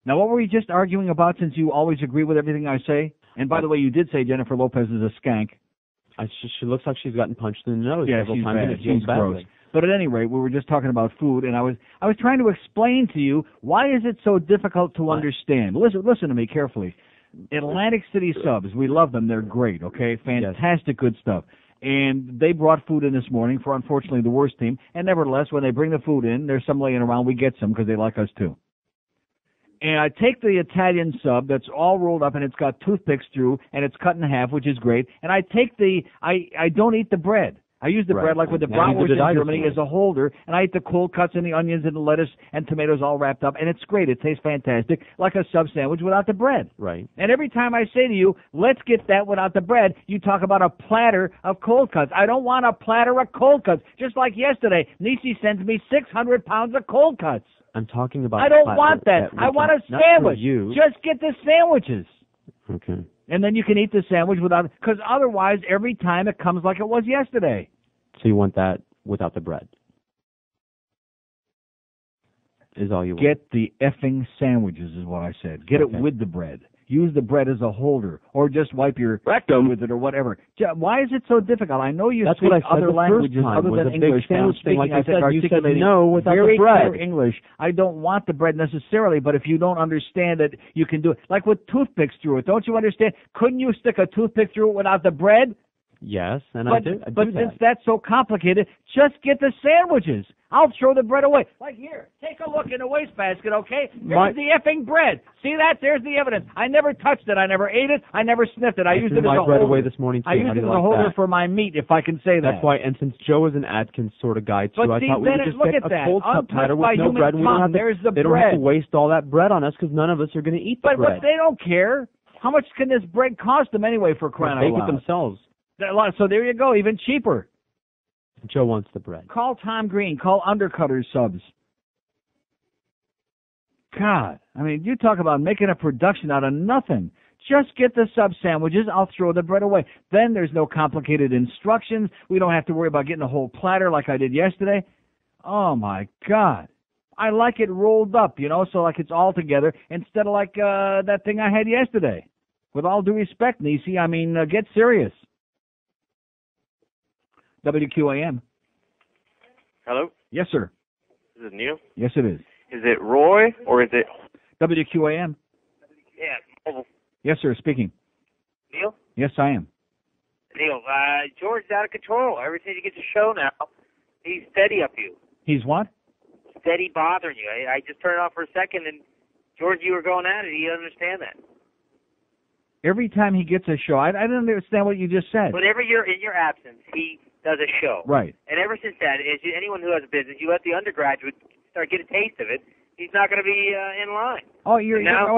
Now, what were we just arguing about since you always agree with everything I say? And by the way, you did say Jennifer Lopez is a skank. She looks like she's gotten punched in the nose several times. Bad. And it feels She's gross. badly. But at any rate, we were just talking about food, and I was trying to explain to you why is it so difficult to understand. Listen to me carefully. Atlantic City Subs, we love them. They're great, okay? Fantastic, good stuff. And they brought food in this morning for, unfortunately, the worst team. And nevertheless, when they bring the food in, there's some laying around. We get some because they like us too. And I take the Italian sub that's all rolled up and it's got toothpicks through and it's cut in half, which is great. And I take I don't eat the bread. I use the bread like with the bratwurst in Germany as a holder, and I eat the cold cuts and the onions and the lettuce and tomatoes all wrapped up, and it's great. It tastes fantastic, like a sub sandwich without the bread. Right. And every time I say to you, let's get that without the bread, you talk about a platter of cold cuts. I don't want a platter of cold cuts. Just like yesterday, Nisi sends me 600 pounds of cold cuts. I'm talking about. I don't want that. I want a sandwich. You. Just get the sandwiches. Okay. And then you can eat the sandwich without, because otherwise every time it comes like it was yesterday. So you want that without the bread? Is all you want? Get the effing sandwiches is what I said. Get it with the bread. Use the bread as a holder, or just wipe your rectum with it, or whatever. Why is it so difficult? I know you That's speak what I said other the languages first time, other was than a big English. sandwich thing, like I said, you said no without very the bread. clear English. I don't want the bread necessarily, but if you don't understand it, you can do it. Like with toothpicks through it. Don't you understand? Couldn't you stick a toothpick through it without the bread? Yes, and but, I do. But since that's so complicated, just get the sandwiches. I'll throw the bread away. Like here, take a look in the wastebasket, okay? Here's the effing bread. See that? There's the evidence. I never touched it. I never ate it. I never sniffed it. I used it as a holder. Away this morning too. I used it as a holder for my meat, if I can say that. That's why, and since Joe is an Atkins sort of guy too, I thought we would just get a cold cup platter with no bread. And we don't have to, they don't have to waste all that bread on us because none of us are going to eat the bread. But they don't care. How much can this bread cost them anyway for crying out loud? They make it themselves. So there you go, even cheaper. Joe wants the bread. Call Tom Green. Call Undercutters Subs. God, I mean, you talk about making a production out of nothing. Just get the sub sandwiches. I'll throw the bread away. Then there's no complicated instructions. We don't have to worry about getting a whole platter like I did yesterday. Oh, my God. I like it rolled up, so like it's all together instead of like that thing I had yesterday. With all due respect, Nisi, I mean, get serious. WQAM. Hello? Yes, sir. Is it Neil? Yes, it is. Is it Roy or is it... WQAM. Yeah, mobile. Yes, sir, speaking. Neil? Yes, I am. Neil, George's out of control. Ever since he gets a show now, he's steady up you. He's what? Steady bothering you. I just turned it off for a second, and George, you were going at it. He doesn't understand that. Every time he gets a show, I don't understand what you just said. Whenever you're in your absence, he does a show. Right. And ever since that, anyone who has a business, you let the undergraduate start get a taste of it, he's not going to be in line. Oh,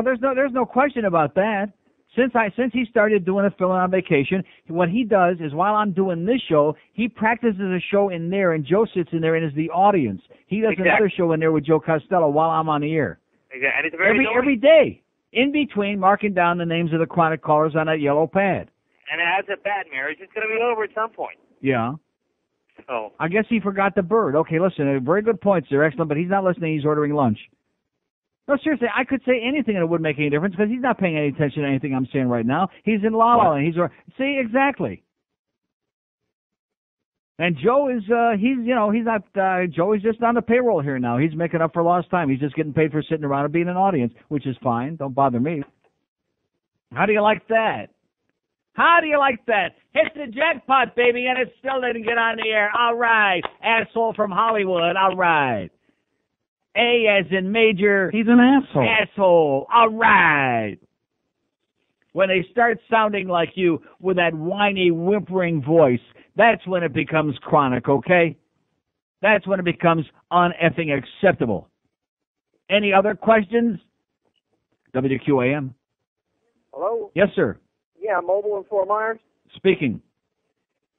there's no question about that. Since he started doing a filling on vacation, what he does is while I'm doing this show, he practices a show in there, and Joe sits in there and is the audience. He does another show in there with Joe Costello while I'm on the air. Exactly. And it's very every day, in between, marking down the names of the chronic callers on that yellow pad. And as a bad marriage, it's going to be over at some point. Yeah. So I guess he forgot the bird. Okay, listen, very good points there, excellent, but he's not listening. He's ordering lunch. No, seriously, I could say anything and it wouldn't make any difference because he's not paying any attention to anything I'm saying right now. He's in La La Land. See, exactly. And Joe is, he's not, Joe is just on the payroll here now. He's making up for lost time. He's just getting paid for sitting around and being an audience, which is fine. Don't bother me. How do you like that? How do you like that? Hit the jackpot, baby, and it still didn't get on the air. All right. Asshole from Hollywood. All right. A as in major. He's an asshole. Asshole. All right. When they start sounding like you with that whiny, whimpering voice, that's when it becomes chronic, okay? That's when it becomes uneffing acceptable. Any other questions? WQAM. Hello? Yes, sir. Yeah, Mobile in Fort Myers. Speaking.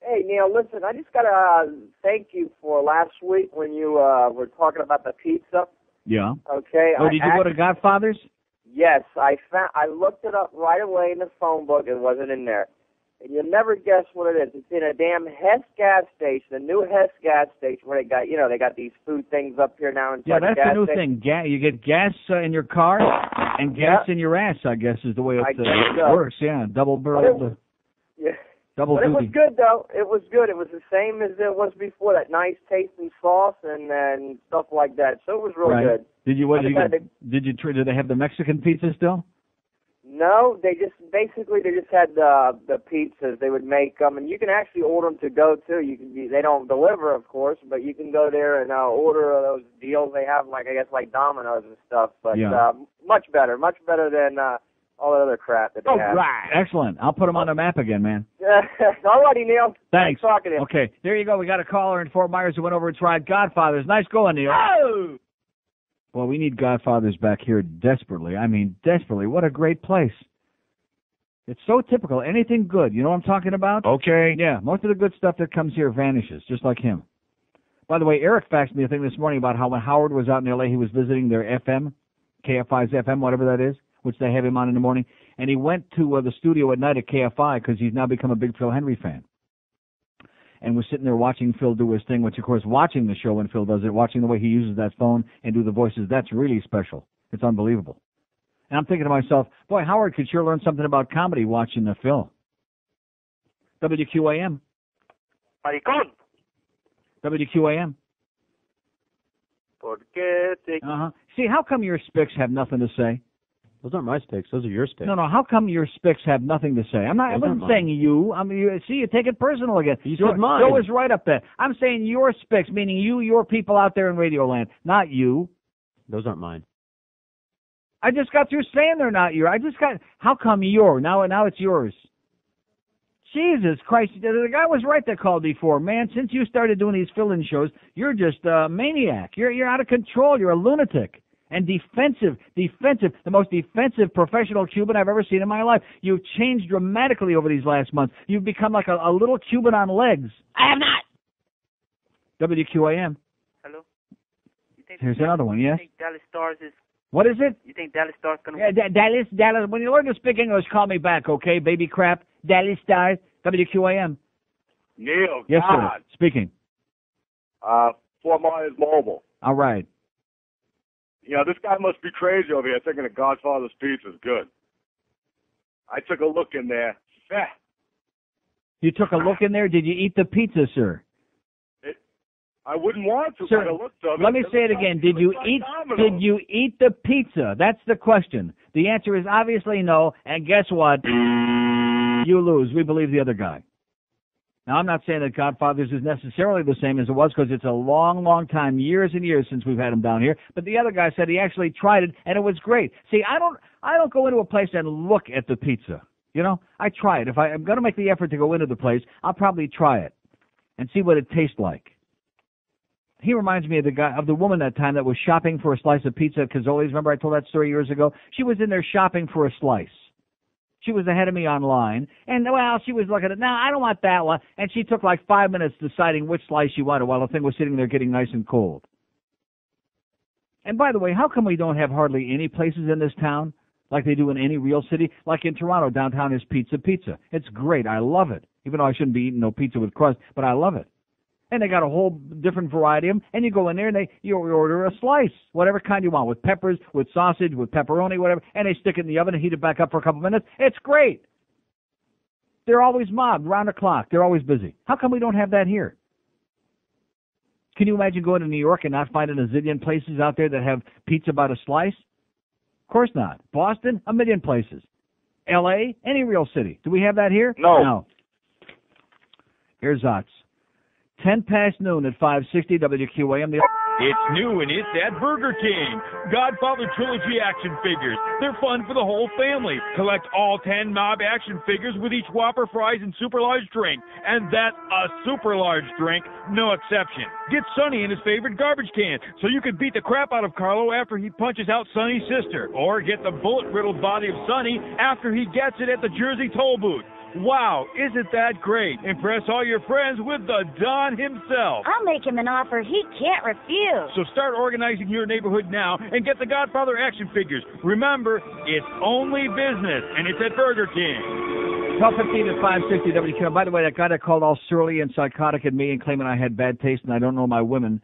Hey, Neil, listen, I just got to thank you for last week when you were talking about the pizza. Yeah. Okay. Oh, did you go to Godfather's? Yes, I looked it up right away in the phone book. It wasn't in there. And you'll never guess what it is. It's in a damn Hess gas station, a new Hess gas station where they got these food things up here now. Yeah, that's the new thing. You get gas in your car and gas in your ass, I guess, is the way it works. Yeah, double barreled. Yeah. Double but duty. It was good, though. It was good. It was the same as it was before, that nice tasting sauce and stuff like that. So it was real good. Did they have the Mexican pizza still? No, they just had the pizzas. They would make them, and you can actually order them to go too. They don't deliver, of course, but you can go there and order those deals they have, like Domino's and stuff. But much better than all that other crap that they have. Right. Excellent. I'll put them on the map again, man. All righty, Neil. Thanks. Nice talking to you. Okay, there you go. We got a caller in Fort Myers who went over and tried Godfathers. Nice going, Neil. Oh! Well, we need Godfathers back here desperately. I mean, desperately. What a great place. It's so typical. Anything good. You know what I'm talking about? Okay. Yeah, most of the good stuff that comes here vanishes, just like him. By the way, Eric faxed me a thing this morning about how when Howard was out in L.A., he was visiting their FM, KFI's FM, whatever that is, which they have him on in the morning, and he went to the studio at night at KFI because he's now become a big Phil Henry fan. And was sitting there watching Phil do his thing, which, of course, watching the show when Phil does it, watching the way he uses that phone and do the voices, that's really special. It's unbelievable. And I'm thinking to myself, boy, Howard could sure learn something about comedy watching the Phil. WQAM. Maricón. WQAM. See, how come your Spicks have nothing to say? Those aren't my sticks. Those are your sticks. No. How come your Spicks have nothing to say? I wasn't saying you. I mean, you take it personal again. You said mine. Joe is right up there. I'm saying your Spicks, meaning your people out there in Radioland, not you. Those aren't mine. I just got through saying they're not yours. How come your? Now it's yours. Jesus Christ. The guy was right that called before. Man, since you started doing these fill-in shows, you're just a maniac. You're out of control. You're a lunatic. And defensive, the most defensive professional Cuban I've ever seen in my life. You've changed dramatically over these last months. You've become like a little Cuban on legs. I have not. WQAM. Hello? Here's another one, yes? You think Dallas Stars is... What is it? You think Dallas Stars going to... Yeah, Dallas. When you learn to speak English, call me back, okay, baby crap? Dallas Stars, WQAM. Neil, yes, God. Sir. Speaking. Fort Myers Mobile. All right. You know, this guy must be crazy over here thinking that Godfather's Pizza is good. I took a look in there. You took a look in there? Did you eat the pizza, sir? I wouldn't want to. Sir, let me say it again. Did you eat the pizza? That's the question. The answer is obviously no, and guess what? You lose. We believe the other guy. Now, I'm not saying that Godfather's is necessarily the same as it was because it's a long, long time, years and years since we've had him down here. But the other guy said he actually tried it, and it was great. See, I don't go into a place and look at the pizza. You know, I try it. If I'm going to make the effort to go into the place, I'll probably try it and see what it tastes like. He reminds me of the woman that time that was shopping for a slice of pizza at Cazzoli's. Remember I told that story years ago? She was in there shopping for a slice. She was ahead of me online, and, well, she was looking at, no, I don't want that one. And she took like 5 minutes deciding which slice she wanted while the thing was sitting there getting nice and cold. And by the way, how come we don't have hardly any places in this town like they do in any real city? Like in Toronto, downtown is Pizza. It's great. I love it. Even though I shouldn't be eating no pizza with crust, but I love it. And they got a whole different variety of them. And you go in there and you order a slice, whatever kind you want, with peppers, with sausage, with pepperoni, whatever. And they stick it in the oven and heat it back up for a couple minutes. It's great. They're always mobbed, round the clock. They're always busy. How come we don't have that here? Can you imagine going to New York and not finding a zillion places out there that have pizza by the slice? Of course not. Boston, a million places. L.A., any real city. Do we have that here? No. Here's Otts. 10 past noon at 560 WQAM. It's new and it's at Burger King. Godfather Trilogy action figures. They're fun for the whole family. Collect all 10 Mob action figures with each Whopper, fries, and super large drink. And that's a super large drink, no exception. Get Sonny in his favorite garbage can so you can beat the crap out of Carlo after he punches out Sonny's sister. Or get the bullet-riddled body of Sonny after he gets it at the Jersey toll booth. Wow, isn't that great? Impress all your friends with the Don himself. I'll make him an offer he can't refuse. So start organizing your neighborhood now and get the Godfather action figures. Remember, it's only business, and it's at Burger King. 12:15 at 560 WQAM. By the way, that guy that called all surly and psychotic at me and claiming I had bad taste and I don't know my women,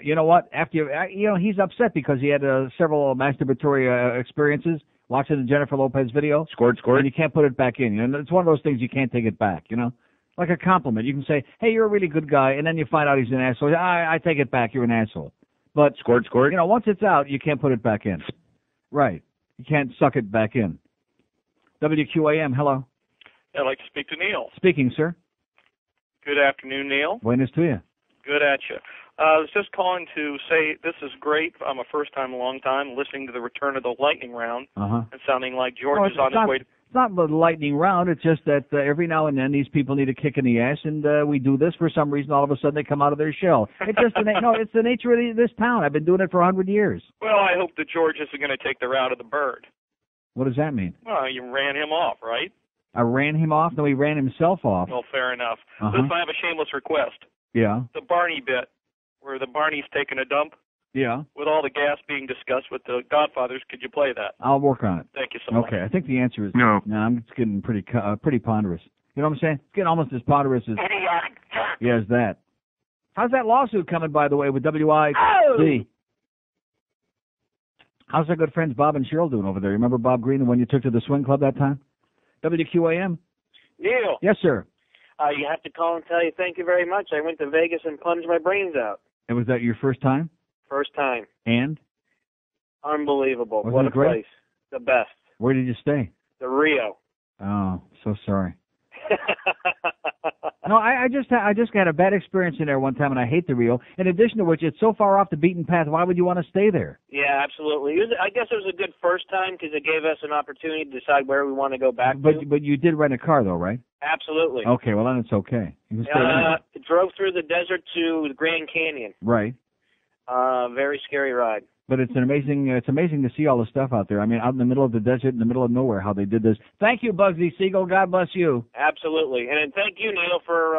you know what? He's upset because he had several masturbatory experiences. Watching the Jennifer Lopez video. Scored. And you can't put it back in. It's one of those things you can't take it back, Like a compliment. You can say, hey, you're a really good guy, and then you find out he's an asshole. I take it back. You're an asshole. But, Scored. Once it's out, you can't put it back in. Right. You can't suck it back in. WQAM, hello. I'd like to speak to Neil. Speaking, sir. Good afternoon, Neil. Buenas to you. Good at you. I was just calling to say this is great. I'm a first-time, long-time, listening to the return of the lightning round and sounding like George is on his way. It's not the lightning round. It's just that every now and then these people need a kick in the ass, and we do this for some reason. All of a sudden they come out of their shell. It's just it's the nature of this town. I've been doing it for 100 years. Well, I hope that George isn't going to take the route of the bird. What does that mean? Well, you ran him off, right? I ran him off? No, he ran himself off. Well, fair enough. Listen, I have a shameless request. Yeah. The Barney bit, where the Barney's taking a dump. Yeah. With all the gas being discussed with the Godfathers, could you play that? I'll work on it. Thank you so much. Okay, I think the answer is no. No, I'm just getting pretty ponderous. You know what I'm saying? It's getting almost as ponderous as as that. How's that lawsuit coming, by the way, with WIC? Oh! How's our good friends Bob and Cheryl doing over there? Remember Bob Green, the one you took to the swing club that time? WQAM? Neil. Yes, sir. You have to call and tell you thank you very much. I went to Vegas and plunged my brains out. And was that your first time? First time. And? Unbelievable. Wasn't what a it great? place. The best. Where did you stay? The Rio. Oh, so sorry. No, I just had a bad experience in there one time, and I hate the Rio. In addition to which, it's so far off the beaten path. Why would you want to stay there? Yeah, absolutely. I guess it was a good first time because it gave us an opportunity to decide where we want to go back to. But you did rent a car, though, right? Absolutely. Okay, well, then it's okay. You can stay drove through the desert to the Grand Canyon. Right. Very scary ride. But it's amazing to see all the stuff out there. I mean, out in the middle of the desert, in the middle of nowhere, how they did this. Thank you, Bugsy Siegel. God bless you. Absolutely. And thank you, Neil, for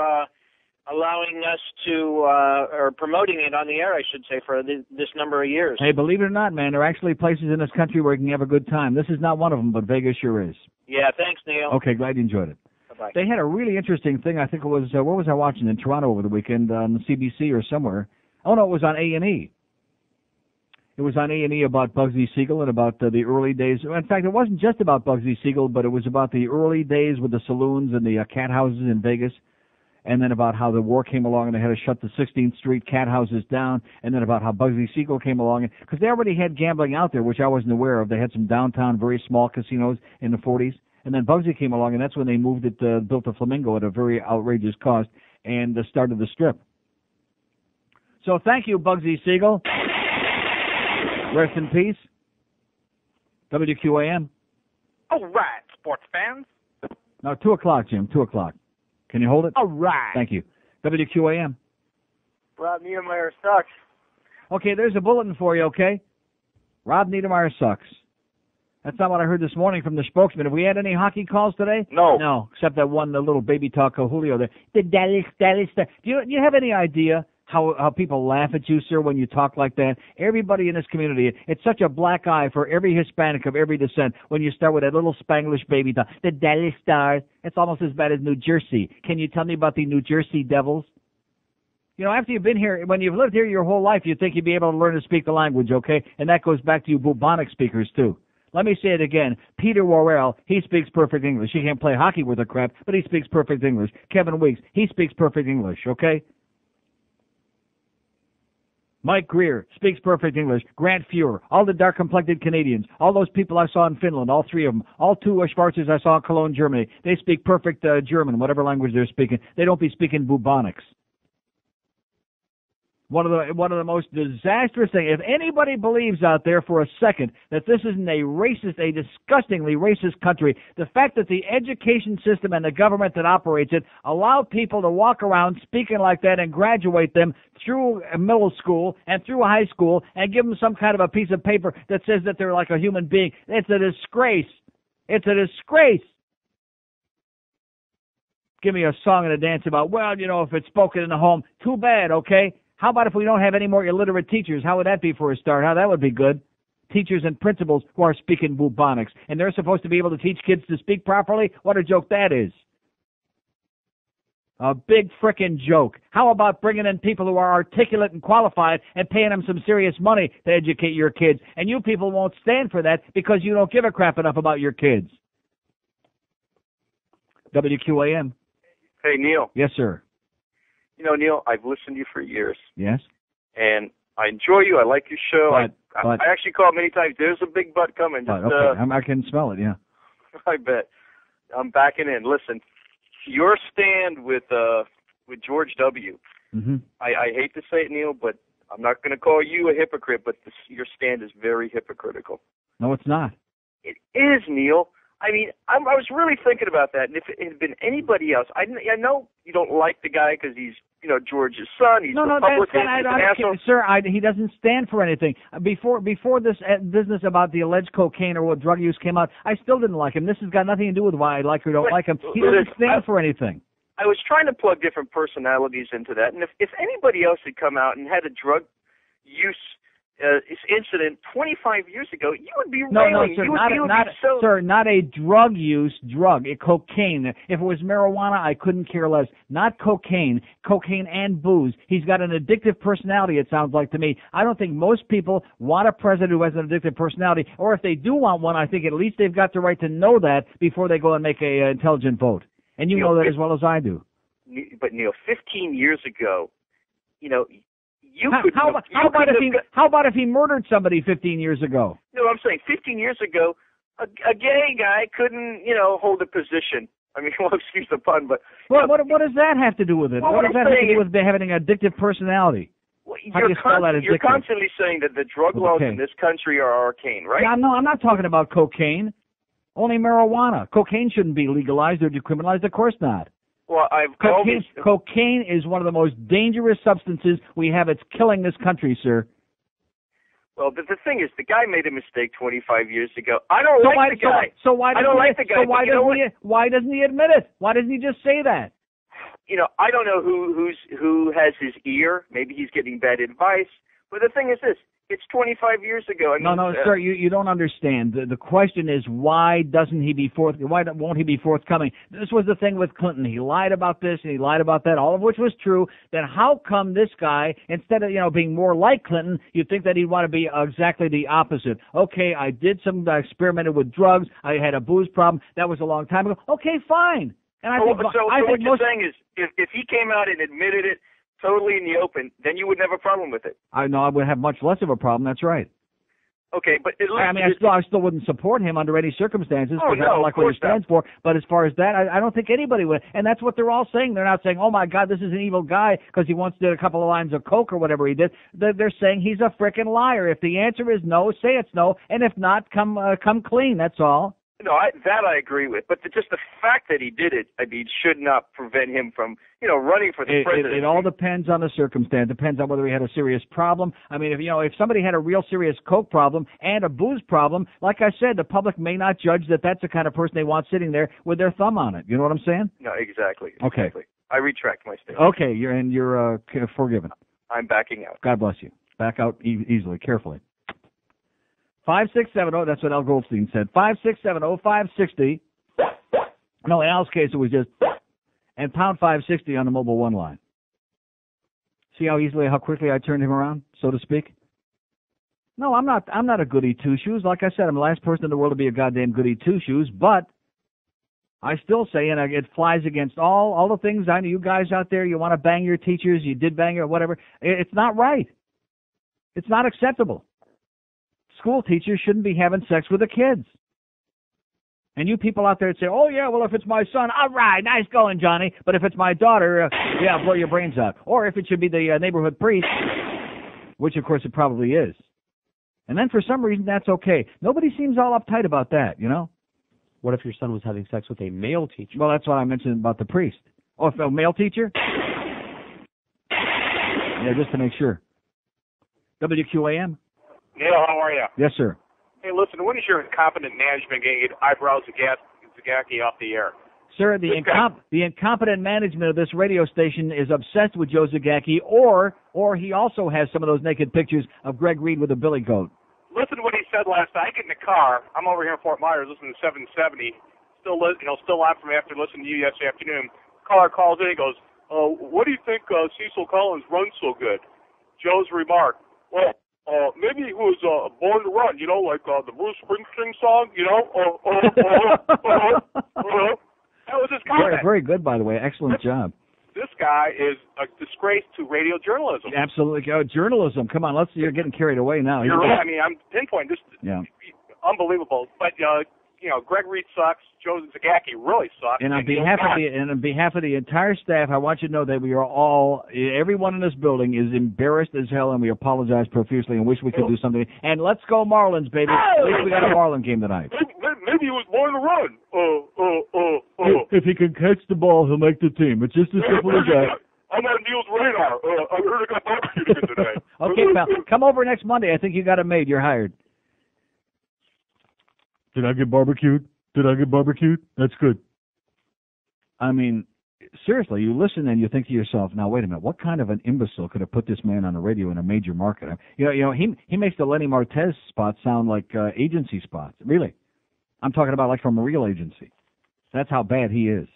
allowing us to, or promoting it on the air, I should say, for this number of years. Hey, believe it or not, man, there are actually places in this country where you can have a good time. This is not one of them, but Vegas sure is. Yeah, thanks, Neil. Okay, glad you enjoyed it. Bye-bye. They had a really interesting thing. I think it was, what was I watching in Toronto over the weekend on the CBC or somewhere? Oh, no, it was on A&E. It was on A&E about Bugsy Siegel and about the early days. In fact, it wasn't just about Bugsy Siegel, but it was about the early days with the saloons and the cat houses in Vegas, and then about how the war came along and they had to shut the 16th Street cat houses down, and then about how Bugsy Siegel came along. Because they already had gambling out there, which I wasn't aware of. They had some downtown, very small casinos in the 40s. And then Bugsy came along, and that's when they moved it, built the Flamingo at a very outrageous cost, and started the Strip. So thank you, Bugsy Siegel. Rest in peace. WQAM. All right, sports fans. No, 2 o'clock, Jim. 2 o'clock. Can you hold it? All right. Thank you. WQAM. Rob Niedermeyer sucks. Okay, there's a bulletin for you, okay? Rob Niedermeyer sucks. That's not what I heard this morning from the spokesman. Have we had any hockey calls today? No. No, except that one, the little baby talk of Julio there. The Dallas. Do you have any idea how people laugh at you, sir, when you talk like that? Everybody in this community, it's such a black eye for every Hispanic of every descent when you start with that little Spanglish baby talk. The Dallas Stars. It's almost as bad as New Jersey. Can you tell me about the New Jersey Devils? You know, after you've been here, when you've lived here your whole life, you think you'd be able to learn to speak the language, okay? And that goes back to you bubonic speakers, too. Let me say it again. Peter Worrell, he speaks perfect English. He can't play hockey with a crap, but he speaks perfect English. Kevin Weeks, he speaks perfect English, okay? Mike Greer speaks perfect English. Grant Fuhrer, all the dark-complected Canadians, all those people I saw in Finland, all three of them, all two Schwarzers I saw in Cologne, Germany, they speak perfect German, whatever language they're speaking. They don't be speaking bubonics. One of the most disastrous things, if anybody believes out there for a second that this isn't a disgustingly racist country, the fact that the education system and the government that operates it allow people to walk around speaking like that and graduate them through middle school and through high school and give them some kind of a piece of paper that says that they're like a human being, it's a disgrace. It's a disgrace. Give me a song and a dance about, well, if it's spoken in the home, too bad, okay? How about if we don't have any more illiterate teachers? How would that be for a start? How that would be good. Teachers and principals who are speaking bubonics, and they're supposed to be able to teach kids to speak properly? What a joke that is. A big frickin' joke. How about bringing in people who are articulate and qualified and paying them some serious money to educate your kids? And you people won't stand for that because you don't give a crap enough about your kids. WQAM. Hey, Neil. Yes, sir. Neil, I've listened to you for years. Yes. And I enjoy you. I like your show. I actually call many times. There's a big butt coming. Okay. I can smell it, yeah. I bet. I'm backing in. Listen, your stand with George W. Mm-hmm. I hate to say it, Neil, but I'm not going to call you a hypocrite, but your stand is very hypocritical. No, it's not. It is, Neil. I mean, I was really thinking about that, and if it had been anybody else, I know you don't like the guy because he's, George's son. He's Republican. Sir, he doesn't stand for anything. Before this business about the alleged cocaine or what drug use came out, I still didn't like him. This has got nothing to do with why I like or don't like him. He doesn't stand for anything. I was trying to plug different personalities into that, and if anybody else had come out and had a drug use incident 25 years ago, you would be railing. No, sir, not a drug use drug, cocaine. If it was marijuana, I couldn't care less. Not cocaine and booze. He's got an addictive personality, it sounds like to me. I don't think most people want a president who has an addictive personality, or if they do want one, I think at least they've got the right to know that before they go and make an intelligent vote. And you know that as well as I do. But Neil, 15 years ago, How about if he murdered somebody 15 years ago? No, I'm saying 15 years ago, a gay guy couldn't, hold a position. I mean, well, excuse the pun, but... What does that have to do with it? What does that have to do with having an addictive personality? Well, you're constantly saying that the drug laws in this country are arcane, right? Yeah, no, I'm not talking about cocaine. Only marijuana. Cocaine shouldn't be legalized or decriminalized. Of course not. Well, cocaine is one of the most dangerous substances we have. It's killing this country, sir. Well, the thing is, the guy made a mistake 25 years ago. I don't like the guy. Why doesn't he admit it? Why doesn't he just say that? I don't know who has his ear. Maybe he's getting bad advice. But the thing is this. It's 25 years ago. No, sir, you don't understand. The question is, why won't he be forthcoming? This was the thing with Clinton. He lied about this and he lied about that, all of which was true. Then how come this guy, instead of being more like Clinton, you'd think that he'd want to be exactly the opposite? Okay, I experimented with drugs. I had a booze problem. That was a long time ago. Okay, fine. And I think what you're saying is, if he came out and admitted it totally in the open, then you wouldn't have a problem with it. I would have much less of a problem. That's right. Okay, but I still wouldn't support him under any circumstances because I don't like what he stands for. But as far as that, I don't think anybody would. And that's what they're all saying. They're not saying, "Oh my God, this is an evil guy" because he once did a couple of lines of coke or whatever he did. They're saying he's a frickin' liar. If the answer is no, say it's no, and if not, come clean. That's all. No, that I agree with. But just the fact that he did it, should not prevent him from, running for the presidency. It all depends on the circumstance. It depends on whether he had a serious problem. I mean, if somebody had a real serious coke problem and a booze problem, like I said, the public may not judge that that's the kind of person they want sitting there with their thumb on it. You know what I'm saying? No, exactly. Okay. Exactly. I retract my statement. Okay, you're forgiven. I'm backing out. God bless you. Back out easily, carefully. 5670, that's what Al Goldstein said. 5670-560. No, in Al's case, it was just, and pound 560 on the Mobile One line. See how quickly I turned him around, so to speak? No, I'm not a goody two-shoes. Like I said, I'm the last person in the world to be a goddamn goody two-shoes, but I still say, and it flies against all the things I know you guys out there, you want to bang your teachers, you did bang or whatever. It's not right. It's not acceptable. School teachers shouldn't be having sex with the kids. And you people out there that say, oh, yeah, well, if it's my son, all right, nice going, Johnny. But if it's my daughter, yeah, I'll blow your brains out. Or if it should be the neighborhood priest, which, of course, it probably is. And then for some reason, that's okay. Nobody seems all uptight about that, you know? What if your son was having sex with a male teacher? Well, that's what I mentioned about the priest. Oh, if a male teacher? Yeah, just to make sure. WQAM? Neil, how are you? Yes, sir. Hey, listen, when is your incompetent management going to get Eyebrows Zagacki off the air? Sir, the incompetent management of this radio station is obsessed with Joe Zagacki, or he also has some of those naked pictures of Greg Reed with a billy goat. Listen to what he said last night. I get in the car. I'm over here in Fort Myers listening to 770. Still on from after listening to you yesterday afternoon. Caller calls in and goes, what do you think Cecil Collins runs so good? Joe's remark, well, maybe he was born to run, like the Bruce Springsteen song, That was his comment. Very good, by the way. Excellent job. This guy is a disgrace to radio journalism. Absolutely. Journalism. Come on, you're getting carried away now. You're right. I mean, I'm pinpointing this. Yeah. Unbelievable. But, Greg Reed sucks. Joe Zagacki really sucks. And on behalf of the entire staff, I want you to know that we are everyone in this building is embarrassed as hell, and we apologize profusely and wish we could do something. And let's go Marlins, baby. At least we got a Marlin game tonight. Maybe he was born to run. If he can catch the ball, he'll make the team. It's just as simple as that. I'm on Neil's radar. I heard I got barbecued again today. Okay, pal. Come over next Monday. I think you got it made. You're hired. Did I get barbecued? That's good. I mean, seriously, you listen and you think to yourself, now, wait a minute, what kind of an imbecile could have put this man on the radio in a major market? He makes the Lenny Martez spots sound like agency spots. Really. I'm talking about like from a real agency. That's how bad he is.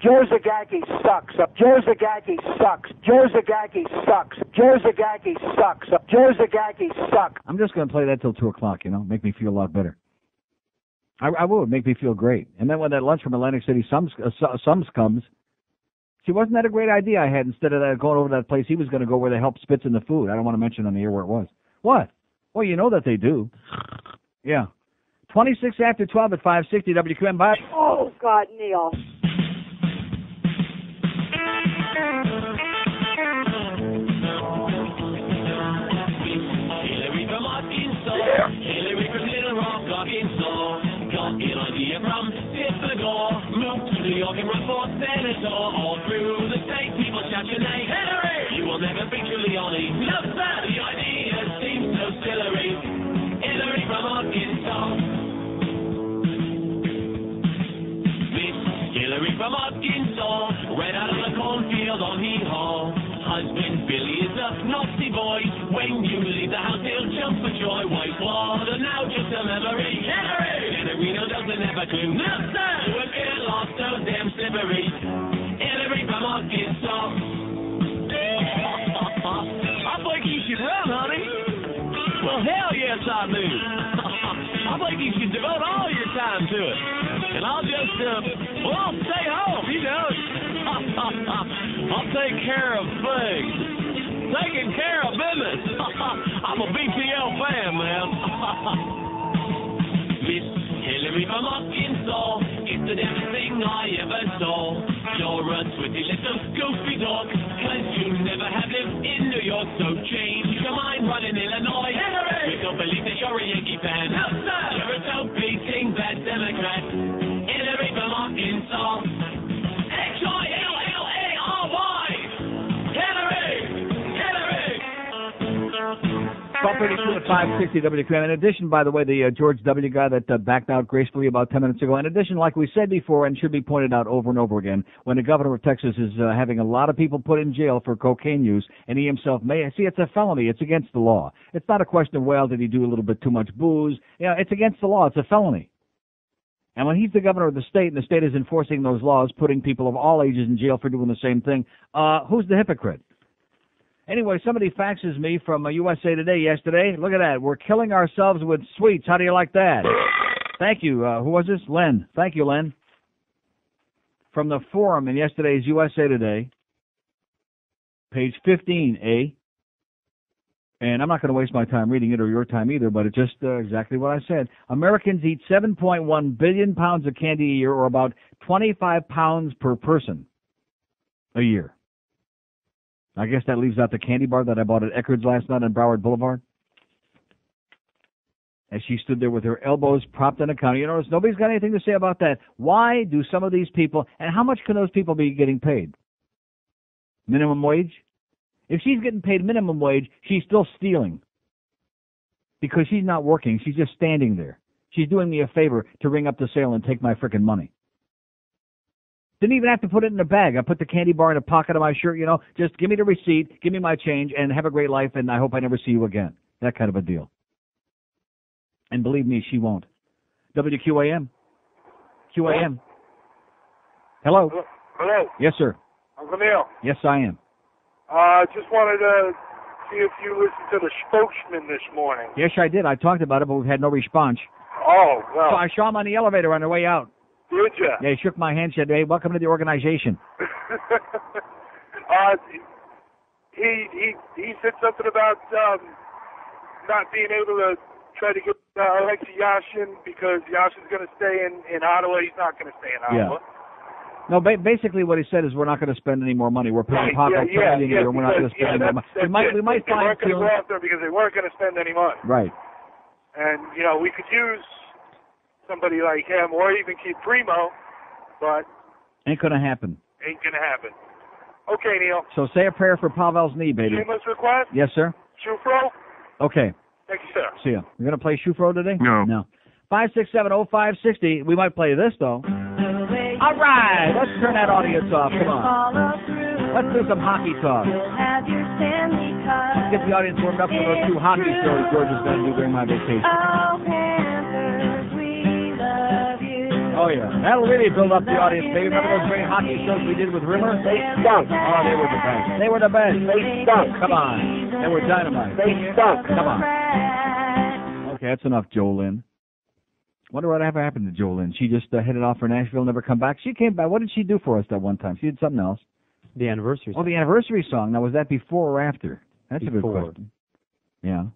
Joe Zagacki sucks. Joe Zagacki sucks. Joe Zagacki sucks. Joe Zagacki sucks. Joe Zagacki sucks. I'm just going to play that till 2 o'clock, make me feel a lot better. I will. Make me feel great. And then when that lunch from Atlantic City Sums comes, see, wasn't that a great idea I had? Instead of that, going over to that place, he was going to go where they help spits in the food. I don't want to mention on the air where it was. What? Well, you know that they do. Yeah. 26 after 12 at 560 WQM. Bye. Oh, God, Neil. Hillary from Little Rock, Arkansas. Got an idea from Tiffagor. Moved to New York and run for senator. All through the state, people shout your name. Hillary! You will never beat Giuliani. No, sir! The idea seems so silly. Hillary from Arkansas. Miss Hillary from Arkansas. Ran out of the cornfield on Hee-Haw. Husband Billy is a naughty boy. When you leave the house, he'll jump for joy. Wife water now just a memory. Hillary! Generino doesn't have a clue. No, sir! We're getting lost, so damn slippery. Hillary from Arkansas. I think you should run, honey. Well, hell yes, I do. I think you should devote all your time to it. And I'll just, I'll stay home, I'll take care of things. Taking care of business. I'm a BPL fan, man. Miss Hillary from Arkansas, it's the damnest thing I ever saw. You're a swifty little goofy dog, 'cause you never have lived in New York, so change your mind running Illinois. Hillary! We don't believe that you're a Yankee fan. No, sir! You're a dope-beating bad Democrat. Hillary from Arkansas. H-I-L-L-A-R-Y! Hillary! 1232 at 560 WQM. In addition, by the way, the George W. guy that backed out gracefully about 10 minutes ago. In addition, like we said before, and should be pointed out over and over again, when the governor of Texas is having a lot of people put in jail for cocaine use, and he himself may see it's a felony. It's against the law. It's not a question of, well, did he do a little bit too much booze? It's against the law. It's a felony. And when he's the governor of the state, and the state is enforcing those laws, putting people of all ages in jail for doing the same thing, who's the hypocrite? Anyway, somebody faxes me from USA Today yesterday. Look at that. We're killing ourselves with sweets. How do you like that? Thank you. Who was this? Len. Thank you, Len. From the forum in yesterday's USA Today, page 15A. And I'm not going to waste my time reading it or your time either, but it's just exactly what I said. Americans eat 7.1 billion pounds of candy a year, or about 25 pounds per person a year. I guess that leaves out the candy bar that I bought at Eckerd's last night on Broward Boulevard. As she stood there with her elbows propped on the counter. You notice nobody's got anything to say about that. Why do some of these people, and how much can those people be getting paid? Minimum wage? If she's getting paid minimum wage, she's still stealing. Because she's not working. She's just standing there. She's doing me a favor to ring up the sale and take my frickin' money. Didn't even have to put it in a bag. I put the candy bar in the pocket of my shirt, Just give me the receipt, give me my change, and have a great life, and I hope I never see you again. That kind of a deal. And believe me, she won't. WQAM. QAM. Hello. Hello. Yes, sir. Uncle Neil. Yes, I am. Just wanted to see if you listened to the spokesman this morning. Yes, I did. I talked about it, but we've had no response. Oh, well. So I saw him on the elevator on the way out. Did you? Yeah, he shook my hand and said, "Hey, welcome to the organization." He said something about not being able to try to get Alexei Yashin because Yashin's going to stay in Ottawa. He's not going to stay in Ottawa. Yeah. No, basically what he said is we're not going to spend any more money. We're paying Paco yeah, we're not going to spend any more money. We might they find weren't going to go after because they weren't going to spend any money. Right. And, we could use somebody like him or even keep Primo, but ain't going to happen. Ain't going to happen. Okay, Neil. So say a prayer for Pavel's knee, baby. Shameless request? Yes, sir. Shufro? Okay. Thank you, sir. See ya. We're going to play Shufro today? No. 5670560. We might play this, though. All right. Let's turn that audience off. Come on. Let's do some hockey talk. Let's get the audience warmed up for those two hockey stories George is going to do during my vacation. Oh, yeah. That'll really build up the audience, baby. Remember those great hockey shows we did with Rimmer? They stunk. Oh, they were the best. They were the best. They stunk. Come on. They were dynamite. They stunk. Come on. Okay, that's enough, Jolynn. Wonder what ever happened to Jolynn. She just headed off for Nashville, never come back. She came back. What did she do for us that one time? She did something else. The anniversary song. Oh, the anniversary song. Now, was that before or after? That's before. A good question. Yeah.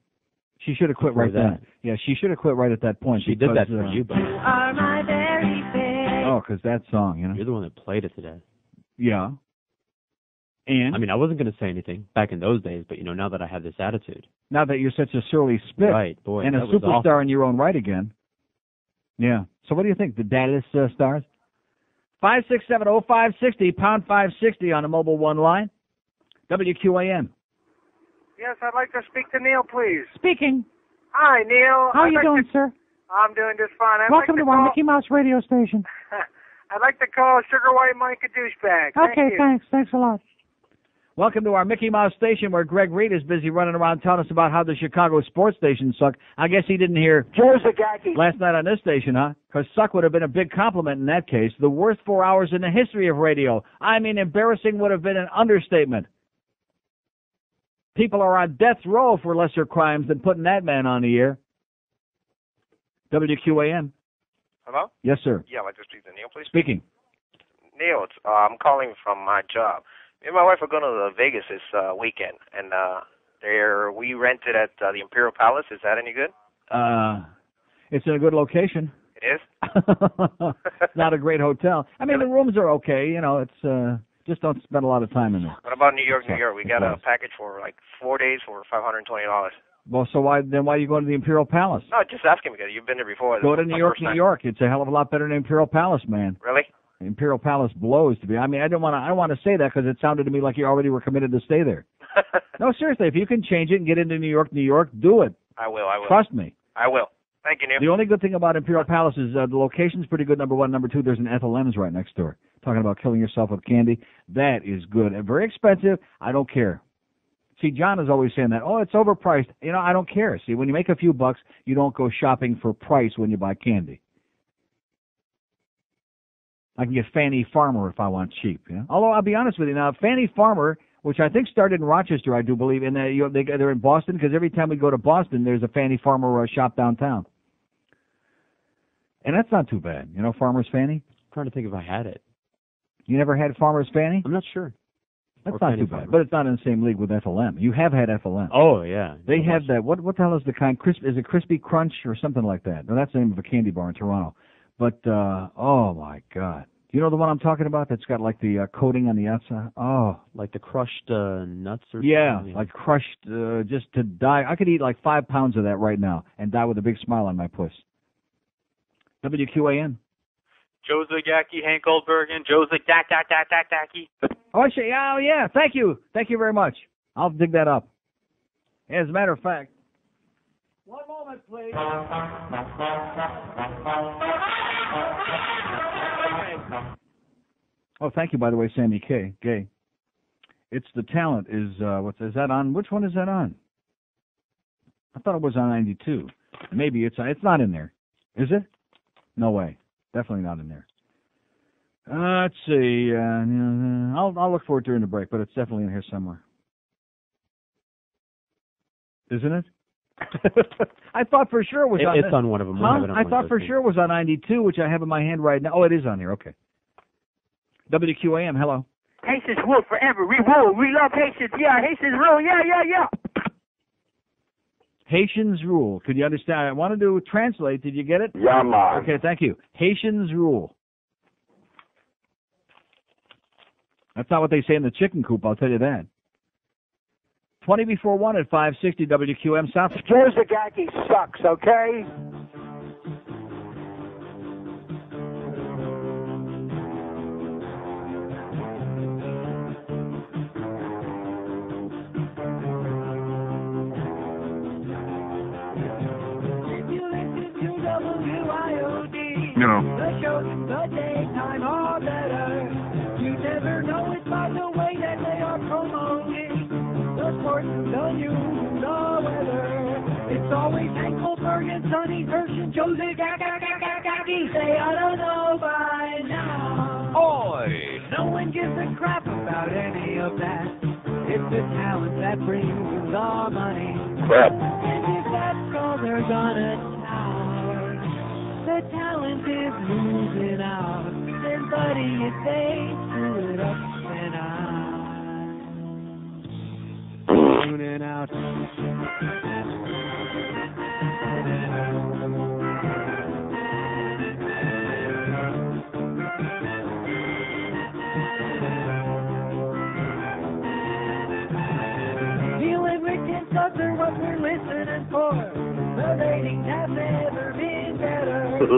She should have quit right then. Yeah, she should have quit right at that point. She did that for you, buddy. Oh, because that song, You're the one that played it today. Yeah. And? I mean, I wasn't going to say anything back in those days, but, now that I have this attitude. Now that you're such a surly spit. Right, boy. And a superstar in your own right again. Yeah. So what do you think? The Dallas Stars? 5670560, pound 560 on the Mobile One line. WQAM. Yes, I'd like to speak to Neil, please. Speaking. Hi, Neil. How are you doing, sir? I'm doing just fine. Welcome to our Mickey Mouse radio station. I'd like to call Sugar White Mike a douchebag. Okay, thanks. Thanks a lot. Welcome to our Mickey Mouse station where Greg Reed is busy running around telling us about how the Chicago sports stations suck. I guess he didn't hear Joe Zagacki last night on this station, huh? Because suck would have been a big compliment in that case. The worst 4 hours in the history of radio. I mean, embarrassing would have been an understatement. People are on death row for lesser crimes than putting that man on the air. WQAM. Hello? Yes, sir. Yeah, I'd like to speak to Neil, please. Speaking. Neil, I'm calling from my job. Me and my wife are going to Vegas this weekend, and we rented at the Imperial Palace. Is that any good? It's in a good location. It is? It's not a great hotel. I mean, the rooms are okay. It's just don't spend a lot of time in there. What about New York? We got a package for like 4 days for $520. Well, so why are you going to the Imperial Palace? No, just asking because you've been there before. Go to New York, New York. It's a hell of a lot better than Imperial Palace, man. Really? Imperial Palace blows to be. I mean, I don't want to say that because it sounded to me like you already were committed to stay there. No, seriously, if you can change it and get into New York, do it. I will. Trust me. I will. Thank you, Neil. The only good thing about Imperial Palace is the location's pretty good, number one. Number two, there's an Ethel M's right next door. Talking about killing yourself with candy. That is good. And very expensive. I don't care. See, John is always saying that, it's overpriced. I don't care. See, when you make a few bucks, you don't go shopping for price when you buy candy. I can get Fannie Farmer if I want cheap. Although, I'll be honest with you now, Fannie Farmer, which I think started in Rochester, I do believe, and they're in Boston, because every time we go to Boston, there's a Fannie Farmer shop downtown. And that's not too bad. Farmer's Fannie? I'm trying to think if I had it. You never had Farmer's Fannie? I'm not sure. That's not too bad, but it's not in the same league with FLM. You have had FLM. Oh, yeah. They have that. What the hell is the kind? Is it Crispy Crunch or something like that? No, that's the name of a candy bar in Toronto. But, oh, my God. You know the one I'm talking about that's got like the coating on the outside? Oh. Like the crushed nuts or yeah, something? Like crushed just to die. I could eat like 5 pounds of that right now and die with a big smile on my puss. WQAM. Joe Zagacki, Hank Goldbergen, Joe Zagacki. Oh, I say, oh, yeah, thank you. Thank you very much. I'll dig that up. As a matter of fact. One moment, please. Oh, thank you, by the way, Sammy K. Gay. It's the talent is, is that on? Which one is that on? I thought it was on 92. Maybe it's not in there. Is it? No way. Definitely not in there. Let's see. I'll look for it during the break, but it's definitely in here somewhere. Isn't it? I thought for sure it was on. It's on one of them. I thought for sure it was on 92, which I have in my hand right now. Oh, it is on here. Okay. WQAM, hello. Haitians rule forever. We rule. We love Haitians. Yeah, Haitians rule. Yeah. Haitians rule. Could you understand? I wanted to translate. Did you get it? Yeah, man. Okay, thank you. Haitians rule. That's not what they say in the chicken coop, I'll tell you that. 20 before 1 at 560 WQM South. Joe Zagacki sucks, okay? No. The shows in the daytime are better. You never know it by the way that they are promoting the sports, the news, the weather. It's always Hank Goldberg and Sonny Gershon, Joe Zagacki. Say I don't know by now. Oi! No one gives a crap about any of that. It's the talent that brings the money. Crap. And if that's all they're gonna the talent is losing out. Then, buddy, if they screw it up, then I'm tuning out. Neil and Rick and Stubbs are what we're listening for. The ratings have never been better. But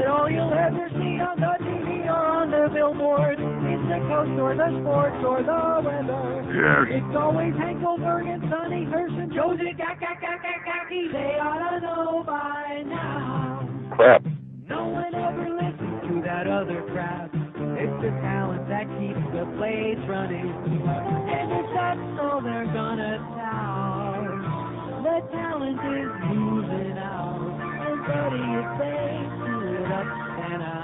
all you'll ever see on the TV or on the billboard is the coast or the sports or the weather. Yes. It's always Hank Goldberg and Sonny Gershon, Joe Zagacki. They ought to know by now. Crap. No one ever listens to that other crap. It's the talent that keeps the place running. And if that's all they're gonna tout, the talent is losing out. And buddy, if they screw it up, then I'm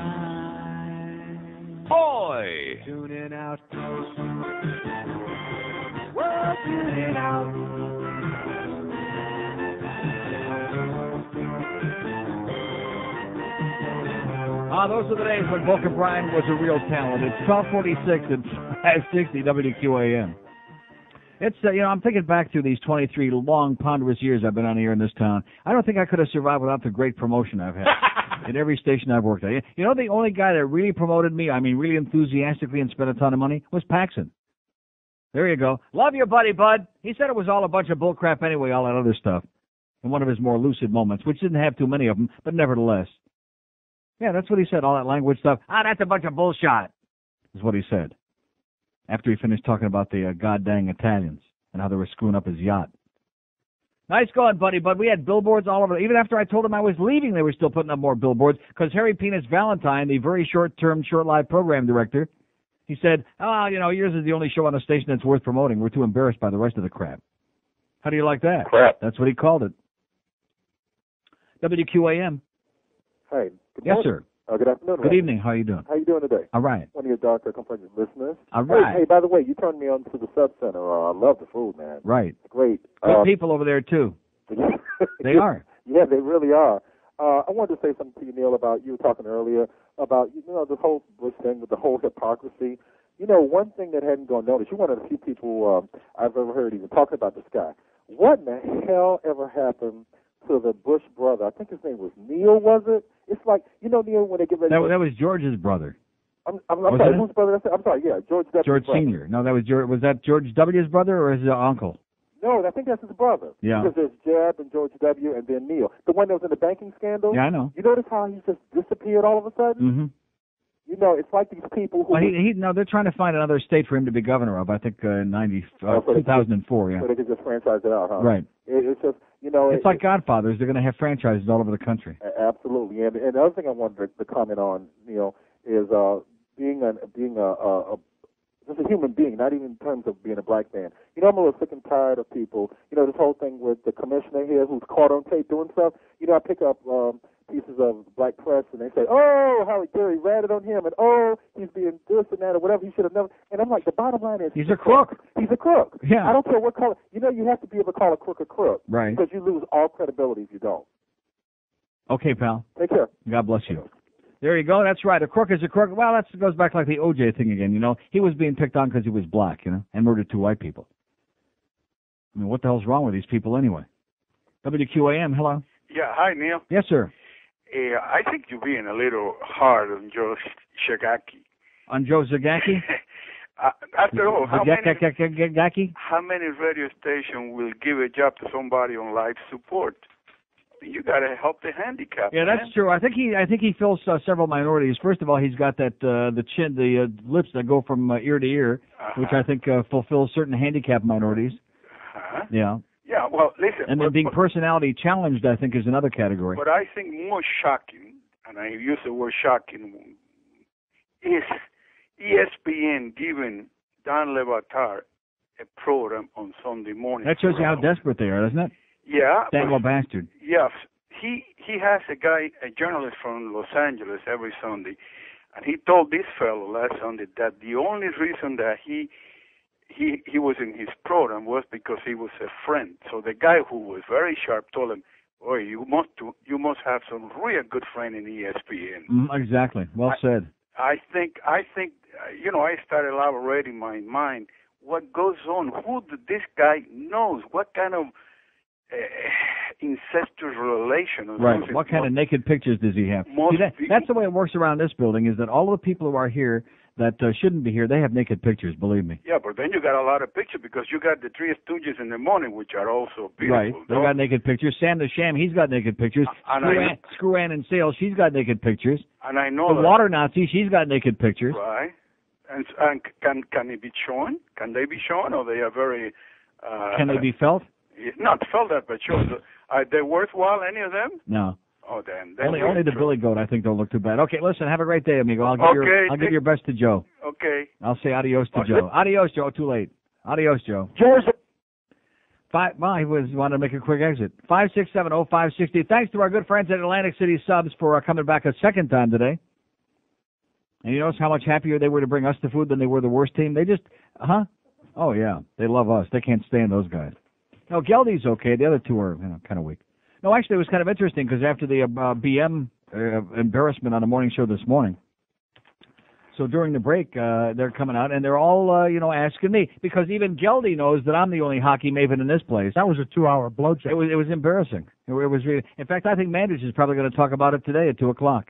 tuning out. Well, tuning out. Those are the days when Boca Brian was a real talent. It's 1246 and 560 WQAM. It's, I'm thinking back to these 23 long, ponderous years I've been on the air in this town. I don't think I could have survived without the great promotion I've had in every station I've worked at. You know, the only guy that really promoted me, really enthusiastically and spent a ton of money, was Paxson. There you go. Love you, buddy, bud. He said it was all a bunch of bullcrap anyway, all that other stuff, in one of his more lucid moments, which didn't have too many of them, but nevertheless. Yeah, that's what he said, all that language stuff. That's a bunch of bullshit, is what he said. After he finished talking about the goddamn Italians and how they were screwing up his yacht. Nice going, buddy, but we had billboards all over. Even after I told him I was leaving, they were still putting up more billboards because Harry Penis Valentine, the very short-term, short-lived program director, he said, yours is the only show on the station that's worth promoting. We're too embarrassed by the rest of the crap. How do you like that? Crap. That's what he called it. WQAM. Hi. Yes, sir. Good afternoon. Good evening. How are you doing? How you doing today? All right. One of your Dark Complaints listeners. All right. Hey, by the way, you turned me on to the Sub Center. I love the food, man. Right. It's great. Good people over there, too. They are. Yeah, they really are. I wanted to say something to you, Neil, about you were talking earlier about, this whole Bush thing with the whole hypocrisy. You know, one thing that hadn't gone noticed, you're one of the few people I've ever heard even talking about the sky. What in the hell ever happened to the Bush brother? I think his name was Neil, was it? It's like, you know, Neil, when they get ready that was George's brother. I'm sorry, whose brother? I'm sorry, yeah, George W. George Sr. No, that was was that George W.'s brother or his uncle? No, I think that's his brother. Yeah. Because there's Jeb and George W. and then Neil. The one that was in the banking scandal? Yeah, I know. You notice how he just disappeared all of a sudden? Mm-hmm. You know, it's like these people who... Well, they're trying to find another state for him to be governor of, I think 2004, yeah. So they could just franchise it out, huh? Right. It's just, you know... It's like Godfathers. They're going to have franchises all over the country. Absolutely. And the other thing I wanted to comment on, Neil, is being just a human being, not even in terms of being a black man. You know, I'm a little sick and tired of people. You know, this whole thing with the commissioner here who's caught on tape doing stuff. You know, I pick up pieces of black press and they say, oh, Harry Carey ratted on him, and oh, he's being this and that or whatever. He should have never. And I'm like, the bottom line is he's a crook. He's a crook. Yeah. I don't care what color. You know, you have to be able to call a crook a crook. Right. Because you lose all credibility if you don't. Okay, pal. Take care. God bless you. There you go. That's right. A crook is a crook. Well, that goes back like the O.J. thing again. You know, he was being picked on because he was black, you know, and murdered 2 white people. I mean, what the hell's wrong with these people anyway? WQAM, hello. Yeah, hi, Neil. Yes, sir. I think you're being a little hard on Joe Zagacki. On Joe Zagacki? After all, how many radio stations will give a job to somebody on life support? You got to help the handicapped. Yeah, that's true. I think he fills several minorities. First of all, he's got that the lips that go from ear to ear, which I think fulfills certain handicapped minorities. Yeah. Yeah. Well, listen. And then being personality challenged, I think, is another category. But I think more shocking, and I use the word shocking, is ESPN giving Dan Le Batard a program on Sunday morning. That shows you how desperate they are, doesn't it? Yeah. That little bastard. Yes. He has a journalist from Los Angeles every Sunday, and he told this fellow last Sunday that the only reason that he was in his program was because he was a friend. So the guy who was very sharp told him, "Boy, you must have some real good friend in ESPN." Exactly. Well said. I think you know, I started elaborating my mind what goes on. Who this guy knows? What kind of incestuous relation? Right. What kind of naked pictures does he have? See, that's the way it works around this building, is that all of the people who are here that shouldn't be here, they have naked pictures, believe me. Yeah, but then you got a lot of pictures because you got the Three Stooges in the morning, which are also beautiful. Right. They got naked pictures. Sam the Sham, he's got naked pictures. Screw Ann in Sales, she's got naked pictures. And I know the Water Nazi, she's got naked pictures. Right. And can it be shown? Can they be shown, or they are very... can they be felt? Not felt that, but shown. Are they worthwhile, any of them? No. Oh, then. Only the Billy Goat, I think, don't look too bad. Okay, listen, have a great day, amigo. I'll give your best to Joe. Okay. I'll say adios to Joe. Adios, Joe. Too late. Adios, Joe. He wanted to make a quick exit. 5670560. Thanks to our good friends at Atlantic City Subs for coming back a second time today. And you notice how much happier they were to bring us the food than they were the worst team? They just, Oh, yeah. They love us. They can't stand those guys. No, Geldy's okay. The other two are kind of weak. No, actually, it was kind of interesting because after the BM embarrassment on the morning show this morning, so during the break, they're coming out and they're all, asking me, because even Geldy knows that I'm the only hockey maven in this place. That was a 2-hour blowjob. It was embarrassing. It was really. In fact, I think Mandich is probably going to talk about it today at 2:00.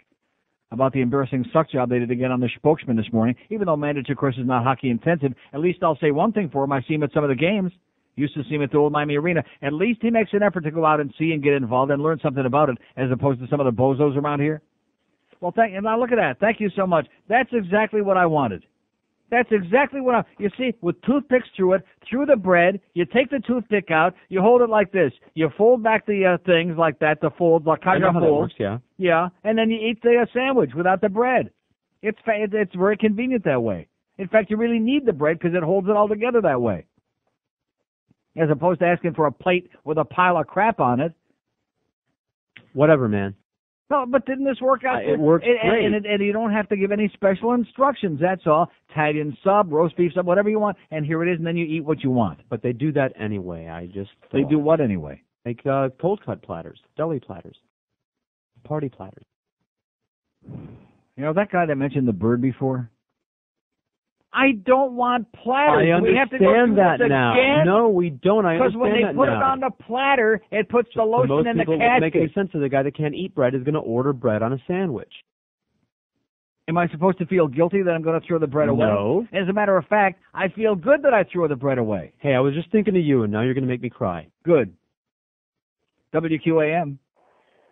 About the embarrassing suck job they did again on the spokesman this morning. Even though Mandich, of course, is not hockey intensive, at least I'll say one thing for him. I see him at some of the games. Used to see him at the Old Miami Arena. At least he makes an effort to go out and see and get involved and learn something about it, as opposed to some of the bozos around here. Well, now look at that. Thank you so much. That's exactly what I wanted. That's exactly what you see, with toothpicks through the bread, you take the toothpick out, you hold it like this. You fold back the things like that, the folds, like kind of folds. Yeah. Yeah, and then you eat the sandwich without the bread. It's very convenient that way. In fact, you really need the bread because it holds it all together that way. As opposed to asking for a plate with a pile of crap on it. Whatever, man. No, but didn't this work out? It works great. And you don't have to give any special instructions, that's all. Italian sub, roast beef sub, whatever you want, and here it is, and then you eat what you want. But they do that anyway. They do what anyway? Like cold cut platters, deli platters, party platters. You know, that guy that mentioned the bird before? I don't want platters. I understand we have to go through that this now. Again? No, we don't. I understand that now. Because when they put it on the platter, it puts the lotion in the casket. Most people casket. make any sense of the guy that can't eat bread is going to order bread on a sandwich. Am I supposed to feel guilty that I'm going to throw the bread away? No. As a matter of fact, I feel good that I threw the bread away. Hey, I was just thinking of you, and now you're going to make me cry. Good. WQAM.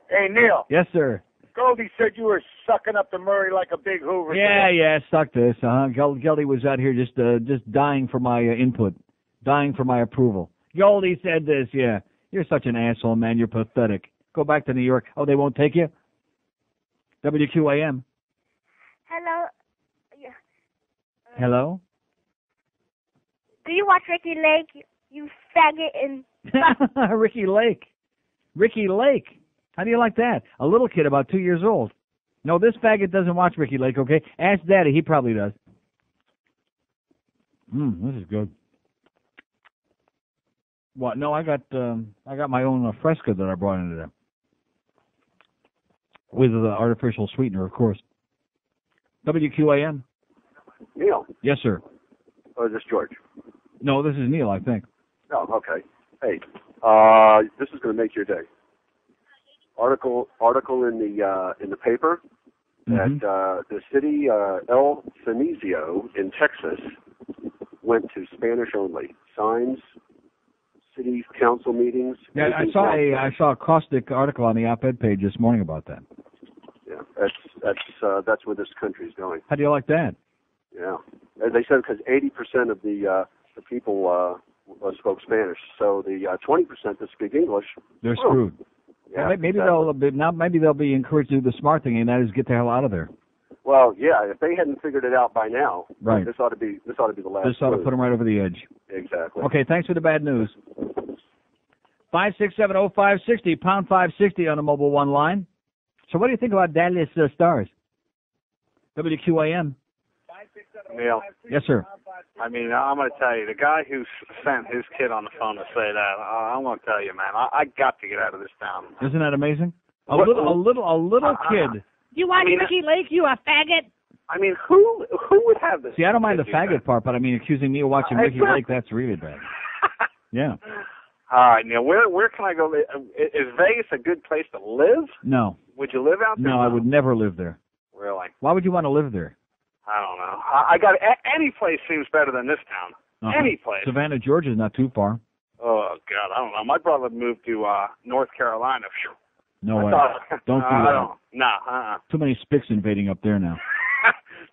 Hey, Neil. Yes, sir. Goldie said you were sucking up the Murray like a big Hoover. Yeah, suck this. Goldie was out here just dying for my input, dying for my approval. Goldie said this, yeah. You're such an asshole, man. You're pathetic. Go back to New York. Oh, they won't take you? WQAM. Hello. Hello? Do you watch Ricky Lake, you faggot? And Ricky Lake. Ricky Lake. How do you like that? A little kid about 2 years old. No, this faggot doesn't watch Ricky Lake, okay? Ask Daddy. He probably does. This is good. What? No, I got my own Fresca that I brought into there. With the artificial sweetener, of course. WQAM. Neil. Yes, sir. Or is this George? No, this is Neil, I think. Oh, okay. Hey, this is going to make your day. Article in the paper that the city El Cenizio in Texas went to Spanish only. Signs, city council meetings. Yeah, I saw a caustic article on the op-ed page this morning about that. Yeah, that's where this country's going. How do you like that? Yeah, as they said, because 80% of the people spoke Spanish, so the 20% that speak English, they're screwed. Yeah, well, maybe they'll be encouraged to do the smart thing, and that is get the hell out of there. Well, yeah, if they hadn't figured it out by now, right. This ought to be the last. This ought to put them right over the edge. Exactly. Okay, thanks for the bad news. 5670560 pound 560 on the Mobile One line. So, what do you think about Dallas Stars? WQAM. Neil. Yes, sir. I mean, I'm going to tell you, the guy who sent his kid on the phone to say that, I'm going to tell you, man, I got to get out of this town. Isn't that amazing? A little kid. You watch Ricky Lake, you a faggot? I mean, who would have this? See, I don't mind the faggot part, but I mean, accusing me of watching Ricky Lake, that's really bad. Yeah. All right, Neil, where can I go? Is Vegas a good place to live? No. Would you live out there? No, I would never live there. Really? Why would you want to live there? I don't know. I got any place seems better than this town. Uh-huh. Any place. Savannah, Georgia is not too far. Oh God, I don't know. My brother moved to North Carolina. No way. Don't do that. No. Too many Spicks invading up there now.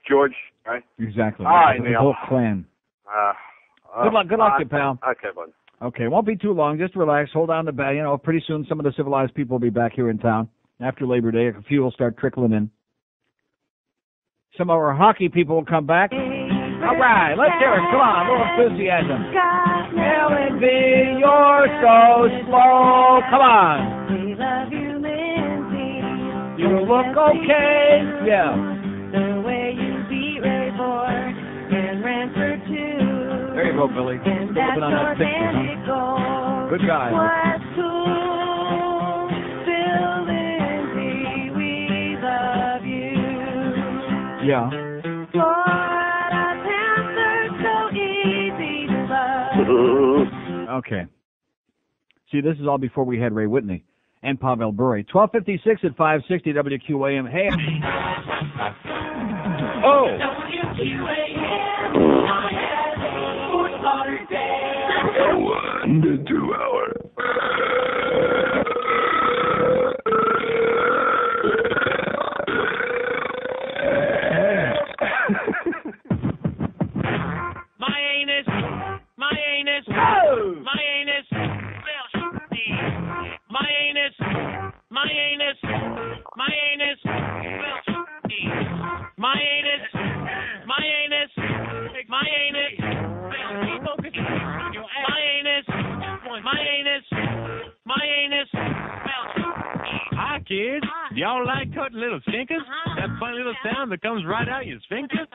George, right? Exactly. All right, the Neil. whole clan. Good luck, you pal. Okay, bud. Okay, won't be too long. Just relax. Hold on to bed. You know, pretty soon some of the civilized people will be back here in town after Labor Day. A few will start trickling in. Some of our hockey people will come back. All right, let's hear it. Come on, a little enthusiasm. Ellen B, you're so slow. Come on. We love you, Lindsay. You look okay. Yeah. The way you beat Ray Ford and Ranford too. There you go, Billy. And Still looking on that picture, huh? Good guy. Was cool. Still, Lindsay, we love you. Yeah. Florida Panthers, so easy to love. Okay. See, this is all before we had Ray Whitney and Pavel Bure. 12:56 at 560 WQAM. Hey. Oh. WQAM. 1 to 2 hours. Hi, kids. Y'all like cutting little stinkers? That funny little sound that comes right out your sphincter?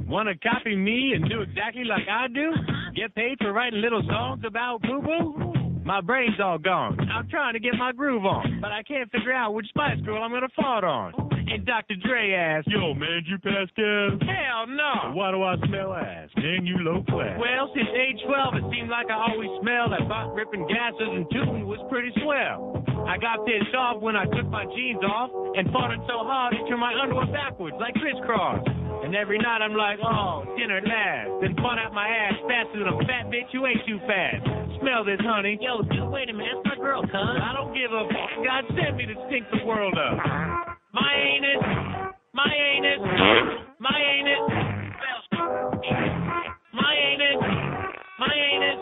Want to copy me and do exactly like I do? Get paid for writing little songs about poo-poo? My brain's all gone. I'm trying to get my groove on, but I can't figure out which Spice Girl I'm going to fart on. And Dr. Dre asked, yo, man, you pass gas? Hell no. Why do I smell ass? Man, you low class. Well, since age 12, it seemed like I always smelled that butt ripping gases and tooting was pretty swell. I got pissed off when I took my jeans off and fought it so hard it turned my underwear backwards like crisscross. And every night I'm like, oh, dinner last. Then fun out my ass faster than a fat bitch who ain't too fast. Smell this, honey. Yo, dude, wait a minute, that's my girl, cuz. I don't give a fuck. God sent me to stink the world up. My anus, my anus, my anus, my anus, my anus,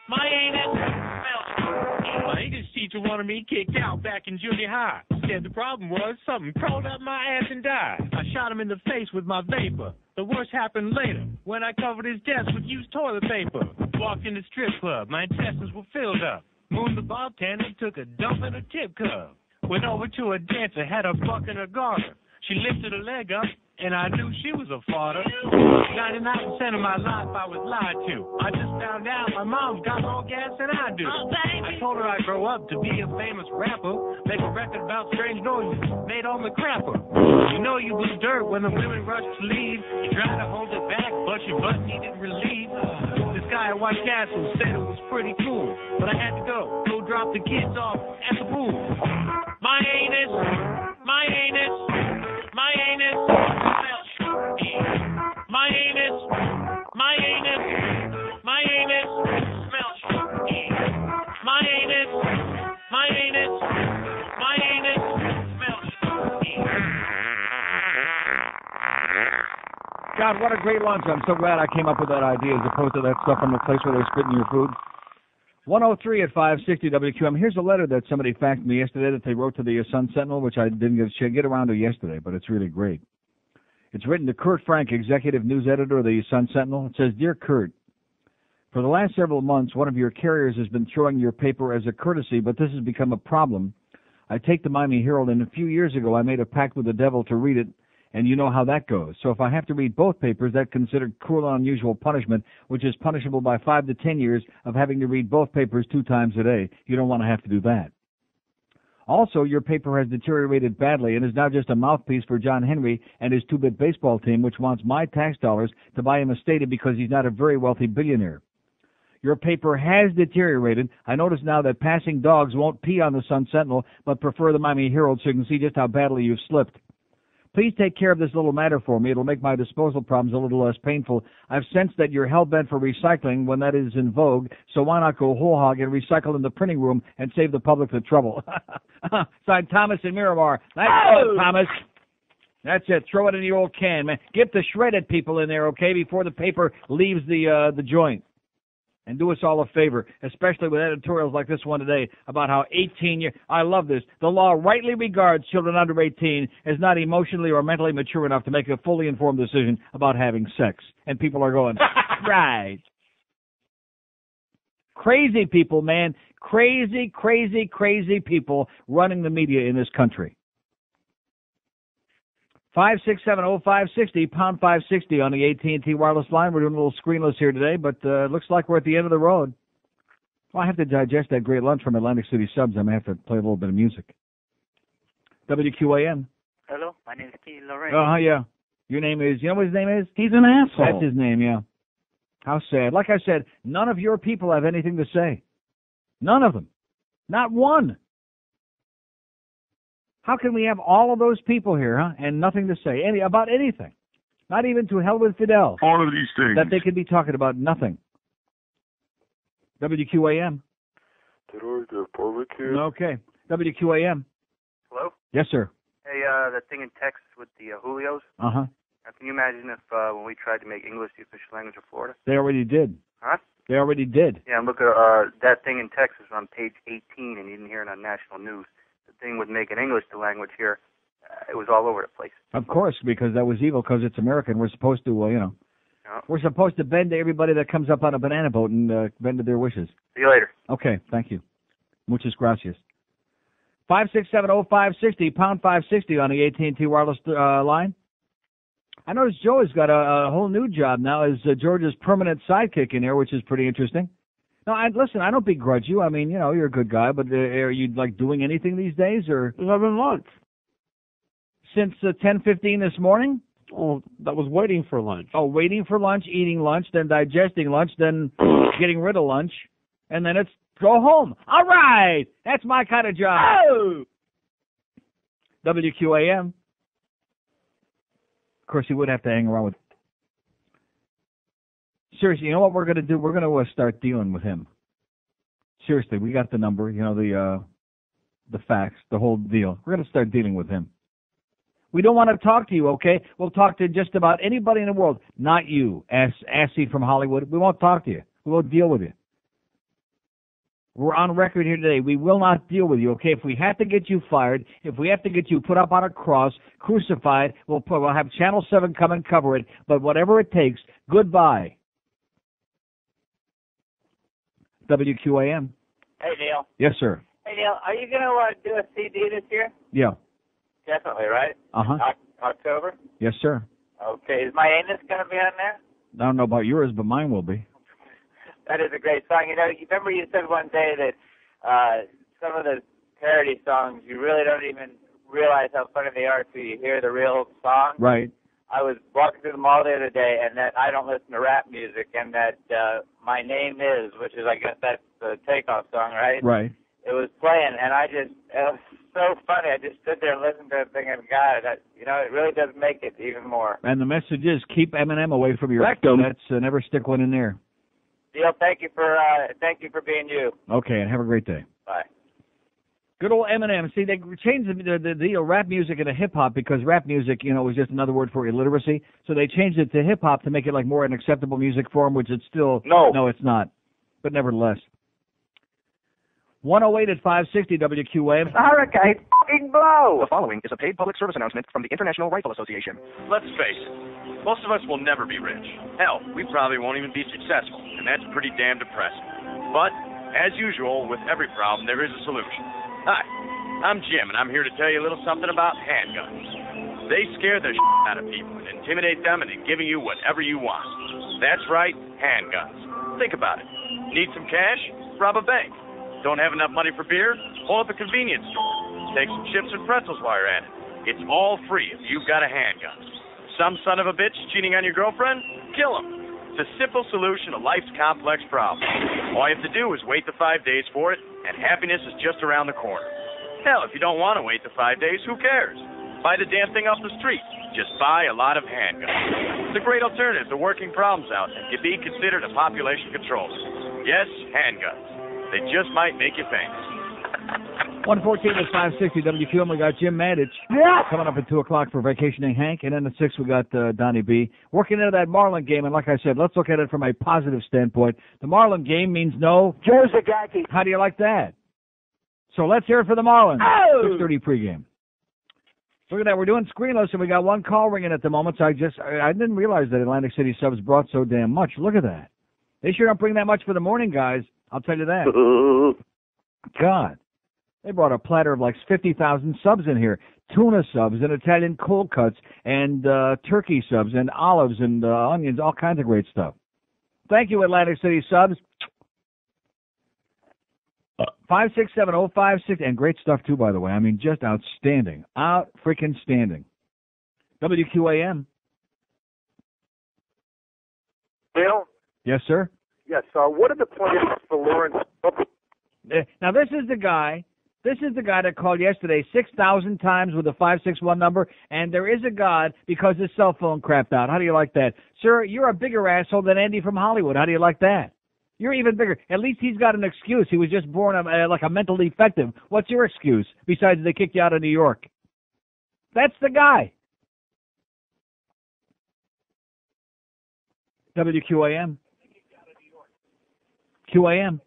my anus. My English teacher wanted me kicked out back in junior high. Said the problem was something crawled up my ass and died. I shot him in the face with my vapor. The worst happened later when I covered his desk with used toilet paper. Walked in the strip club, my intestines were filled up. Mooned the bartender, took a dump in a tip cup. Went over to a dancer, had her buck in her garter. She lifted her leg up, and I knew she was a farter. 99% of my life I was lied to. I just found out my mom's got more gas than I do. Oh, I told her I'd grow up to be a famous rapper, make a record about strange noises made on the crapper. You know you was dirt when the women rushed to leave. You tried to hold it back, but your butt needed relief. This guy at White Castle said it was pretty cool, but I had to go drop the kids off at the pool. My anus, my anus, my anus, my anus, my anus, my anus smells funky. My anus, my anus, my anus smells funky. God, what a great lunch. I'm so glad I came up with that idea as opposed to that stuff from the place where they're spitting your food. 103 at 560 WQM. Here's a letter that somebody faxed me yesterday that they wrote to the Sun Sentinel, which I didn't get around to yesterday, but it's really great. It's written to Kurt Frank, executive news editor of the Sun Sentinel. It says, Dear Kurt, for the last several months, one of your carriers has been throwing your paper as a courtesy, but this has become a problem. I take the Miami Herald, and a few years ago I made a pact with the devil to read it, and you know how that goes. So if I have to read both papers, that's considered cruel and unusual punishment, which is punishable by 5 to 10 years of having to read both papers 2 times a day. You don't want to have to do that. Also, your paper has deteriorated badly and is now just a mouthpiece for John Henry and his 2-bit baseball team, which wants my tax dollars to buy him a stadium because he's not a very wealthy billionaire. Your paper has deteriorated. I notice now that passing dogs won't pee on the Sun Sentinel, but prefer the Miami Herald so you can see just how badly you've slipped. Please take care of this little matter for me. It'll make my disposal problems a little less painful. I've sensed that you're hell-bent for recycling when that is in vogue, so why not go whole hog and recycle in the printing room and save the public the trouble? Signed, Thomas in Miramar. That's it, Thomas. That's it. Throw it in the old can, man. Get the shredded people in there, okay, before the paper leaves the joint. And do us all a favor, especially with editorials like this one today about how 18-year... I love this. The law rightly regards children under 18 as not emotionally or mentally mature enough to make a fully informed decision about having sex. And people are going, right. Crazy people, man. Crazy, crazy, crazy people running the media in this country. 5670560, pound 560 on the AT&T wireless line. We're doing a little screenless here today, but it looks like we're at the end of the road. Well, I have to digest that great lunch from Atlantic City Subs. I may have to play a little bit of music. WQAM. Hello, my name is Keith Lorraine. Oh, yeah. Your name is, you know what his name is? He's an asshole. That's his name, yeah. How sad. Like I said, none of your people have anything to say. None of them. Not one. How can we have all of those people here, and nothing to say about anything? Not even to hell with Fidel. All of these things. That they could be talking about nothing. WQAM. Okay. WQAM. Hello? Yes, sir. Hey, that thing in Texas with the Julios. Uh-huh. Can you imagine if when we tried to make English the official language of Florida? They already did. Huh? They already did. Yeah, and look at that thing in Texas on page 18, and you didn't hear it on national news. The thing with making English the language here, it was all over the place. Of course, because that was evil, because it's American. We're supposed to, we're supposed to bend to everybody that comes up on a banana boat and bend to their wishes. See you later. Okay, thank you. Muchas gracias. 5670560, pound 560 on the AT&T wireless line. I notice Joe has got a whole new job now as George's permanent sidekick in there, which is pretty interesting. No, listen, I don't begrudge you. I mean, you're a good guy, but are you, doing anything these days, or? Having lunch. since 10:15 this morning? Oh, that was waiting for lunch. Oh, waiting for lunch, eating lunch, then digesting lunch, then getting rid of lunch, and then it's go home. All right, that's my kind of job. Oh! WQAM. Of course, he would have to hang around with. Seriously, you know what we're going to do? We're going to start dealing with him. Seriously, we got the number, the facts, the whole deal. We're going to start dealing with him. We don't want to talk to you, okay? We'll talk to just about anybody in the world. Not you, Assy from Hollywood. We won't talk to you. We won't deal with you. We're on record here today. We will not deal with you, okay? If we have to get you fired, if we have to get you put up on a cross, crucified, we'll have Channel 7 come and cover it. But whatever it takes, goodbye. WQAM. Hey, Neil. Yes, sir. Hey, Neil, are you going to do a CD this year? Yeah. Definitely, right? Uh-huh. October? Yes, sir. Okay. Is My Anus going to be on there? I don't know about yours, but mine will be. That is a great song. You remember you said one day that some of the parody songs, you really don't even realize how funny they are until you hear the real song. Right. I was walking through the mall the other day, and that I don't listen to rap music, and that My Name Is, which is, I guess that's the Takeoff song, right? Right. It was playing, and it was so funny. I just stood there and listened to it thinking, God, it really does make it even more. And the message is keep Eminem away from your rectum. That's never stick one in there. Neil, thank you for being you. Okay, and have a great day. Bye. Good old Eminem. See, they changed the rap music into hip-hop because rap music, was just another word for illiteracy. So they changed it to hip-hop to make it like more an acceptable music form, which it's still... No, it's not. But nevertheless. 108 at 560 WQAM. Hurricane fucking blow! The following is a paid public service announcement from the International Rifle Association. Let's face it, most of us will never be rich. Hell, we probably won't even be successful, and that's pretty damn depressing. But, as usual, with every problem, there is a solution. Hi, I'm Jim, and I'm here to tell you a little something about handguns. They scare the shit out of people and intimidate them into giving you whatever you want. That's right, handguns. Think about it. Need some cash? Rob a bank. Don't have enough money for beer? Pull up a convenience store. Take some chips and pretzels while you're at it. It's all free if you've got a handgun. Some son of a bitch cheating on your girlfriend? Kill him. It's a simple solution to life's complex problems. All you have to do is wait the 5 days for it, and happiness is just around the corner. Hell, if you don't want to wait the 5 days, who cares? Buy the damn thing off the street. Just buy a lot of handguns. It's a great alternative to working problems out and can be considered a population controller. Yes, handguns. They just might make you famous. 114 is 560 WQM. We got Jim Mandich coming up at 2 o'clock for Vacationing Hank. And then at 6 we got Donnie B. Working into that Marlin game. And like I said, let's look at it from a positive standpoint. The Marlin game means no Joe Zagacki. How do you like that? So let's hear it for the Marlins. 6:30 pregame. Look at that. We're doing screenless, and we got one call ringing at the moment. So I didn't realize that Atlantic City subs brought so damn much. Look at that. They sure don't bring that much for the morning, guys. I'll tell you that. God. They brought a platter of like 50,000 subs in here. Tuna subs and Italian cold cuts and turkey subs and olives and onions, all kinds of great stuff. Thank you, Atlantic City subs. 5670560, and great stuff too, by the way. I mean, just outstanding. Out-freaking-standing. WQAM. Bill? Yes, sir? Yes, what are the plans for Lawrence? Now, this is the guy that called yesterday 6,000 times with a 561 number, and there is a God because his cell phone crapped out. How do you like that? Sir, you're a bigger asshole than Andy from Hollywood. How do you like that? You're even bigger. At least he's got an excuse. He was just born like a mental defective. What's your excuse, besides they kicked you out of New York? That's the guy. WQAM. QAM.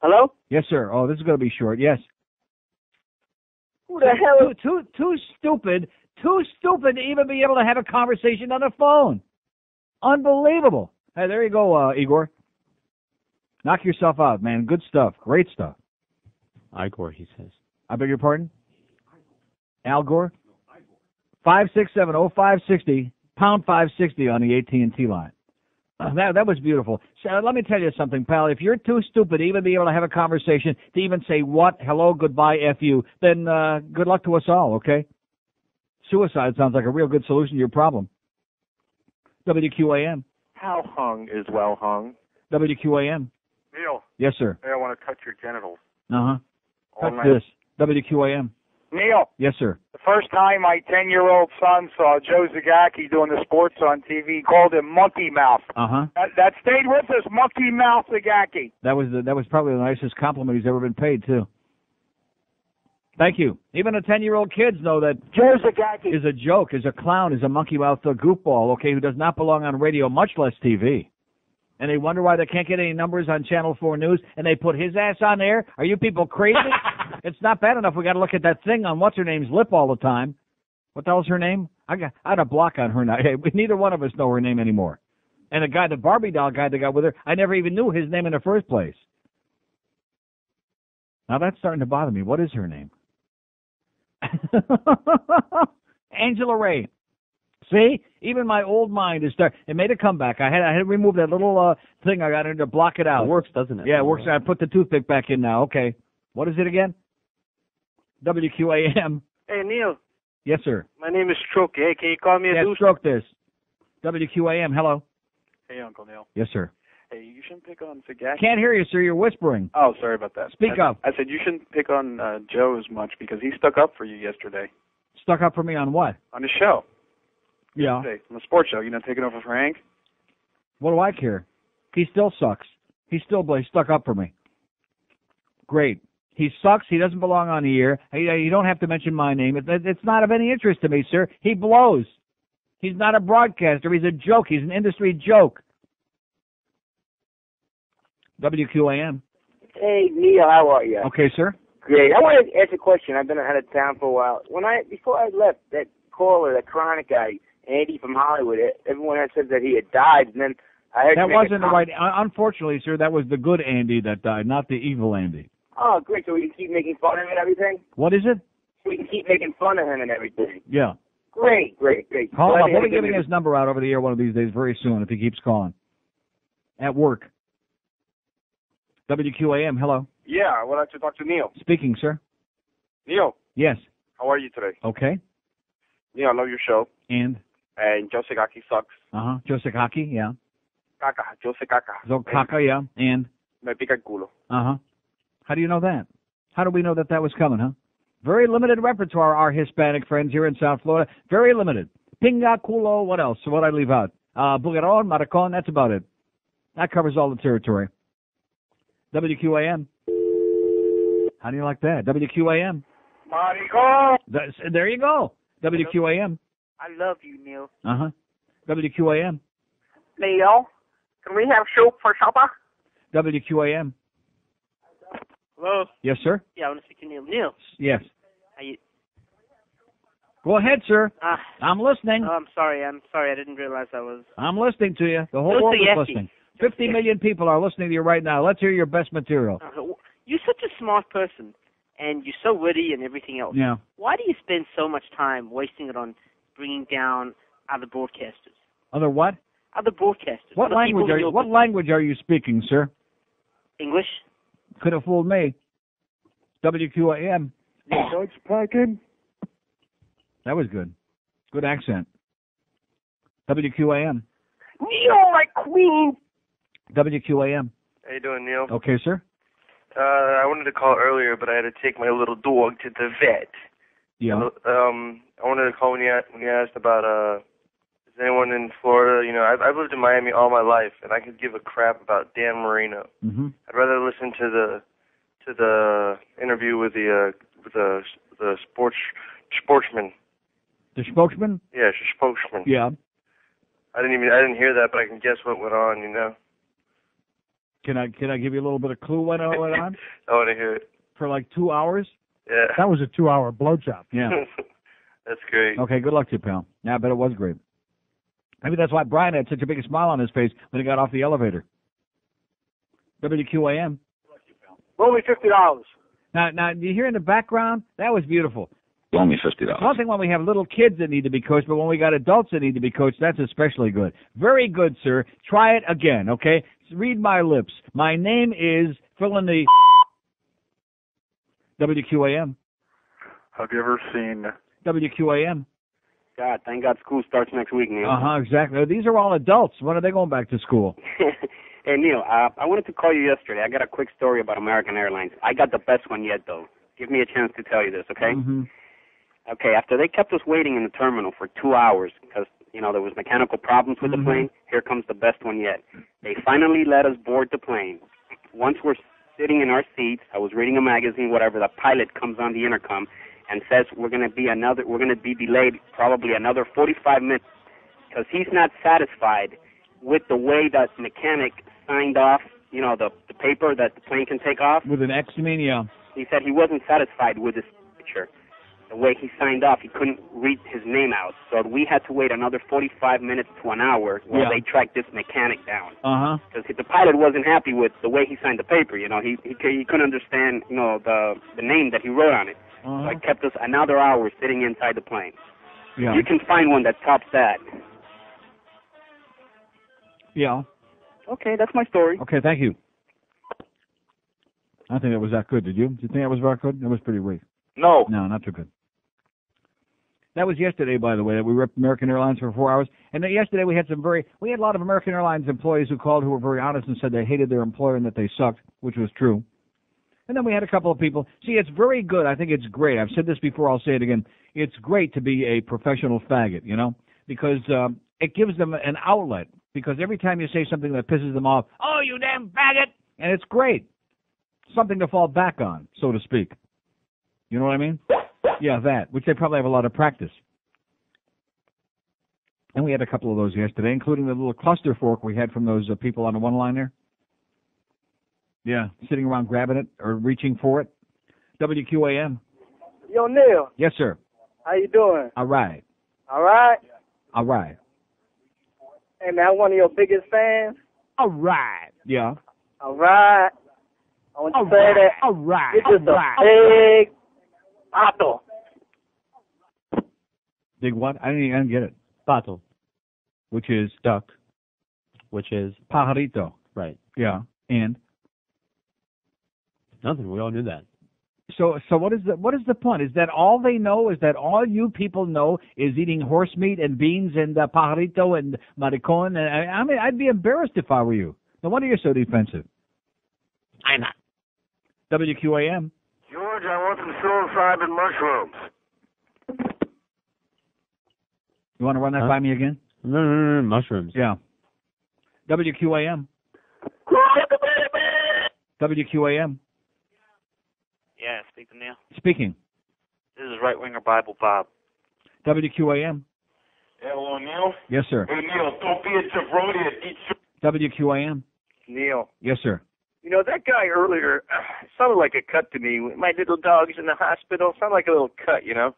Hello? Yes, sir. Oh, this is going to be short. Yes. Who the hell? Too stupid to even be able to have a conversation on the phone. Unbelievable. Hey, there you go, Igor. Knock yourself out, man. Good stuff. Great stuff. Igor, he says. I beg your pardon? Al Gore? 5670560, pound 560 on the AT&T line. That was beautiful. So, let me tell you something, pal. If you're too stupid to even be able to have a conversation, to even say what, hello, goodbye, F you, then good luck to us all, okay? Suicide sounds like a real good solution to your problem. WQAM. How hung is well hung? WQAM. Neil. Yes, sir. Hey, I want to touch your genitals. Uh-huh. Touch this. WQAM. Neil. Yes, sir. The first time my 10-year-old son saw Joe Zagacki doing the sports on TV, he called him Monkey Mouth. Uh-huh. That stayed with us, Monkey Mouth Zagacki. That was probably the nicest compliment he's ever been paid, too. Thank you. Even the 10-year-old kids know that Joe Zagacki is a joke, is a clown, is a monkey mouth, a goofball, okay, who does not belong on radio, much less TV. And they wonder why they can't get any numbers on Channel 4 News, and they put his ass on there? Are you people crazy? It's not bad enough we got to look at that thing on what's-her-name's lip all the time. What the hell's her name? I had a block on her now. Hey, neither one of us know her name anymore. And the Barbie doll guy that got with her, I never even knew his name in the first place. Now that's starting to bother me. What is her name? Angela Ray. See, even my old mind is it made a comeback. I had to remove that little thing I got in to block it out. It works, doesn't it? Yeah, it works. I put the toothpick back in now. Okay, what is it again? WQAM. Hey Neil. Yes, sir. My name is Stroke. Hey, can you call me a douche? Stroke this. WQAM. Hello. Hey, Uncle Neil. Yes, sir. Hey, you shouldn't pick on Zagacki. Can't hear you, sir. You're whispering. Oh, sorry about that. Speak up. I said you shouldn't pick on Joe as much because he stuck up for you yesterday. Stuck up for me on what? On his show. Yeah. Yesterday, on the sports show. You know, taking over for Hank. What do I care? He still sucks. He still stuck up for me. Great. He sucks. He doesn't belong on the air. You don't have to mention my name. It's not of any interest to me, sir. He blows. He's not a broadcaster. He's a joke. He's an industry joke. WQAM. Hey, Neil, how are you? Okay, sir. Great. I wanted to ask a question. I've been out of town for a while. Before I left, that caller, that chronic guy, Andy from Hollywood, everyone had said that he had died, and then I heard... That wasn't the right... Unfortunately, sir, that was the good Andy that died, not the evil Andy. Oh, great. So we can keep making fun of him and everything? What is it? We can keep making fun of him and everything. Yeah. Great. Call him up. We'll be giving his number out over the air one of these days very soon if he keeps calling. At work. WQAM, hello. Yeah, I would like to talk to Neil. Speaking, sir. Neil. Yes. How are you today? Okay. Neil, I love your show. And Joe Zagacki sucks. Uh-huh. Joe Zagacki, yeah. Joe Zagacki. Joe Caca, yeah. And? Me pica el culo. Uh-huh. How do you know that? How do we know that was coming, huh? Very limited repertoire, our Hispanic friends here in South Florida. Very limited. Pinga, culo, what else? So what I leave out? Bugaron, maricon, that's about it. That covers all the territory. WQAM. How do you like that? WQAM. Maricon. There you go. WQAM. I love you, Neil. Uh-huh. WQAM. Neil, can we have soup for supper? WQAM. Hello? Yes, sir? Yeah, I want to speak to Neil. Neil? Yes. How you... Go ahead, sir. I'm listening. Oh, I'm sorry. I didn't realize I was... I'm listening to you. The whole world is listening. 50 million people are listening to you right now. Let's hear your best material. You're such a smart person, and you're so witty and everything else. Yeah. Why do you spend so much time wasting it on bringing down other broadcasters? Other what? Other broadcasters. What language are you speaking, sir? English. Could have fooled me. WQAM. Dutch packing. That was good. Good accent. WQAM. Neil, my queen. WQAM. How you doing, Neil? Okay, sir. I wanted to call earlier, but I had to take my little dog to the vet. Yeah. I wanted to call when you asked about is anyone in Florida. You know, I've lived in Miami all my life, and I could give a crap about Dan Marino. Mm-hmm. I'd rather listen to the interview with the sportsman. The spokesman? Yeah, spokesman. Yeah. I didn't hear that, but I can guess what went on. You know. Can I give you a little bit of clue what went on? I want to hear it. For like 2 hours? Yeah. That was a 2-hour blowjob. Yeah. That's great. Okay, good luck to you, pal. Yeah, I bet it was great. Maybe that's why Brian had such a big smile on his face when he got off the elevator. WQAM. Only $50. Now, you hear in the background? That was beautiful. Only $50. One thing when we have little kids that need to be coached, but when we got adults that need to be coached, that's especially good. Very good, sir. Try it again, okay? Read my lips. My name is, fill in the... WQAM. Have you ever seen... WQAM. God, thank God school starts next week, Neil. Exactly. These are all adults. When are they going back to school? Hey, Neil, I wanted to call you yesterday. I got a quick story about American Airlines. I got the best one yet, though. Give me a chance to tell you this, okay? Mm-hmm. Okay, after they kept us waiting in the terminal for 2 hours because, you know, there was mechanical problems with the plane, here comes the best one yet. They finally let us board the plane. Once we're sitting in our seats, I was reading a magazine, whatever, the pilot comes on the intercom and says we're going to be delayed probably another 45 minutes because he's not satisfied with the way that mechanic signed off, you know, the paper that the plane can take off. With an X, you mean, yeah. He said he wasn't satisfied with his picture. The way he signed off, he couldn't read his name out. So we had to wait another 45 minutes to an hour while they tracked this mechanic down. Because the pilot wasn't happy with the way he signed the paper, you know. He couldn't understand, you know, the name that he wrote on it. So it kept us another hour sitting inside the plane. Yeah. You can find one that tops that. Yeah. Okay, that's my story. Okay, thank you. I think that was that good. Did you? Did you think that was very good? It was pretty weak. No. No, not too good. That was yesterday, by the way, that we ripped American Airlines for 4 hours. And then yesterday we had a lot of American Airlines employees who called who were very honest and said they hated their employer and that they sucked, which was true. And then we had a couple of people. See, it's very good. I think it's great. I've said this before. I'll say it again. It's great to be a professional faggot, you know, because it gives them an outlet. Because every time you say something that pisses them off, oh, you damn faggot, and it's great. Something to fall back on, so to speak. You know what I mean? Yeah, that, which they probably have a lot of practice. And we had a couple of those yesterday, including the little cluster fork we had from those people on the one line there. Yeah, sitting around grabbing it or reaching for it. WQAM. Yo, Neil. Yes, sir. How you doing? All right. All right? All right. Hey, man, I'm one of your biggest fans. All right. Yeah. All right. I want to say that. All right. You're just a big pato. Big what? I didn't get it. Pato. Which is? Duck. Which is? Pajarito. Right. Yeah. And? Nothing. We all knew that. So what is the point? Is that all they know? Is that all you people know is eating horse meat and beans and pajarito and maricon? I mean, I'd be embarrassed if I were you. No wonder you're so defensive. I'm not. WQAM. George, I want some psilocybin mushrooms. You want to run that by me again? No, mushrooms. Yeah. WQAM. WQAM. Yeah, speak to Neil. Speaking. This is Right Winger Bible Bob. WQAM. Hello, Neil. Yes, sir. Hey, Neil, don't be a jabroni. Eat WQAM. Neil. Yes, sir. You know, that guy earlier sounded like a cut to me. My little dog's in the hospital. Sounded like a little cut, you know?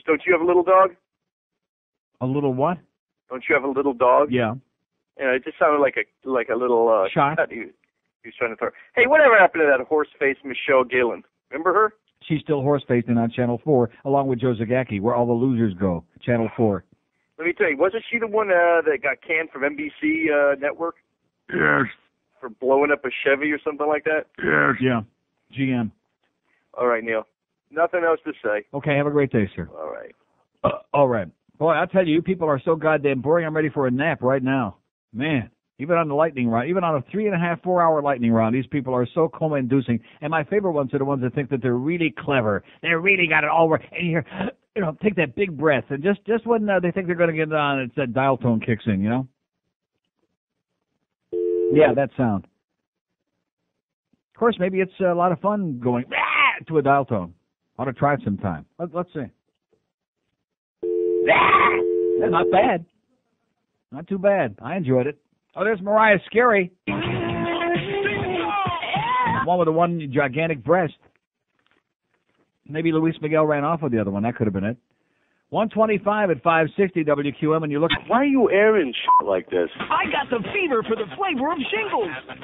Don't you have a little dog? A little what? Don't you have a little dog? Yeah. Yeah, it just sounded like a little shot. Cut he was trying to throw. Hey, whatever happened to that horse-faced Michelle Gillen? Remember her? She's still horse-facing on Channel 4, along with Joe Zagacki, where all the losers go. Channel 4. Let me tell you, wasn't she the one that got canned from NBC Network? Yes. For blowing up a Chevy or something like that? Yes. Yeah. GM. All right, Neil. Nothing else to say. Okay, have a great day, sir. All right. All right. Boy, I'll tell you, you people are so goddamn boring, I'm ready for a nap right now. Man, even on the lightning round, even on a 3.5, 4-hour lightning round, these people are so coma-inducing. And my favorite ones are the ones that think that they're really clever. They really got it all right. And you hear, you know, take that big breath. And just when they think they're going to get it on, it's that dial tone kicks in, you know? Yeah, that sound. Of course, maybe it's a lot of fun going to a dial tone. Ought to try it sometime. Let's see. Not bad. Not too bad. I enjoyed it. Oh, there's Mariah Scary. One with the one gigantic breast. Maybe Luis Miguel ran off with the other one. That could have been it. 125 at 560 WQM, and you look. Why are you airing shit like this? I got the fever for the flavor of shingles. I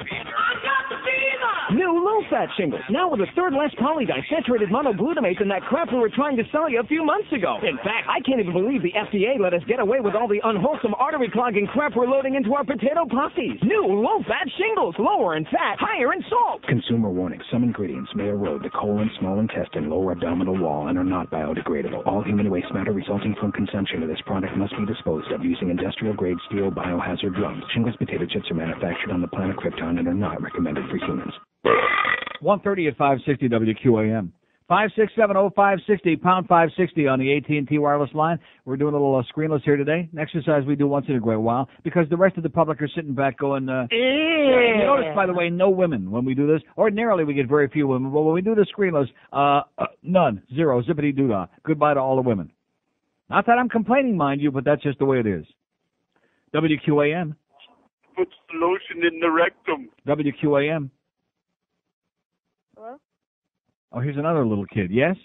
got the fever. New low-fat shingles, now with a third less polydisaturated monoglutamate than that crap we were trying to sell you a few months ago. In fact, I can't even believe the FDA let us get away with all the unwholesome artery-clogging crap we're loading into our potato pussies. New low-fat shingles, lower in fat, higher in salt. Consumer warning: some ingredients may erode the colon, small intestine, lower abdominal wall, and are not biodegradable. All human waste matter resulting from consumption of this product must be disposed of using industrial-grade steel biohazard drums. Shingless potato chips are manufactured on the planet Krypton and are not recommended for humans. 1:30 at 560 WQAM. 5670560, pound 560 on the AT&T wireless line. We're doing a little screenless here today. An exercise we do once in a great while because the rest of the public are sitting back going, You notice, by the way, no women when we do this. Ordinarily, we get very few women, but when we do the screenless, none, zero, zippity-doo-dah. Goodbye to all the women. Not that I'm complaining, mind you, but that's just the way it is. WQAM. Puts the lotion in the rectum. WQAM. Hello? Oh, here's another little kid. Yes?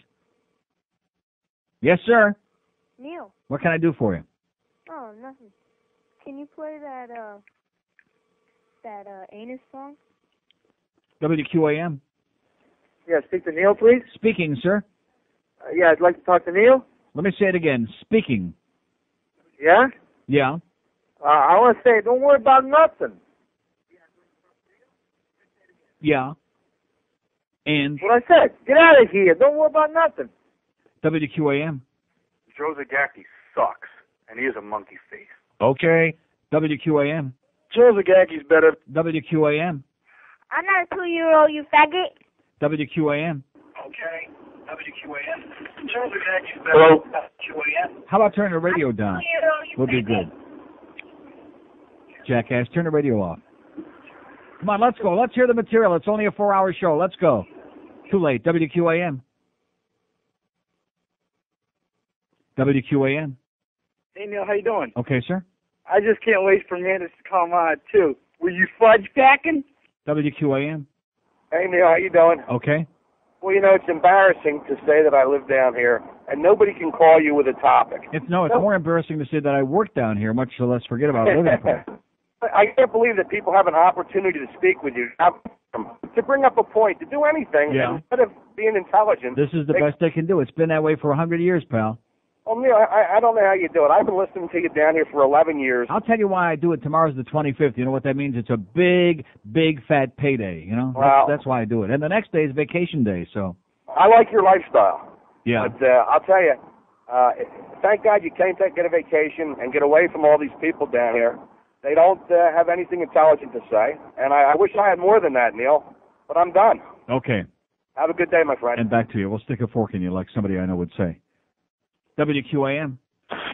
Yes, sir. Neil. What can I do for you? Oh, nothing. Can you play that anus song? WQAM. Yeah, speak to Neil, please. Speaking, sir. Yeah, I'd like to talk to Neil. Let me say it again. Speaking. Yeah? Yeah. I want to say, don't worry about nothing. Yeah. And what I said, get out of here. Don't worry about nothing. WQAM. Joe Zagacki sucks, and he has a monkey face. Okay. WQAM. Joe Zagacki's better. WQAM. I'm not a 2-year-old, you faggot. WQAM. Okay. WQAM. Joe Zagacki's better. Hello. WQAM. How about turning the radio down? We'll be good. Jackass, turn the radio off. Come on, let's go. Let's hear the material. It's only a 4-hour show. Let's go. Too late. WQAM. WQAM. Hey, Neil, how you doing? Okay, sir. I just can't wait for Mandis to come on, too. Were you fudge packing? WQAM. Hey, Neil, how you doing? Okay. Well, you know, it's embarrassing to say that I live down here, and nobody can call you with a topic. It's more embarrassing to say that I work down here, much less forget about living here. I can't believe that people have an opportunity to speak with you, to bring up a point, to do anything, instead of being intelligent. This is the best they can do. It's been that way for 100 years, pal. Well, Neil, I don't know how you do it. I've been listening to you down here for 11 years. I'll tell you why I do it. Tomorrow's the 25th. You know what that means? It's a big, big, fat payday, you know? Well, that's why I do it. And the next day is vacation day, so. I like your lifestyle. Yeah. But I'll tell you, thank God you can't get a vacation and get away from all these people down here. They don't have anything intelligent to say, and I wish I had more than that, Neil, but I'm done. Okay. Have a good day, my friend. And back to you. We'll stick a fork in you like somebody I know would say. WQAM.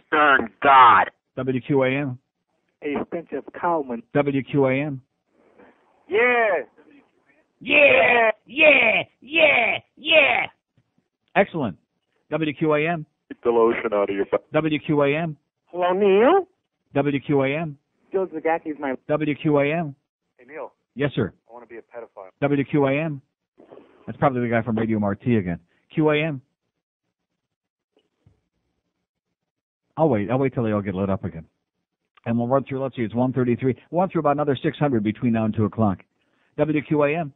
Stern God. WQAM. Hey, Spencer Cowman. WQAM. Yeah. Yeah, yeah, yeah, yeah. Excellent. WQAM. Get the lotion out of your butt. WQAM. Hello, Neil. WQAM. Joe Zagacki's my... WQAM. Hey, Neil. Yes, sir. I want to be a pedophile. WQAM. That's probably the guy from Radio Marti again. QAM. I'll wait till they all get lit up again. And we'll run through, let's see, it's 1:33. We'll run through about another 600 between now and 2 o'clock. WQAM.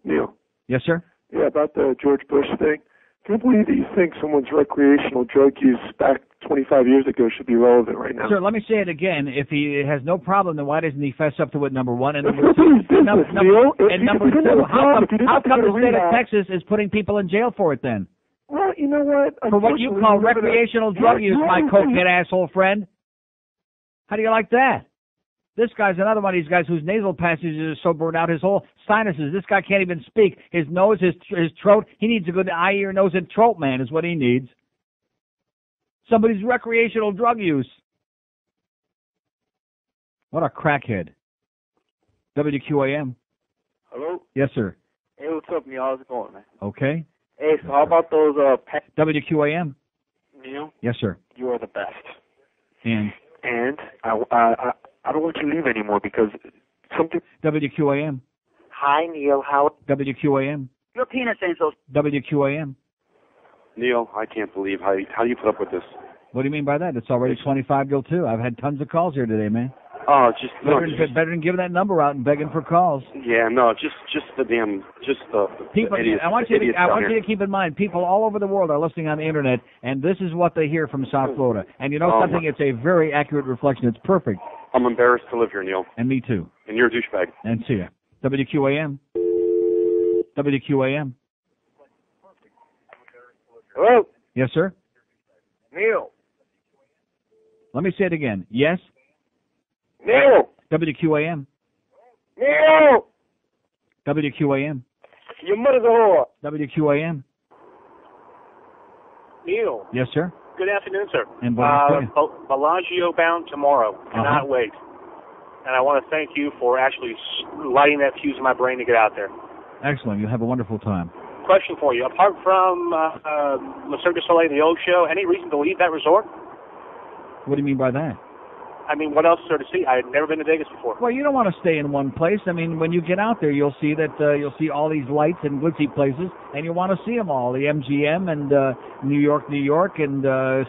Neil. Yes, sir? Yeah, about the George Bush thing. Can you believe that you think someone's recreational drug use back 25 years ago should be relevant right now? Sir, let me say it again. If he has no problem, then why doesn't he fess up to it, number one? And number two, number two, how come the state of Texas is putting people in jail for it then? Well, you know what? For what you call recreational drug use, my cokehead asshole friend. How do you like that? This guy's another one of these guys whose nasal passages are so burned out, his whole sinuses. This guy can't even speak. His nose, his throat. He needs a good eye, ear, nose, and throat man is what he needs. Somebody's recreational drug use. What a crackhead. WQAM. Hello? Yes, sir. Hey, what's up, Neil? How's it going, man? Okay. Hey, so how about those WQAM. Neil? Yes, sir. You are the best. And I don't want you to leave anymore because something... WQAM. Hi, Neil. How... WQAM. Your penis ain't so... WQAM. Neil, I can't believe how do you put up with this? What do you mean by that? It's already 25 till 2. I've had tons of calls here today, man. Oh, better than giving that number out and begging for calls. Yeah, no, just the people. Idiots, I want you to keep in mind, people all over the world are listening on the internet, and this is what they hear from South Florida. And you know something? It's a very accurate reflection. It's perfect. I'm embarrassed to live here, Neil. And me too. And you're a douchebag. And see ya. WQAM. WQAM. Hello? Yes, sir? Neil, Let me say it again. Yes? Neil! WQAM. Neil! WQAM. Your mother's a whore. WQAM. Neil. Yes, sir? Good afternoon, sir. And Bellagio bound tomorrow. Cannot wait. And I want to thank you for actually lighting that fuse in my brain to get out there. Excellent. You'll have a wonderful time. Question for you. Apart from Le Cirque du Soleil, the old show, any reason to leave that resort? What do you mean by that? I mean, what else is there to see? I had never been to Vegas before. Well, you don't want to stay in one place. I mean, when you get out there, you'll see that you'll see all these lights and glitzy places, and you want to see them all. The MGM and New York, and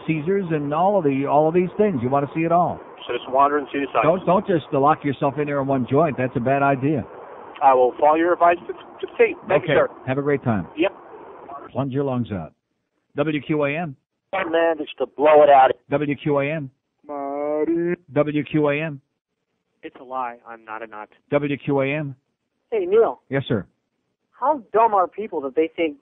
Caesars, and all of these things. You want to see it all. So just wander and see the sights. Don't just lock yourself in there in one joint. That's a bad idea. I will follow your advice to the T. Thank you, sir. Have a great time. Yep. Plunge your lungs out. WQAM. I managed to blow it out. WQAM. WQAM. It's a lie. I'm not a nut. WQAM. Hey, Neil. Yes, sir. How dumb are people that they think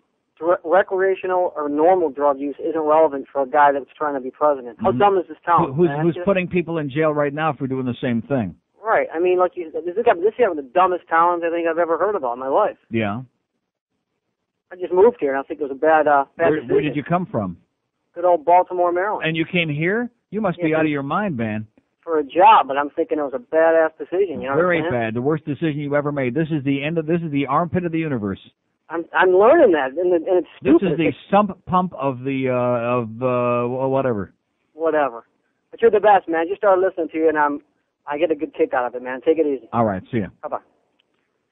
recreational or normal drug use isn't relevant for a guy that's trying to be president? How dumb is this town? Who's putting people in jail right now for doing the same thing? Right. I mean, like, this guy with the dumbest talent I think I've ever heard about in my life. Yeah. I just moved here, and I think it was a bad decision. Where did you come from? Good old Baltimore, Maryland. And you came here? You must be out of your mind, man. For a job, but I'm thinking it was a badass decision. You know Very bad. The worst decision you ever made. This is the end of. This is the armpit of the universe. I'm learning that, and it's stupid. This is the sump pump of the whatever. Whatever. But you're the best, man. Just started listening to you, and I get a good kick out of it, man. Take it easy. All right. See ya. Bye-bye.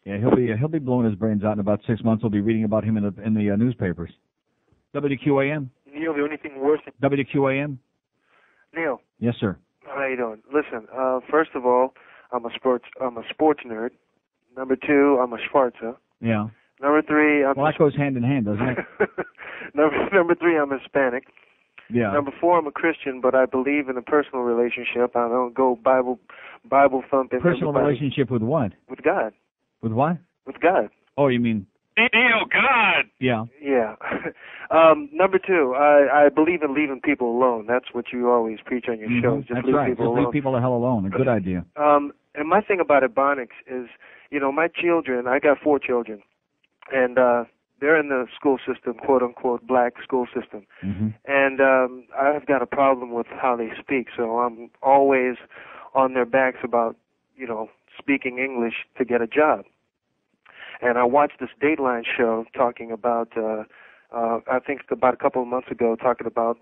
Yeah, he'll be blowing his brains out in about 6 months. We'll be reading about him in the newspapers. WQAM. Neil, the only thing worse than WQAM. Neil. Yes, sir. How you doing? Listen, first of all, I'm a sports nerd. Number 2, I'm a Schwarzer. Yeah. Number 3, that goes hand in hand, doesn't it? Number 3, I'm Hispanic. Yeah. Number 4, I'm a Christian, but I believe in a personal relationship. I don't go Bible thumping. Personal relationship with what? With God. With what? With God. Oh, you mean? Neil, God. Yeah. Yeah. Number 2, I believe in leaving people alone. That's what you always preach on your shows. Just That's leave right. people Just alone. leave people the hell alone. A good idea. And my thing about Ebonics is, my children, I got 4 children, and they're in the school system, quote-unquote, black school system. Mm-hmm. And I've got a problem with how they speak, so I'm always on their backs about, speaking English to get a job. And I watched this Dateline show talking about, I think about a couple of months ago, talking about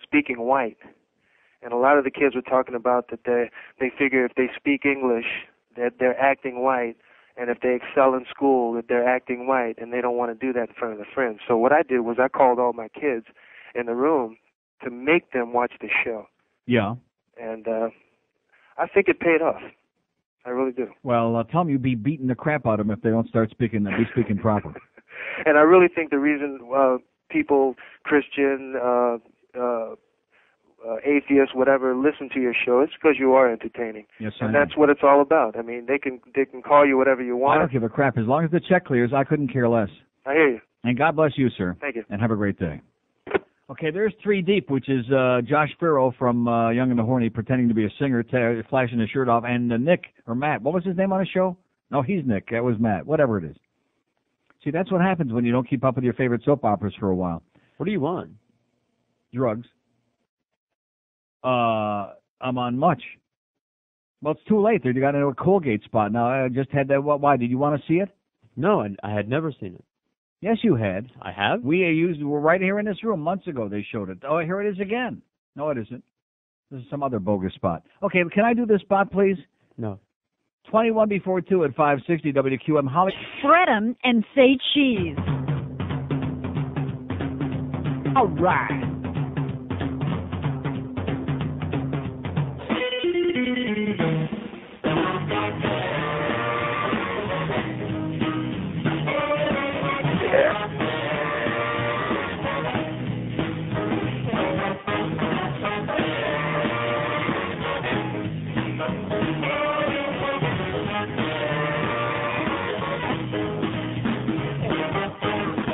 speaking white. And a lot of the kids were talking about that they figure if they speak English, that they're acting white, and if they excel in school, that they're acting white, and they don't want to do that in front of their friends. So what I did was I called all my kids in the room to make them watch the show. Yeah. And I think it paid off. I really do. Well, tell them you'd be beating the crap out of them if they don't start speaking proper. And I really think the reason people, Christian, atheists, whatever, listen to your show, it's because you are entertaining. Yes, and that's what it's all about. I mean, they can call you whatever you want. I don't give a crap. As long as the check clears, I couldn't care less. I hear you. And God bless you, sir. Thank you. And have a great day. Okay, there's 3 Deep, which is Josh Farrow from Young and the Horny pretending to be a singer, flashing his shirt off, and Nick, or Matt. What was his name on the show? No, he's Nick. That was Matt. Whatever it is. See, that's what happens when you don't keep up with your favorite soap operas for a while. What are you on? Drugs. I'm on much. Well, it's too late. You got into a Colgate spot. Now, I just had that. Why? Did you want to see it? No, I had never seen it. Yes, you had. I have? We're right here in this room months ago. They showed it. Oh, here it is again. No, it isn't. This is some other bogus spot. Okay, can I do this spot, please? No. 21 before 2 at 560 WQM. Holly. Spread 'em and say cheese. All right.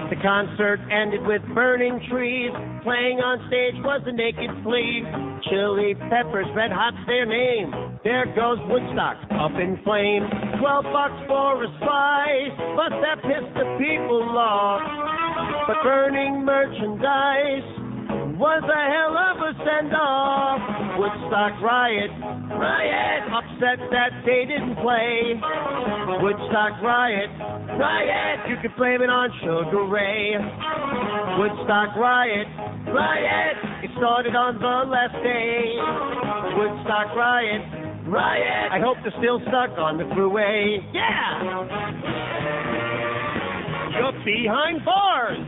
The concert ended with burning trees. Playing on stage was a naked flea. Chili peppers, red hot's their name. There goes Woodstock, up in flames. $12 for a slice, but that pissed the people off. But burning merchandise was a hell of a send-off. Woodstock riot, riot. Upset that they didn't play. Woodstock riot, riot. You could blame it on Sugar Ray. Woodstock riot, riot. It started on the last day. Woodstock riot, riot. I hope they're still stuck on the thruway. Yeah! You're behind bars.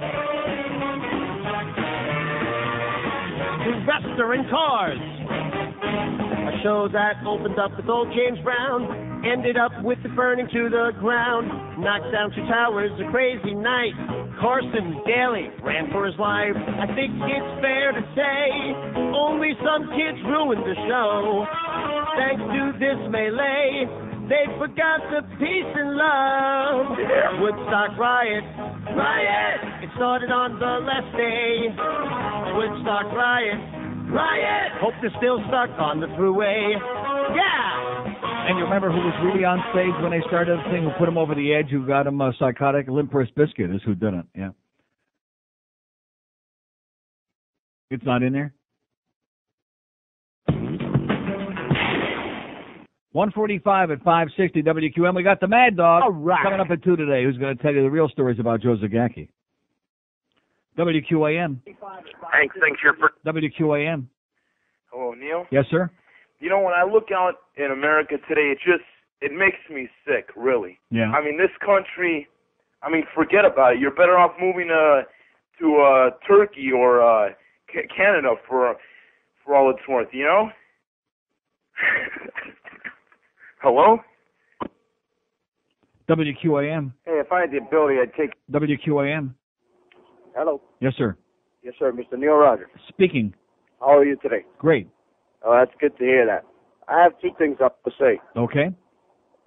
To restaurant cars. A show that opened up with old James Brown ended up with the burning to the ground. Knocked down 2 towers, a crazy night. Carson Daly ran for his life. I think it's fair to say only some kids ruined the show. Thanks to this melee, they forgot the peace and love. Woodstock riot, riot. It started on the last day. Woodstock riot, riot. Hope they're still stuck on the thruway. Yeah. And you remember who was really on stage when they started the thing, who put him over the edge, who got him psychotic? Limp Bizkit is who did it, yeah. It's not in there? 145 at 560 WQM. We got the Mad Dog coming up at 2 today, who's going to tell you the real stories about Joe Zagacki. WQAM. Hank, thanks here for WQAM. Hello, Neil. Yes, sir. You know, when I look out in America today, it makes me sick, really. Yeah. I mean, this country, forget about it. You're better off moving to Turkey or Canada for all it's worth, you know? Hello? WQAM. Hey, if I had the ability, I'd take... WQAM. Hello. Yes, sir. Yes, sir. Mr. Neil Rogers. Speaking. How are you today? Great. Oh, that's good to hear that. I have 2 things I have to say. Okay.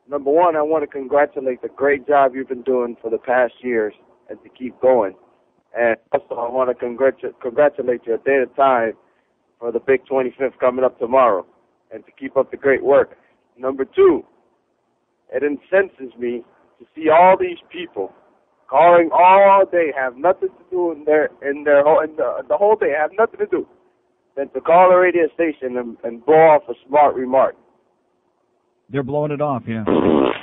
Number one, I want to congratulate the great job you've been doing for the past years and to keep going. And also, I want to congratulate you a day at a time for the big 25th coming up tomorrow and to keep up the great work. Number 2, it incenses me to see all these people calling all day, have nothing to do the whole day, have nothing to do than to call a radio station and blow off a smart remark. They're blowing it off, yeah.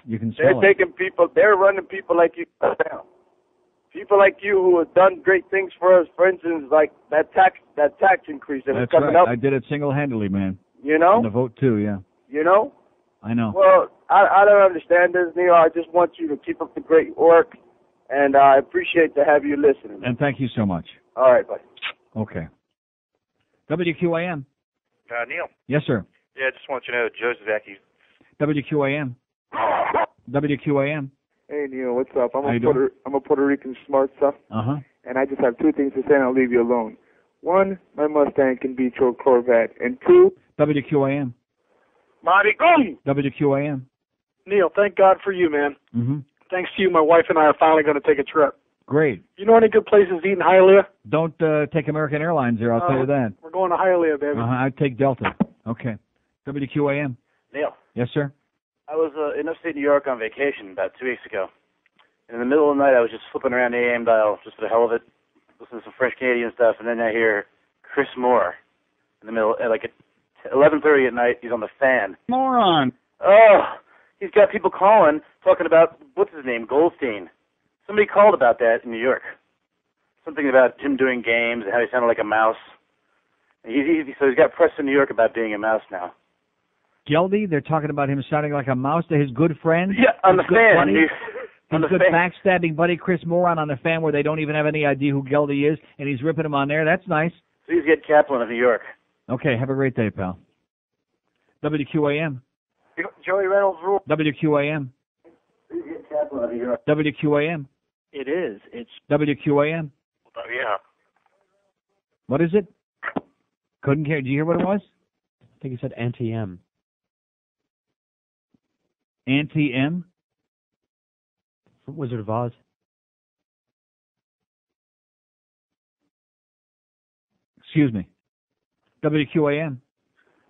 You can They're smell it. taking people, they're running people like you down. People like you who have done great things for us, for instance, like that tax increase that is coming up. I did it single-handedly, man. You know? And the vote, too, yeah. You know? I know. Well, I don't understand this, Neil. I just want you to keep up the great work, and I appreciate to have you listening. And thank you so much. All right, buddy. Okay. WQAM. Neil. Yes, sir. Yeah, I just want you to know Joe Zagacki. WQAM. WQAM. Hey, Neil, what's up? I'm a Puerto Rican smart stuff. Uh-huh. And I just have 2 things to say, and I'll leave you alone. 1, my Mustang can beat your Corvette. And 2... WQAM. Marty Goon. WQAM. Neil, thank God for you, man. Mm-hmm. Thanks to you, my wife and I are finally going to take a trip. Great. You know any good places to eat in Hialeah? Don't take American Airlines there, I'll tell you that. We're going to Hialeah, baby. I'd take Delta. Okay. WQAM. Neil. Yes, sir. I was in upstate New York on vacation about 2 weeks ago. And in the middle of the night, I was just flipping around the AM dial, just for the hell of it, listening to some French Canadian stuff, and then I hear Chris Moore in the middle, at 11:30 at night. He's on the fan. Moron. Oh, he's got people calling, talking about, what's his name, Goldstein. Somebody called about that in New York. Something about him doing games and how he sounded like a mouse. So he's got press in New York about being a mouse now. Geldy, they're talking about him sounding like a mouse to his good friend. Yeah, on the fan. His good backstabbing buddy Chris Moron on the fan where they don't even have any idea who Geldy is, and he's ripping him on there. That's nice. Please get Kaplan of New York. Okay, have a great day, pal. WQAM. Joey Reynolds rule. WQAM. Please get Kaplan of New York. WQAM. It is. It's WQAM. Yeah. What is it? Couldn't hear. Did you hear what it was? I think he said anti-M. Anti-M? From Wizard of Oz. Excuse me. WQAM.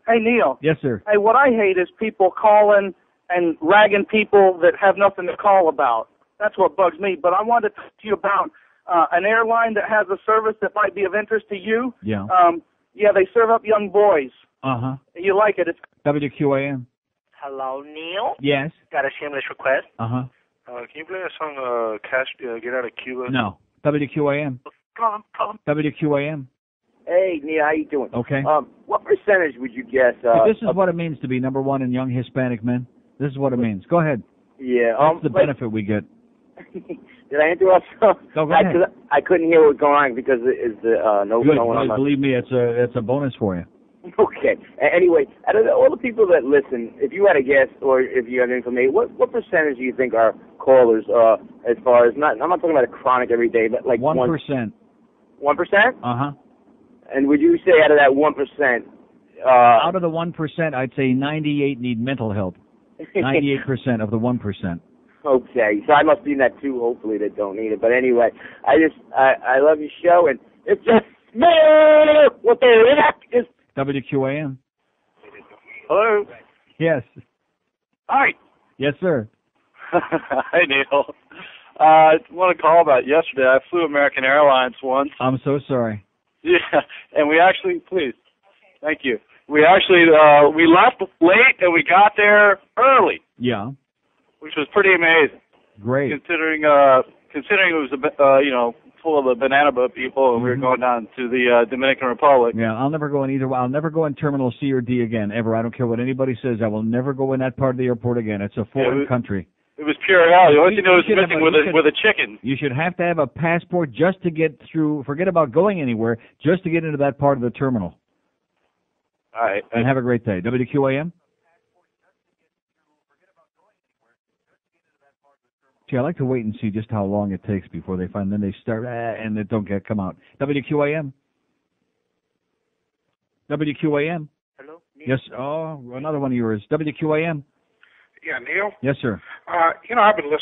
Hey, Neil. Yes, sir. Hey, what I hate is people calling and ragging people that have nothing to call about. That's what bugs me. But I wanted to talk to you about an airline that has a service that might be of interest to you. Yeah. Yeah, they serve up young boys. Uh-huh. You like it. It's WQAM. Hello, Neil? Yes. Got a shameless request. Uh-huh. Can you play a song, Get Out of Cuba? No. WQAM. Come on. WQAM. Hey, Neil, how you doing? Okay. What percentage would you guess? This is what it means to be number one in young Hispanic men. This is what it means. Go ahead. Yeah. That's the benefit we get. Did I interrupt? No, go ahead. I couldn't hear what was going on because it's no Good. one on. Believe me, it's a bonus for you. Okay. Anyway, out of all the people that listen, if you had a guess or if you had information, what percentage do you think are callers? As far as I'm not talking about a chronic every day, but like 1%. 1%. Uh-huh. And would you say out of that 1%? Out of the 1%, I'd say 98 need mental help. 98% of the 1%. Okay, so I must be in that too. Hopefully they don't need it. But anyway, I love your show, and it's just me. What the heck is WQAM. Hello. Yes. Hi. Yes, sir. Hi, Neil. I want to call about yesterday. I flew American Airlines once. I'm so sorry. Yeah, and we actually, please, thank you. We actually, we left late and we got there early. Yeah. Which was pretty amazing. Great. Considering it was full of the banana boat people, and we were going down to the Dominican Republic. Yeah, I'll never go in either. I'll never go in Terminal C or D again, ever. I don't care what anybody says. I will never go in that part of the airport again. It's a foreign country. It was pure hell. The only thing that was missing was a chicken. You should have to have a passport just to get through. Forget about going anywhere, just to get into that part of the terminal. All right. And have a great day. WQAM? See, I like to wait and see just how long it takes before they find. Then they start, and they don't come out. WQAM? WQAM? Hello? Neil? Yes. Oh, another one of yours. WQAM? Yeah, Neil? Yes, sir. I've been listening